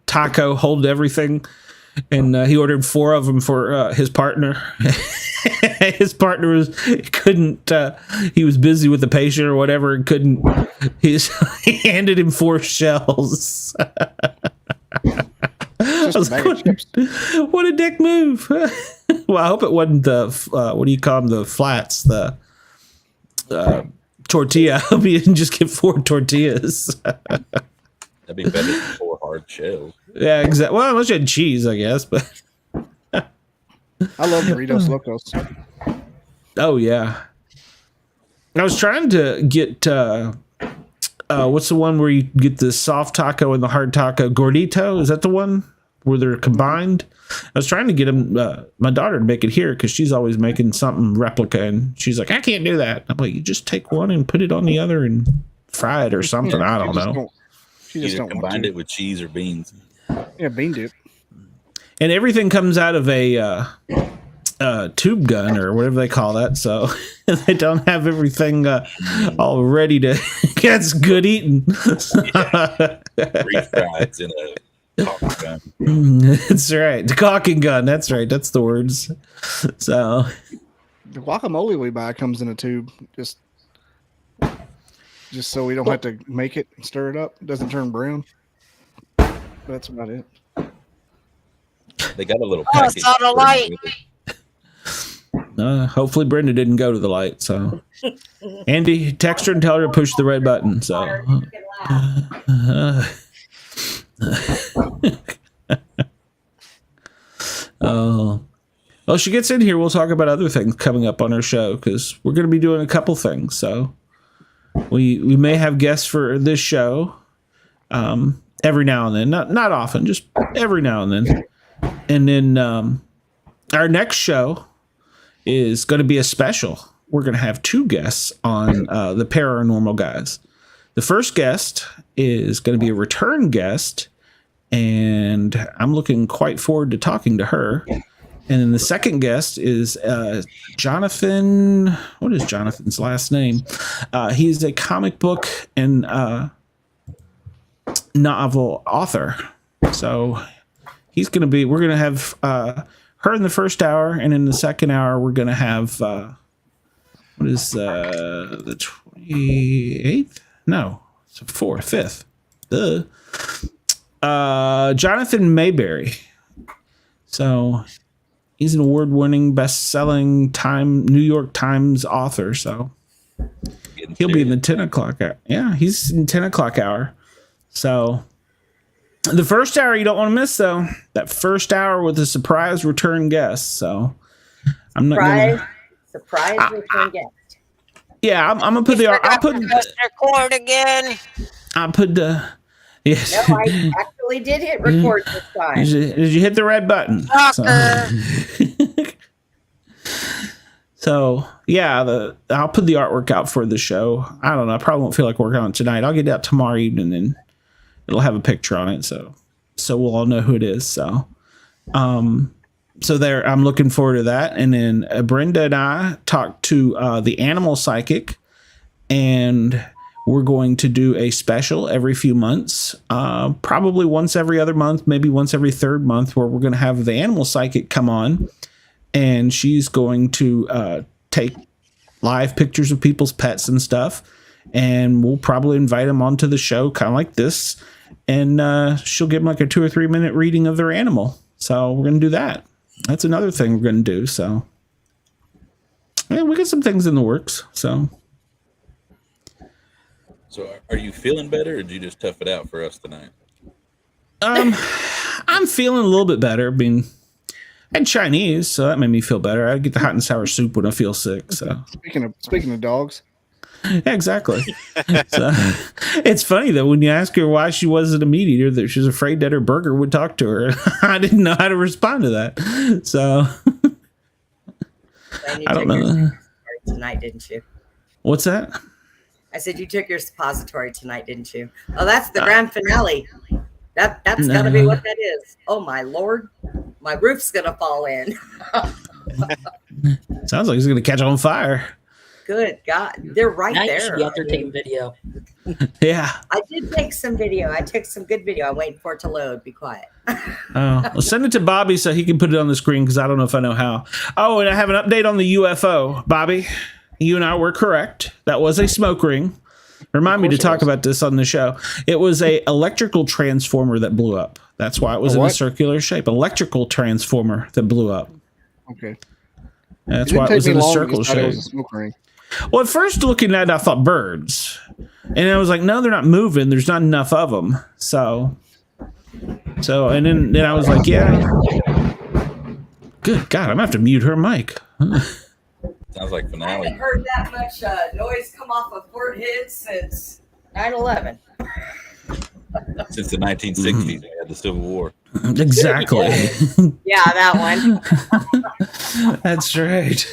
taco, hold everything, and he ordered 4 of them for his partner. His partner couldn't. He was busy with the patient or whatever, and couldn't. He handed him 4 shells. What a dick move. Well, I hope it wasn't the what do you call them, the flats, the tortilla. I hope you didn't just get 4 tortillas. That'd be better than 4 hard shells. Yeah, exactly. Well, unless you had cheese, I guess. But I love Doritos Locos. Oh yeah, I was trying to get what's the one where you get the soft taco and the hard taco? Gordito? Is that the one where they're combined? I was trying to get my daughter to make it here because she's always making something replica, and she's like, I can't do that. I'm like, you just take one and put it on the other and fry it or something. Yeah, I don't know. She just don't combined it with cheese or beans. Yeah, bean dip. And everything comes out of a tube gun or whatever they call that, so they don't have everything all ready to. That's good eating. Refried in a caulking gun. That's right, the caulking gun. That's right. That's the words. So the guacamole we buy comes in a tube. Just just so we don't have to make it and stir it up. It doesn't turn brown. That's about it. They got a little Oh, package. it's on a light. Hopefully Brenda didn't go to the light. So, Andy, text her and tell her to push the red button. So, well, she gets in here. We'll talk about other things coming up on our show because we're going to be doing a couple things. So, we may have guests for this show every now and then. Not often, just every now and then. And then our next show is going to be a special. We're going to have 2 guests on the Paranormal Guys. The first guest is going to be a return guest, and I'm looking quite forward to talking to her. And then the second guest is Jonathan. What is Jonathan's last name? He's a comic book and novel author. So we're going to have her in the first hour, and in the second hour, we're going to have, the 28th? No, it's 5th. Jonathan Mayberry. So he's an award-winning, best-selling New York Times author. So he'll be in the 10 o'clock hour. Yeah, he's in 10 o'clock hour. So the first hour you don't want to miss, though. That first hour with a surprise return guest. So I'm not gonna return guest. Yeah, I'm gonna put record again. I put the. Yes. No, I actually did hit record this time. Did you hit the red button? So yeah, I'll put the artwork out for the show. I don't know. I probably won't feel like working on it tonight. I'll get it out tomorrow evening, and it'll have a picture on it, so we'll all know who it is. So, there, I'm looking forward to that. And then Brenda and I talked to the animal psychic, and we're going to do a special every few months, probably once every other month, maybe once every third month, where we're going to have the animal psychic come on, and she's going to take live pictures of people's pets and stuff, and we'll probably invite them onto the show, kind of like this, and she'll give them like a 2 or 3 minute reading of their animal. So we're going to do that. That's another thing we're going to do. So yeah, we got some things in the works. So are you feeling better, or did you just tough it out for us tonight? I'm feeling a little bit better. I mean, I had Chinese, so that made me feel better. I get the hot and sour soup when I feel sick. So speaking of dogs. Yeah, exactly. So, it's funny though when you ask her why she wasn't a meat eater, that she was afraid that her burger would talk to her. I didn't know how to respond to that. So I don't know. Tonight, didn't you? What's that? I said you took your suppository tonight, didn't you? Oh, that's the grand finale. That's got to be what that is. Oh my Lord, my roof's gonna fall in. Sounds like it's gonna catch on fire. Good God, they're right there. You should be out there taking video. Yeah, I did take some video. I took some good video. I'm waiting for it to load. Be quiet. Well, send it to Bobby so he can put it on the screen, because I don't know if I know how. Oh, and I have an update on the UFO. Bobby, you and I were correct. That was a smoke ring. Remind me to talk about this on the show. It was a electrical transformer that blew up. That's why it was in a circular shape. Electrical transformer that blew up. Okay. That's why it was in a circle shape. Well, at first looking at it, I thought birds. And I was like, no, they're not moving. There's not enough of them. So and then I was like, yeah. Good God, I'm going to have to mute her mic. Sounds like finale. I haven't heard that much noise come off of Fort Hood since 9/11. Since the 1960s, we had the Civil War. Exactly. Yeah, that one. That's right.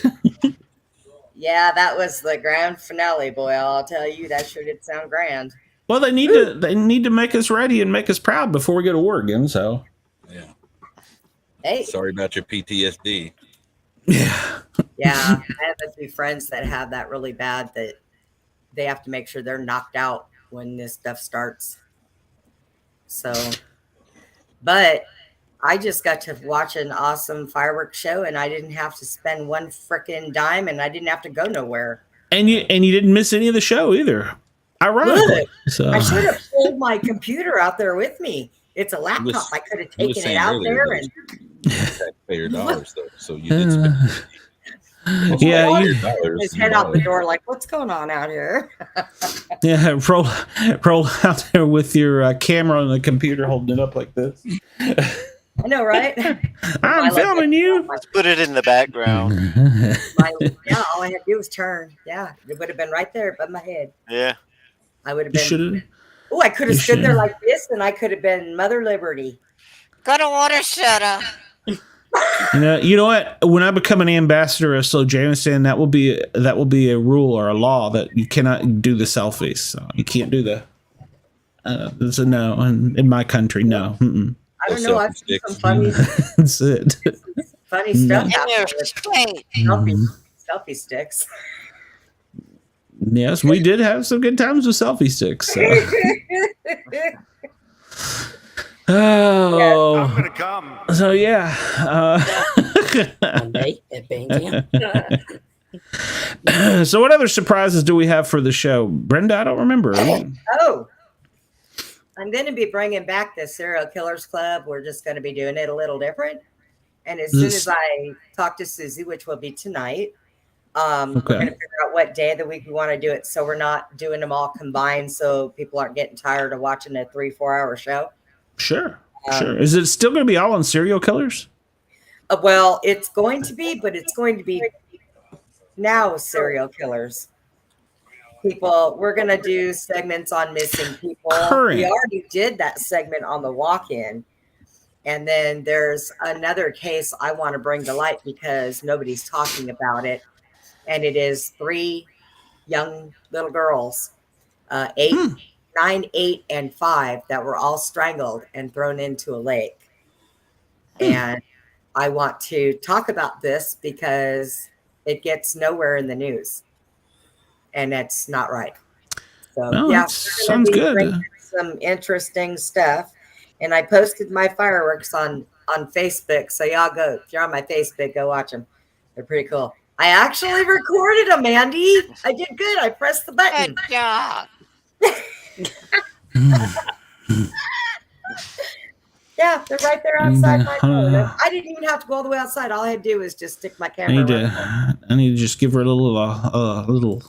Yeah, that was the grand finale, boy. I'll tell you, that sure did sound grand. Well, they need to make us ready and make us proud before we go to war again. So, yeah. Hey. Sorry about your PTSD. Yeah. Yeah, I have a few friends that have that really bad, that they have to make sure they're knocked out when this stuff starts. So, but I just got to watch an awesome fireworks show, and I didn't have to spend one frickin' dime, and I didn't have to go nowhere. And you didn't miss any of the show either. Ironically. Look, So I should have pulled my computer out there with me. It's a laptop. I could have taken it out there and taxpayer dollars, though. So you did spend. Yeah, his head out the door, like, what's going on out here? Yeah, roll out there with your camera on the computer, holding it up like this. I know, right? I'm filming you. Let's put it in the background. Yeah, all I had to do was turn. Yeah, it would have been right there above my head. Yeah, I would have been. Oh, I could have stood there like this, and I could have been Mother Liberty. Got a water shutter. You know what? When I become an ambassador of Slow Jameson, that will be a rule or a law that you cannot do the selfies. So you can't do the. It's a no in my country. No. Mm-mm. I don't know. I've seen some funny. That's it. Funny stuff. Selfie sticks. Yes, we did have some good times with selfie sticks. So. Oh, I'm gonna come. So yeah. One day at Bang So what other surprises do we have for the show, Brenda? I don't remember. Oh, I'm going to be bringing back the Serial Killers Club. We're just going to be doing it a little different. And as soon as I talk to Susie, which will be tonight, we're going to figure out what day of the week we want to do it. So we're not doing them all combined, so people aren't getting tired of watching a 3-4 hour show. Sure. Is it still going to be all on serial killers? Well, it's going to be, but it's going to be now serial killers. People, we're going to do segments on missing people. We already did that segment on the walk-in. And then there's another case I want to bring to light because nobody's talking about it. And it is 3 young little girls, 9, 8, and 5, that were all strangled and thrown into a lake. And I want to talk about this because it gets nowhere in the news. And that's not right. So, sounds good. Some interesting stuff. And I posted my fireworks on Facebook. So y'all go, if you're on my Facebook, go watch them. They're pretty cool. I actually recorded them, Andy. I did good. I pressed the button. Good job. Yeah, they're right there outside my door. I didn't even have to go all the way outside. All I had to do was just stick my camera. I need to just give her a little.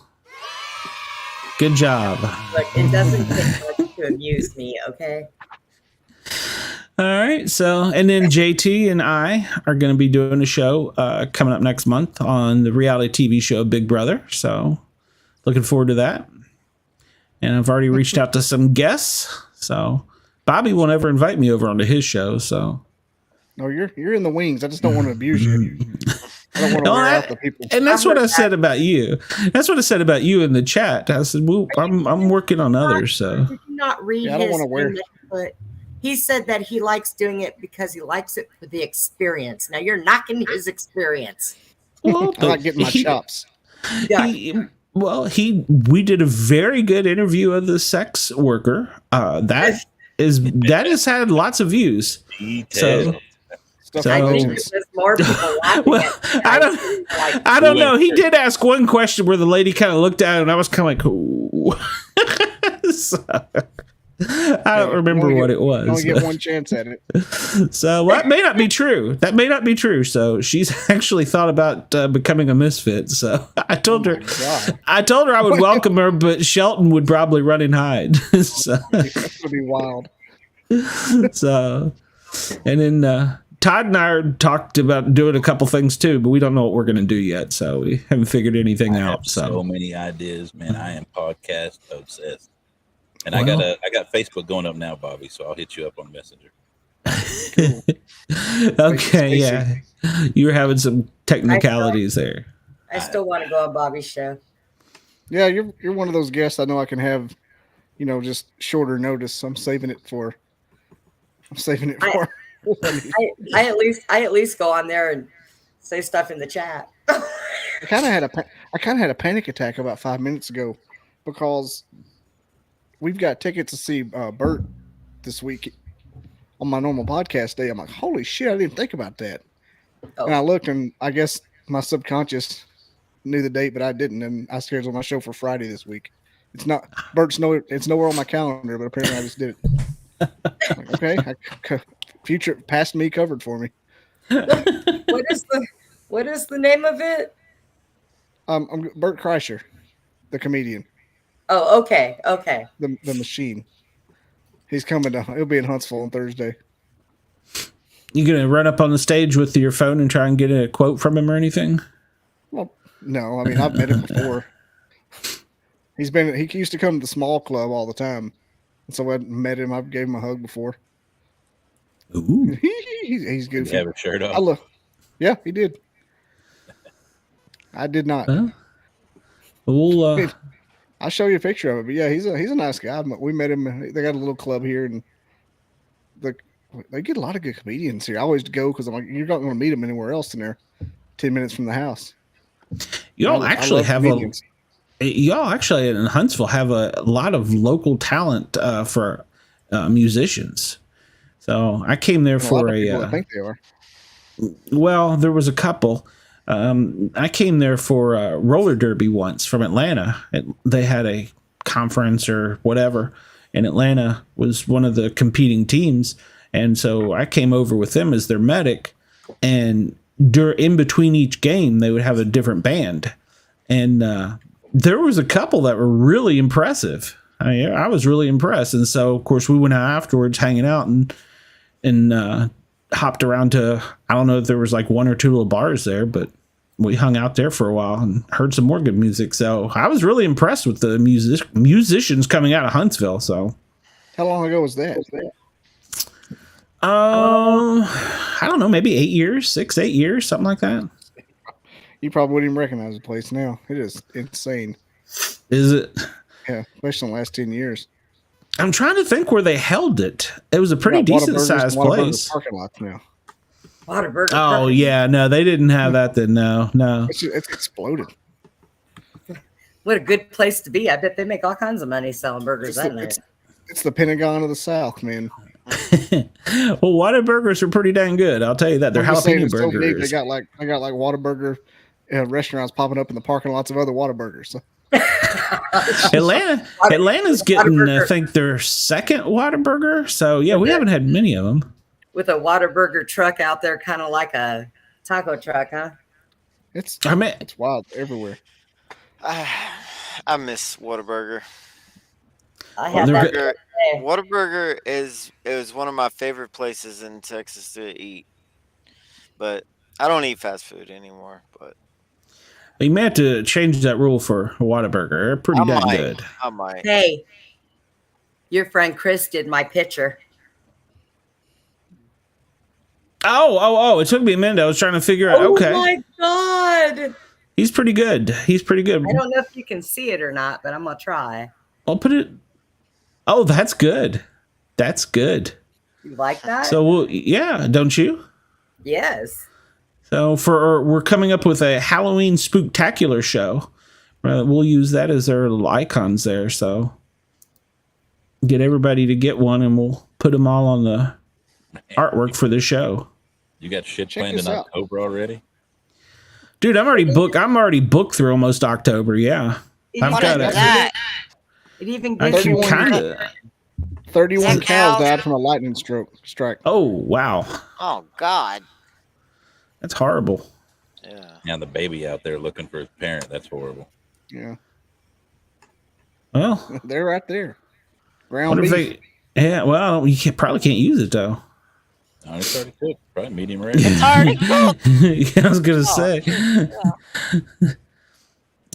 Good job. Look, it doesn't take much to amuse me, okay? All right. So, and then JT and I are going to be doing a show coming up next month on the reality TV show Big Brother. So, looking forward to that. And I've already reached out to some guests. So, Bobby won't ever invite me over onto his show. So, no, you're in the wings. I just don't want to abuse you. I don't want to wear out the people. And that's what I said about you. That's what I said about you in the chat. I said, well, I'm working on others. So, did you not read his? I don't want to wear it. He said that he likes doing it because he likes it for the experience. Now you're knocking his experience. Well, I like getting my chops. We did a very good interview of the sex worker. That has had lots of views. So I think there's more people laughing. Well, I don't know. He did ask one question where the lady kind of looked at it, and I was kind of like, ooh. So, I don't remember what it was. Only get one chance at it. So that may not be true. So she's actually thought about becoming a misfit. So I told her I would welcome her, but Shelton would probably run and hide. So that's gonna be wild. So, and then Todd and I talked about doing a couple things too, but we don't know what we're going to do yet. So we haven't figured anything out. So many ideas, man. I am podcast obsessed. And I got Facebook going up now, Bobby, so I'll hit you up on Messenger. Okay, yeah. You were having some technicalities there. I still want to go on Bobby's show. Yeah, you're one of those guests I know I can have, just shorter notice. So I'm saving it for. I at least go on there and say stuff in the chat. I kind of had a panic attack about 5 minutes ago because we've got tickets to see Bert this week on my normal podcast day. I'm like, holy shit, I didn't think about that. Oh. And I looked, and I guess my subconscious knew the date, but I didn't. And I scheduled my show for Friday this week. It's not Bert's no. It's nowhere on my calendar, but apparently I just did it. Like, okay, future past me covered for me. What is the name of it? I'm Bert Kreischer, the comedian. Oh, okay. The machine. He's coming down. He'll be in Huntsville on Thursday. You gonna run up on the stage with your phone and try and get a quote from him or anything? Well, no. I mean, I've met him before. He used to come to the small club all the time. And so I met him. I gave him a hug before. Ooh. He's good. Did he have a shirt on? Yeah, he did. I did not. Well, I'll show you a picture of it. But yeah, he's a nice guy. We met him. They got a little club here, and they get a lot of good comedians here. I always go because I'm like, you're not going to meet them anywhere else in there. 10 minutes from the house. Y'all actually in Huntsville have a lot of local talent for musicians. So I came there for I think they are. Well, there was a couple. I came there for a roller derby once from Atlanta. They had a conference or whatever, and Atlanta was one of the competing teams. And so I came over with them as their medic, and in between each game, they would have a different band. And there was a couple that were really impressive. I was really impressed. And so, of course, we went out afterwards hanging out and hopped around to, I don't know if there was like one or two little bars there, but we hung out there for a while and heard some more good music. So I was really impressed with the musicians coming out of Huntsville. So how long ago was that? I don't know, maybe 8 years, 6-8 years, something like that. You probably wouldn't even recognize the place now. It is insane. Is it? Yeah, especially in the last 10 years. I'm trying to think where they held it. It was a pretty decent sized place. Parking lots now. Whataburger. Oh yeah, no, they didn't have that then. No. It's exploded. What a good place to be. I bet they make all kinds of money selling burgers that night. It's the Pentagon of the South, man. Well, Whataburgers are pretty dang good. I'll tell you that. They're jalapeno burgers. So big, they got like Whataburger restaurants popping up in the parking lots of other Whataburgers. So. Atlanta's getting, I think, their second Whataburger. So yeah, we haven't had many of them. With a Whataburger truck out there, kind of like a taco truck, huh? It's wild everywhere. I miss Whataburger. I had that. Whataburger is one of my favorite places in Texas to eat, but I don't eat fast food anymore. But you may have to change that rule for a Whataburger. They're pretty damn good. I might. Hey, your friend Chris did my picture. Oh! It took me a minute. I was trying to figure out. Okay. Oh my God! He's pretty good. I don't know if you can see it or not, but I'm gonna try. I'll put it. Oh, that's good. That's good. You like that? So, yeah, don't you? Yes. So we're coming up with a Halloween spooktacular show. We'll use that as our little icons there. So get everybody to get one, and we'll put them all on the artwork for the show. You got shit planned in October already? Dude, I'm already booked through almost October. Yeah. I've got it. It even gives you kind of 31 cows died from a lightning strike. Oh, wow. Oh, God. That's horrible. Yeah. Yeah, the baby out there looking for his parent. That's horrible. Yeah. Well, they're right there. Ground beef. Well, you probably can't use it, though. Oh, it's already cooked. Probably medium rare. It's already cooked. Yeah, I was going to say. Yeah.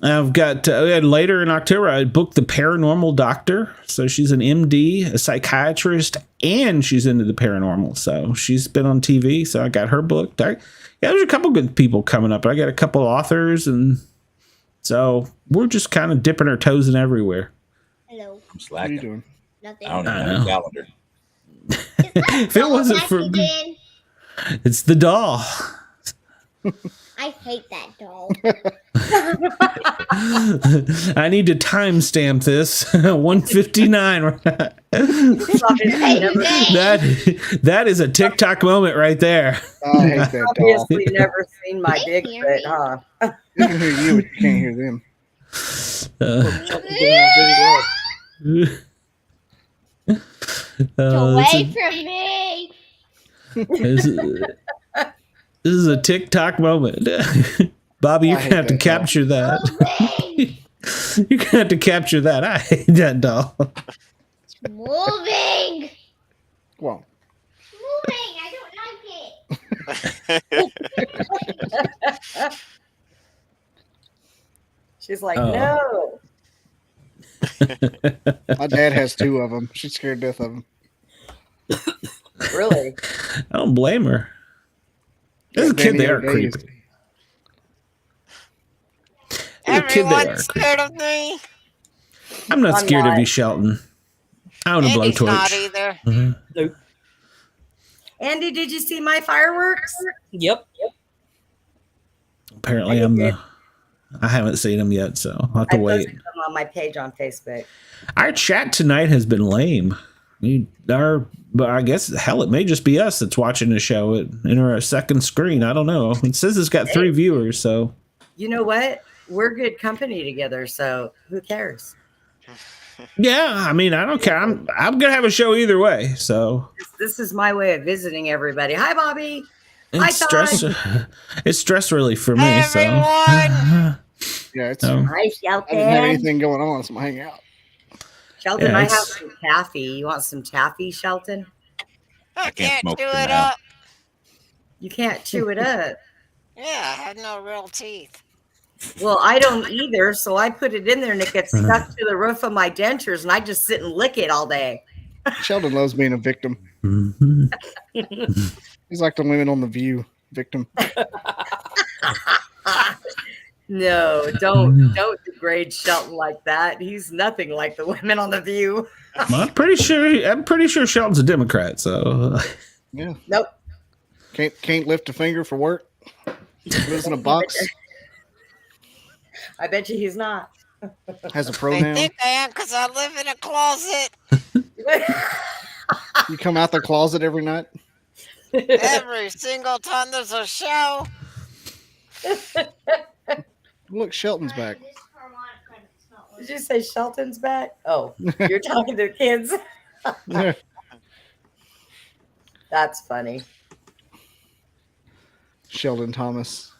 I've got later in October, I booked the paranormal doctor. So she's an MD, a psychiatrist, and she's into the paranormal. So she's been on TV. So I got her booked. There's a couple good people coming up. I got a couple authors, and so we're just kind of dipping our toes in everywhere. Hello. I'm slacking. What are you doing? Nothing. I don't know. A calendar. If it wasn't for it's the doll. I hate that doll. I need to timestamp this. 1:59. That is a TikTok moment right there. I hate that doll. Obviously never seen my Bigfoot, huh? You can hear you, but you can't hear them. Shelton's giving a dirty look. Away from me. This is a TikTok moment. Bobby, you're gonna have to capture that. You're gonna have to capture that. I hate that doll. It's moving. Well, Moving. I don't like it. She's like, no. My dad has 2 of them. She's scared to death of them. Really? I don't blame her. As a kid, they are creepy. Everyone's scared of me. I'm not scared of you, Shelton. I own a Andy's blowtorch. not either. Nope. Andy, did you see my fireworks? Yep. Apparently, I haven't seen them yet, so I'll have to wait. Them on my page on Facebook. Our chat tonight has been lame. But I guess, hell, it may just be us that's watching the show in our second screen. I don't know. It says it's got 3 viewers, so. You know what? We're good company together, so who cares? Yeah, I mean, I don't care. I'm gonna have a show either way. So this is my way of visiting everybody. Hi, Bobby. It's Hi, stress. It's stress relief for me. Hey, so everyone. Yeah, it's. Hi, I Shelton. didn't have anything going on, so I'm hang out. Shelton, Yeah, I have some taffy. You want some taffy, Shelton? I can't smoke chew for it now. up. You can't chew it up. Yeah, I have no real teeth. Well, I don't either, so I put it in there and it gets stuck to the roof of my dentures, and I just sit and lick it all day. Sheldon loves being a victim. He's like the women on The View victim. No, don't degrade Shelton like that. He's nothing like the women on The View. I'm pretty sure Shelton's a Democrat. So Yeah. Nope. Can't lift a finger for work. Lives in a box. I bet you he's not. Has a They pronoun. think I am because I live in a closet. You come out the closet every night. Every single time there's a show. Look, Shelton's back. Did you say Shelton's back? Oh, you're talking to the kids. Yeah. That's funny. Sheldon Thomas.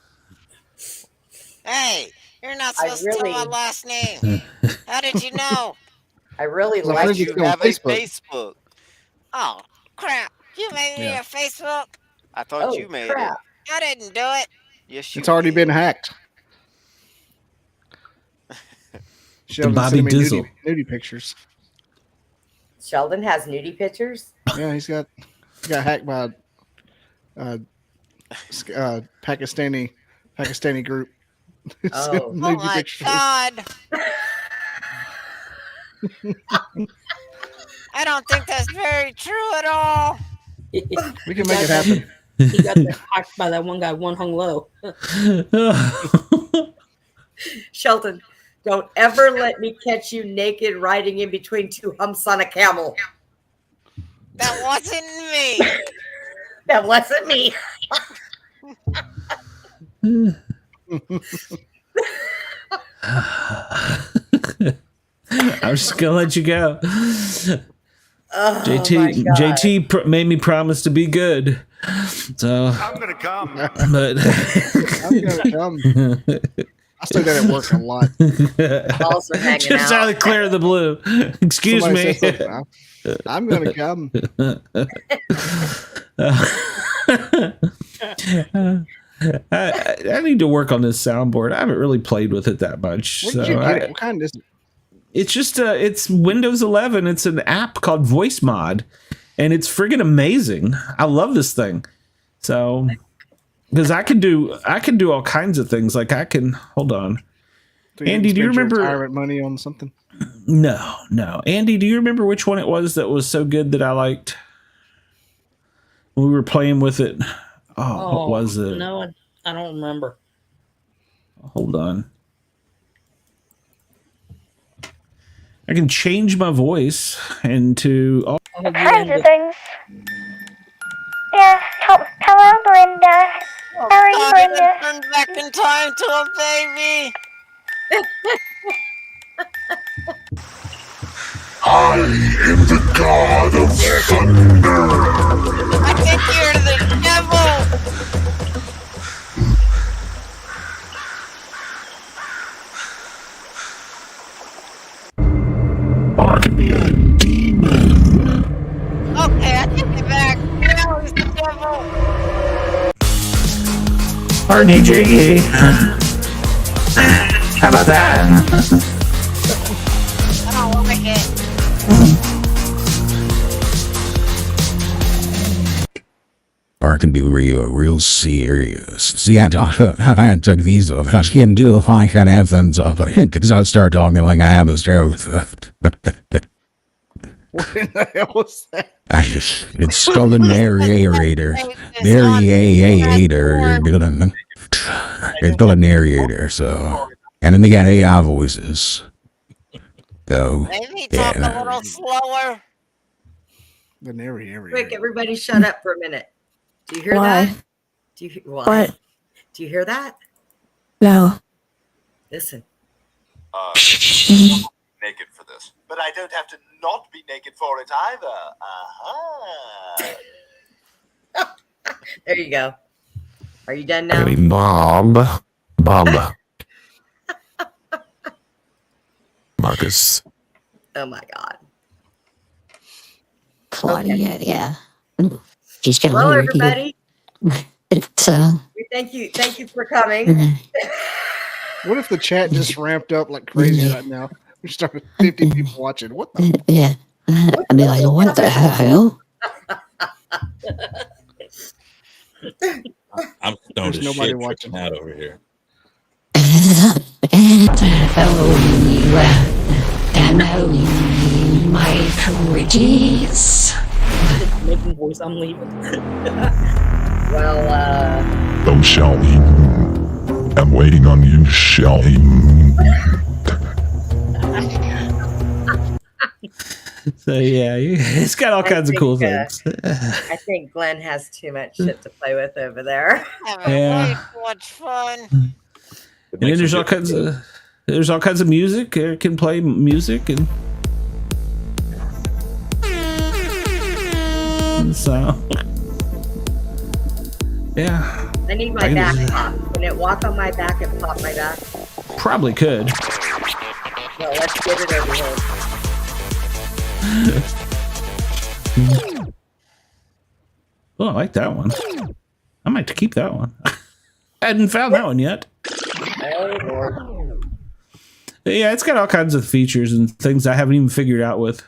Hey, you're not supposed to tell my last name. How did you know? I really Well, like friends you. on Have a Facebook. Facebook. Oh, crap. You made me Yeah. a Facebook? I thought Oh, you made crap. I didn't do it. it. Yes, you It's already did. been hacked. Sheldon Bobby sending me Dizzle. nudie pictures. Sheldon has nudie pictures. Yeah, he got hacked by Pakistani group. Oh. Oh, my God. I don't think that's very true at all. We can make it happen. He got hacked by that one guy, one hung low. Sheldon, don't ever let me catch you naked riding in between 2 humps on a camel. That wasn't me. That wasn't me. I'm just gonna let you go. Oh, JT made me promise to be good. So I'm gonna come. but I'm gonna come. I say that at work a lot. Balls are hanging just out. out of clear of the blue. Excuse Somebody me. says something, I'm gonna come. I need to work on this soundboard. I haven't really played with it that much. Where So did you get it? What kind is it? it's just it's Windows 11. It's an app called Voice Mod, and it's friggin' amazing. I love this thing. So because I can do all kinds of things. Like I can hold on. So you Andy, can do you spend your remember- retirement money on something? No. Andy, do you remember which one it was that was so good that I liked when we were playing with it? Oh, what was it? No, I don't remember. Hold on. I can change my voice into. Oh, Kinds of things. Yeah. Hello, Brenda. How are you, God, Brenda? turn back in time to a baby. I am the god of thunder. I think you're the devil. I can be a demon. Okay, I take it back. Now he's the devil. RDJ. How about that? I don't like it. Or it can be real serious. See, I took these off. I can do if I can have them off. Because I'll start talking like I have a stroke. What in the hell was that? It's called a narrator. Narrator. It's called a narrator, so. And then they got AI voices. So. Maybe talk a little slower. The narrator. Quick, everybody shut up for a minute. Do you hear Why? that? Do you What? Do you hear that? No. Listen. Naked for this, but I don't have to not be naked for it either. There you go. Are you done now? Bob. Marcus. Oh my God. Claudia, yeah. She's gonna Hello, hear everybody. It's Thank you for coming. What if the chat just ramped up like crazy right now? We started 50 people watching. What the? yeah. I'd be like, what the hell? I'm stoned There's as nobody shit watching. tripping out over here. My pretties. Making voice, I'm leaving. Well, Don't shout. I'm waiting on you shouting. So yeah, it's got all kinds of cool things. I think Glenn has too much shit to play with over there. Way too much fun. And then there's all kinds of music. Eric can play music and so yeah. I need my back pop. Can it walk on my back and pop my back? Probably could. Well, let's get it over here. Oh, I like that one. I might keep that one. I hadn't found that one yet. Oh, Lord. Yeah, it's got all kinds of features and things I haven't even figured out with.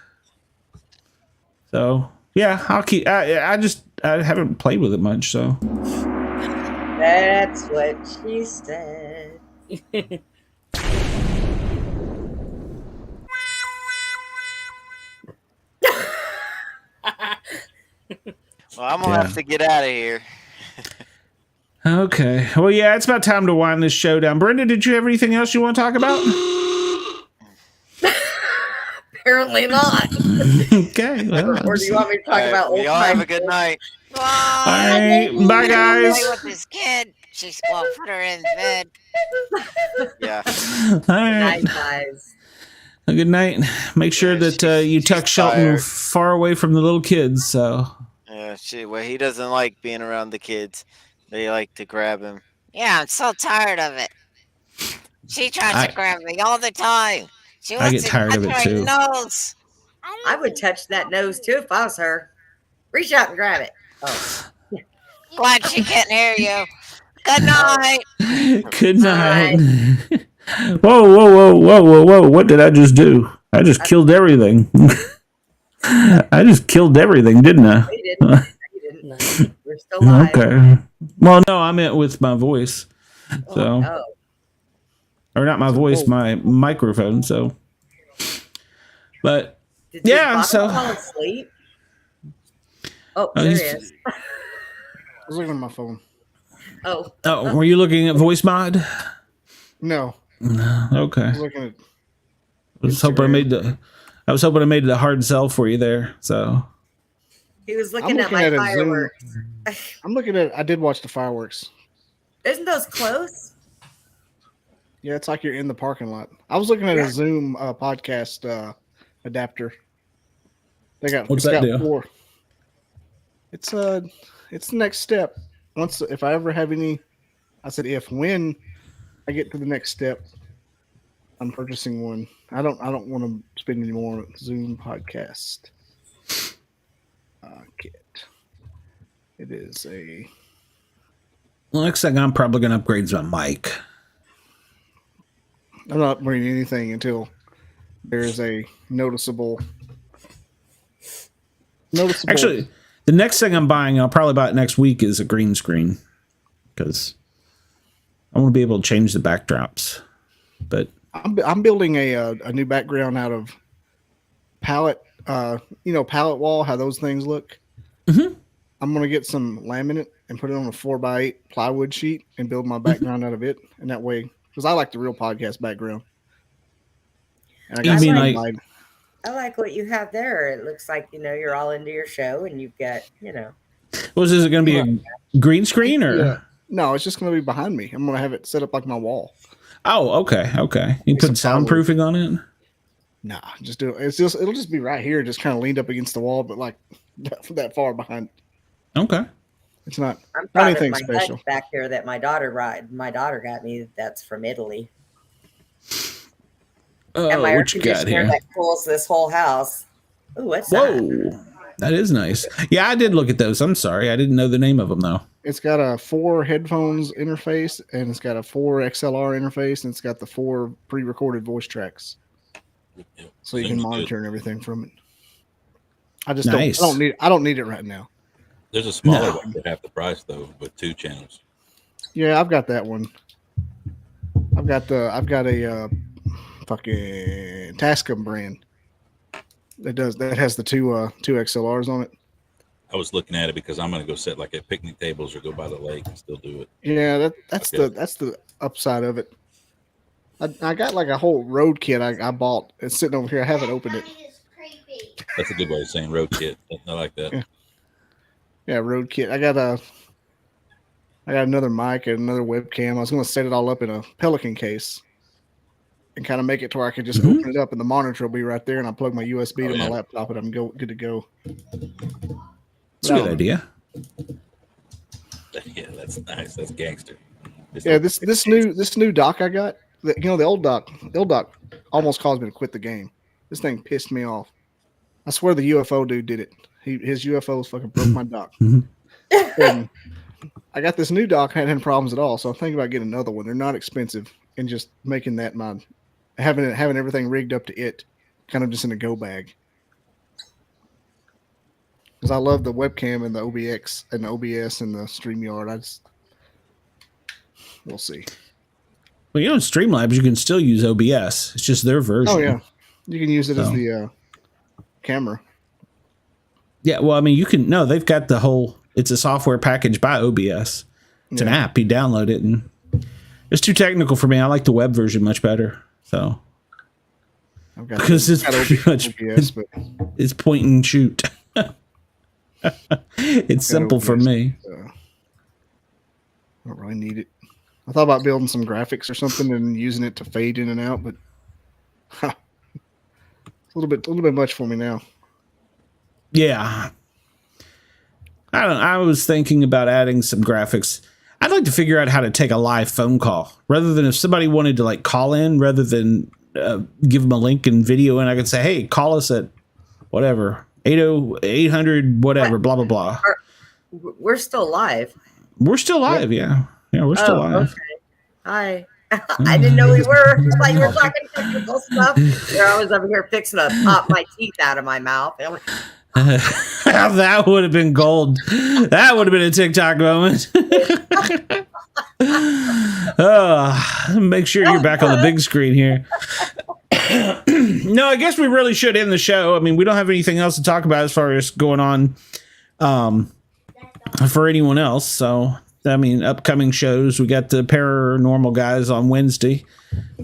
So yeah, I'll keep. I haven't played with it much, so. That's what she said. Well, I'm gonna have to get out of here. Okay. Well, yeah, it's about time to wind this show down. Brenda, did you have anything else you want to talk about? Apparently not. Okay. Well, or do you want me to talk about old Y'all have a good night. all right. Bye, guys. Play with this kid. She's gonna put her in bed. Yeah. All right. Night, guys. Good night. Make sure that you tuck Shelton tired. far away from the little kids. So. Yeah, well, he doesn't like being around the kids. They like to grab him. Yeah, I'm so tired of it. She tries to grab me all the time. She wants get to tired touch of it, my too. nose. I would touch that nose too if I was her. Reach out and grab it. Oh. Glad she can't hear you. Good night. Good night. Whoa. What did I just do? I just killed everything. I just killed everything, didn't I? You didn't. We're still live. Okay. Well, no, I meant with my voice. So. Oh. Or not my voice, my microphone. So. But. Did yeah, Bobby so. fall asleep? Oh, there he is. I was looking at my phone. Oh. Oh, were you looking at voice mod? No. Okay. I was looking at. I was hoping I made the hard sell for you there. So. He was looking at my fireworks. I'm looking at. I did watch the fireworks. Isn't those close? Yeah, it's like you're in the parking lot. I was looking at a Zoom podcast adapter. What's that do? 4. It's the next step. If I ever have any, I said when I get to the next step, I'm purchasing one. I don't want to spend any more on Zoom podcast kit. It is a. Well, next thing I'm probably going to upgrade my mic. I'm not upgrading anything until there's a noticeable. Actually, the next thing I'm buying, I'll probably buy it next week, is a green screen because I want to be able to change the backdrops. But I'm building a new background out of pallet, pallet wall, how those things look. Mm-hmm. I'm going to get some laminate and put it on a 4x8 plywood sheet and build my background out of it. And that way, because I like the real podcast background. And I like what you have there. It looks like, you're all into your show and you've got, Was it going to be a green screen or? Yeah. No, it's just going to be behind me. I'm going to have it set up like my wall. Oh, okay. You put soundproofing on it? Nah, just do it. It'll just be right here, just kind of leaned up against the wall, but like that far behind. Okay. It's not I'm proud anything of my special. back here that my daughter got me. That's from Italy. Oh, and my what you got here? That cools this whole house. Ooh, what's that? That is nice. Yeah, I did look at those. I'm sorry, I didn't know the name of them though. It's got a 4 headphones interface, and it's got a 4 XLR interface, and it's got the 4 pre-recorded voice tracks, so you can monitor and everything from it. I just don't need it right now. There's a smaller one for half the price though, with 2 channels. Yeah, I've got that one. I've got a fucking Tascam brand that has the 2 XLRs on it. I was looking at it because I'm going to go sit like at picnic tables or go by the lake and still do it. Yeah, that's the upside of it. I got like a whole road kit I bought. It's sitting over here. I haven't opened it. That's a good way of saying road kit. I like that. Yeah, road kit. I got another mic and another webcam. I was going to set it all up in a Pelican case and kind of make it to where I could just open it up and the monitor will be right there, and I'll plug my USB to my laptop and I'm good to go. That's a good idea. Yeah, that's nice. That's gangster. This new dock I got, the old dock almost caused me to quit the game. This thing pissed me off. I swear the UFO dude did it. His UFOs fucking broke my dock. And I got this new dock. I hadn't had problems at all, so I'm thinking about getting another one. They're not expensive, and just making that having everything rigged up to it, kind of just in a go bag. Because I love the webcam and the OBX and the OBS and the StreamYard. We'll see. Well, in Streamlabs, you can still use OBS. It's just their version. Oh yeah, you can use it as the camera. Yeah, well, I mean, you can. No, they've got the whole. It's a software package by OBS. It's an app. You download it, and it's too technical for me. I like the web version much better. So because it's pretty much OBS, it's point and shoot. It's simple OBS, for me. I don't really need it. I thought about building some graphics or something and using it to fade in and out, but it's a little bit much for me now. Yeah. I was thinking about adding some graphics. I'd like to figure out how to take a live phone call rather than if somebody wanted to like call in, rather than give them a link and video, and I could say, hey, call us at whatever, 800, whatever, blah, blah, blah. We're still live. We're still live. Yeah. Yeah, we're still live. Okay. Hi. I didn't know we were. I thought you were talking technical stuff. I was over here fixing to pop my teeth out of my mouth. That would have been gold. That would have been a TikTok moment. Make sure you're back on the big screen here. No, I guess we really should end the show. I mean, we don't have anything else to talk about as far as going on for anyone else. So, I mean, upcoming shows, we got the Paranormal Guys on Wednesday.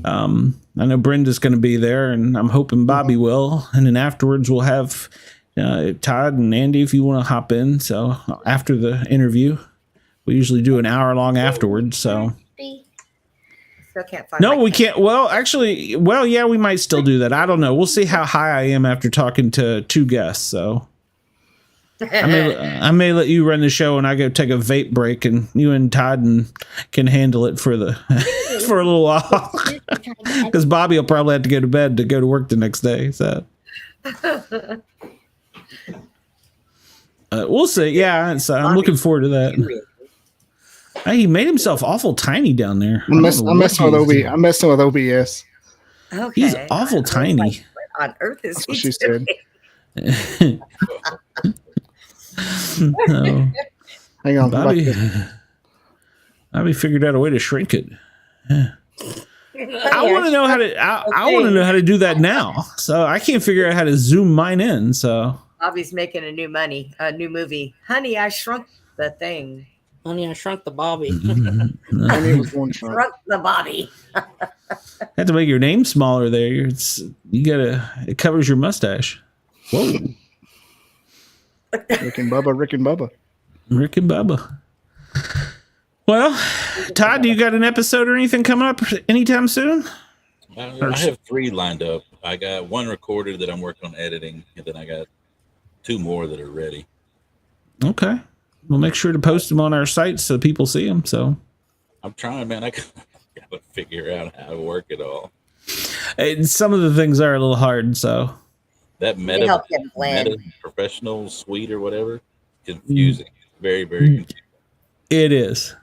I know Brenda's going to be there, and I'm hoping Bobby will. And then afterwards, we'll have Todd and Andy if you want to hop in. So after the interview, we usually do an hour long afterwards. So still can't find. No, we can't. Well, actually, yeah, we might still do that. I don't know. We'll see how high I am after talking to 2 guests. So I may let you run the show and I go take a vape break, and you and Todd can handle it for for a little while. Because Bobby will probably have to go to bed to go to work the next day. So we'll see. Yeah, so I'm looking forward to that. Hey, he made himself awful tiny down there. I'm messing with OBS. Okay. He's awful tiny. Like, what on earth is That's what he she said. No. Hang on, Bobby figured out a way to shrink it. Yeah. I want to know how to. I want to know how to do that now. So I can't figure out how to zoom mine in. So Bobby's making a new movie. Honey, I Shrunk the Thing. Honey, I Shrunk the Bobby. Shrunk the Bobby. Have to make your name smaller there. It covers your mustache. Whoa. Rick and Bubba. Rick and Bubba. Well, Todd, do you got an episode or anything coming up anytime soon? I have 3 lined up. I got 1 recorded that I'm working on editing, and then I got 2 more that are ready. Okay. We'll make sure to post them on our site so people see them. So I'm trying, man. I gotta figure out how to work it all. And some of the things are a little hard. So that meta professional suite or whatever, confusing. Very, very confusing. It is.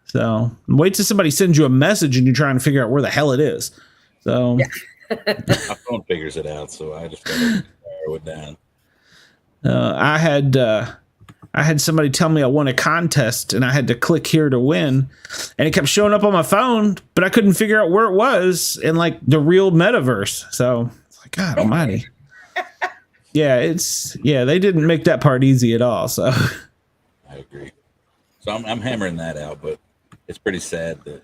So wait till somebody sends you a message and you're trying to figure out where the hell it is. So my phone figures it out, so I just gotta narrow it down. I had somebody tell me I won a contest and I had to click here to win, and it kept showing up on my phone, but I couldn't figure out where it was in like the real metaverse. So it's like, God almighty. They didn't make that part easy at all. So I agree. So I'm hammering that out, but it's pretty sad that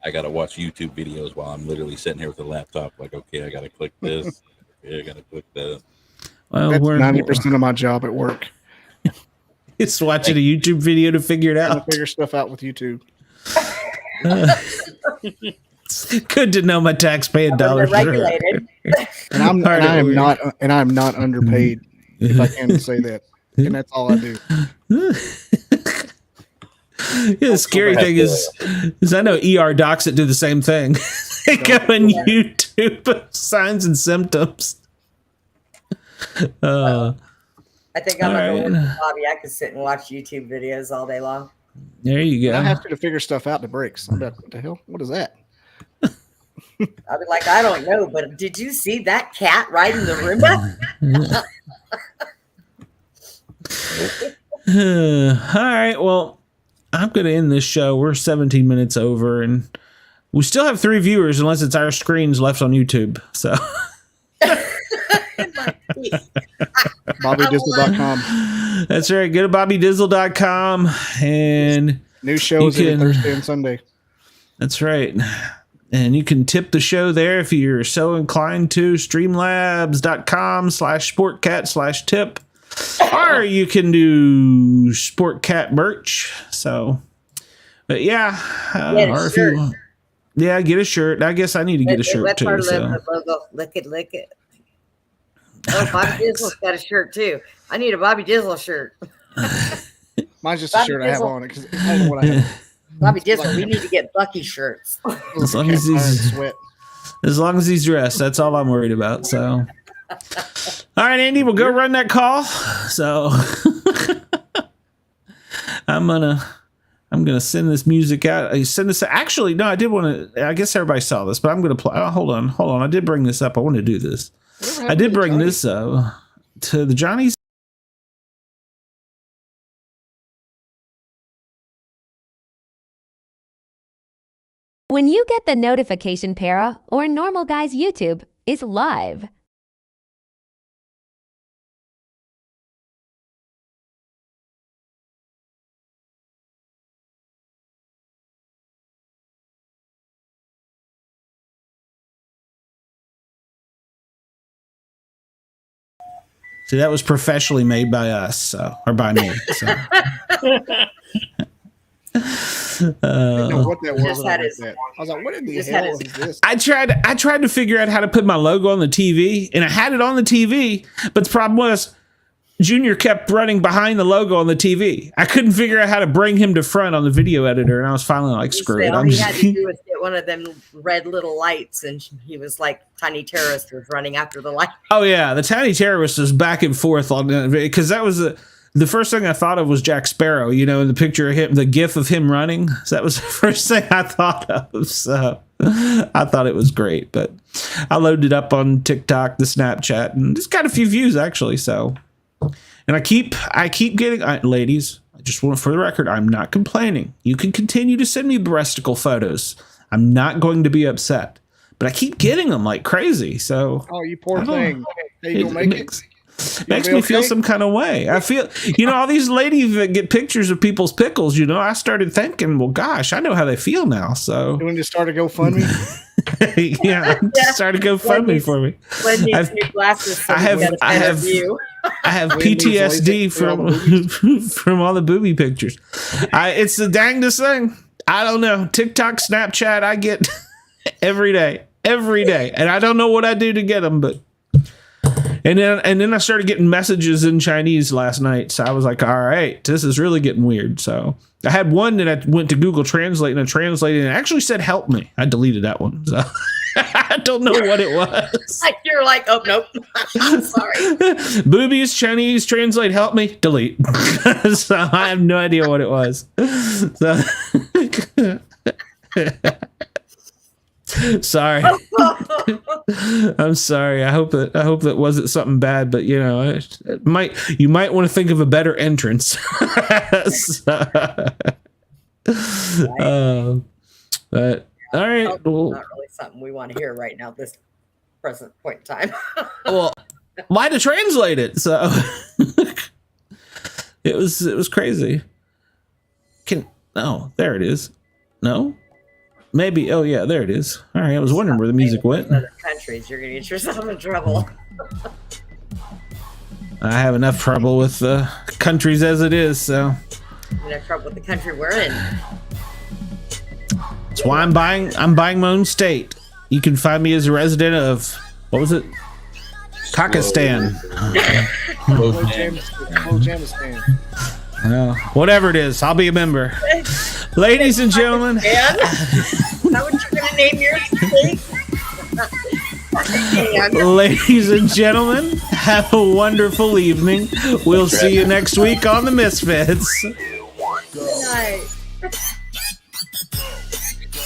I got to watch YouTube videos while I'm literally sitting here with a laptop. Like, okay, I got to click this. I got to click that. Well, that's 90% of my job at work. It's watching a YouTube video to figure it out. Figure stuff out with YouTube. It's good to know my tax-paying dollars. Regulated. And I'm not underpaid. If I can say that, and that's all I do. Yeah, the scary thing is I know ER docs that do the same thing. They go on YouTube, signs and symptoms. I think I'm gonna work with Bobby. I could sit and watch YouTube videos all day long. There you go. I have to figure stuff out to breaks. I'm like, what the hell? What is that? I'll be like, I don't know, but did you see that cat riding the Roomba? All right. Well, I'm going to end this show. We're 17 minutes over, and we still have 3 viewers, unless it's our screens left on YouTube. So. BobbyDizzle.com. That's right. Go to BobbyDizzle.com, and new shows every Thursday and Sunday. That's right. And you can tip the show there if you're so inclined to. Streamlabs.com/sportcat/tip. Or you can do Sportcat merch. So, but yeah. Or if you want, get a shirt. I guess I need to get a shirt too. Logo. Lick it. Oh, Bobby Dizzle's got a shirt too. I need a Bobby Dizzle shirt. Mine's just a shirt I have on it because I don't know what I have. Bobby Dizzle, we need to get Bucky shirts. As long as he's dressed, that's all I'm worried about. So, all right, Andy, we'll go run that call. So, I'm gonna send this music out. Actually, no, I did want to. I guess everybody saw this, but I'm gonna play. Oh, hold on. I did bring this up. I want to do this. I did bring this up to the Johnny's. When you get the notification para or normal guys YouTube is live. So that was professionally made by us, or by me. So. didn't know what that was. I was like, what in the hell is this? I tried to figure out how to put my logo on the TV, and I had it on the TV, but the problem was Junior kept running behind the logo on the TV. I couldn't figure out how to bring him to front on the video editor, and I was finally like, screw it. All he had to do was get one of them red little lights, and he was like Tiny Terrorist was running after the light. Oh, yeah. The Tiny Terrorist was back and forth on because that was the first thing I thought of was Jack Sparrow, you know, in the picture of him, the gif of him running. So that was the first thing I thought of. So I thought it was great, but I loaded it up on TikTok, the Snapchat, and it's got a few views actually. So, and I keep getting, ladies, I just want for the record, I'm not complaining. You can continue to send me breasticle photos. I'm not going to be upset, but I keep getting them like crazy. So, oh, you poor thing. Hey, you gonna make it? Makes me feel some kind of way. I feel, you know, all these ladies that get pictures of people's pickles, you know, I started thinking, well, gosh, I know how they feel now. So you want to start a GoFundMe? Yeah, start a GoFundMe for me. I have PTSD from all the booby pictures. It's the dangest thing. I don't know. TikTok, Snapchat, I get every day, and I don't know what I do to get them, but. And then I started getting messages in Chinese last night. So I was like, all right, this is really getting weird. So I had one that I went to Google Translate and I translated and it actually said, help me. I deleted that one. So I don't know what it was. You're like, oh, nope. I'm sorry. Boobies, Chinese, translate, help me, delete. So I have no idea what it was. So sorry. I'm sorry. I hope that wasn't something bad, but you know, you might want to think of a better entrance. But all right. Well, not really something we want to hear right now, this present point in time. Well, why to translate it? So it was crazy. There it is. No? Maybe. Oh, yeah, there it is. All right. I was wondering where the music went. Other countries, you're going to get yourself in trouble. I have enough trouble with countries as it is, so. You have trouble with the country we're in. That's why I'm buying my own state. You can find me as a resident of, what was it? Kakistan. Whatever it is, I'll be a member. Ladies and gentlemen. Is that what you're going to name your state? Ladies and gentlemen, have a wonderful evening. We'll see you next week on the Misfits. Good night.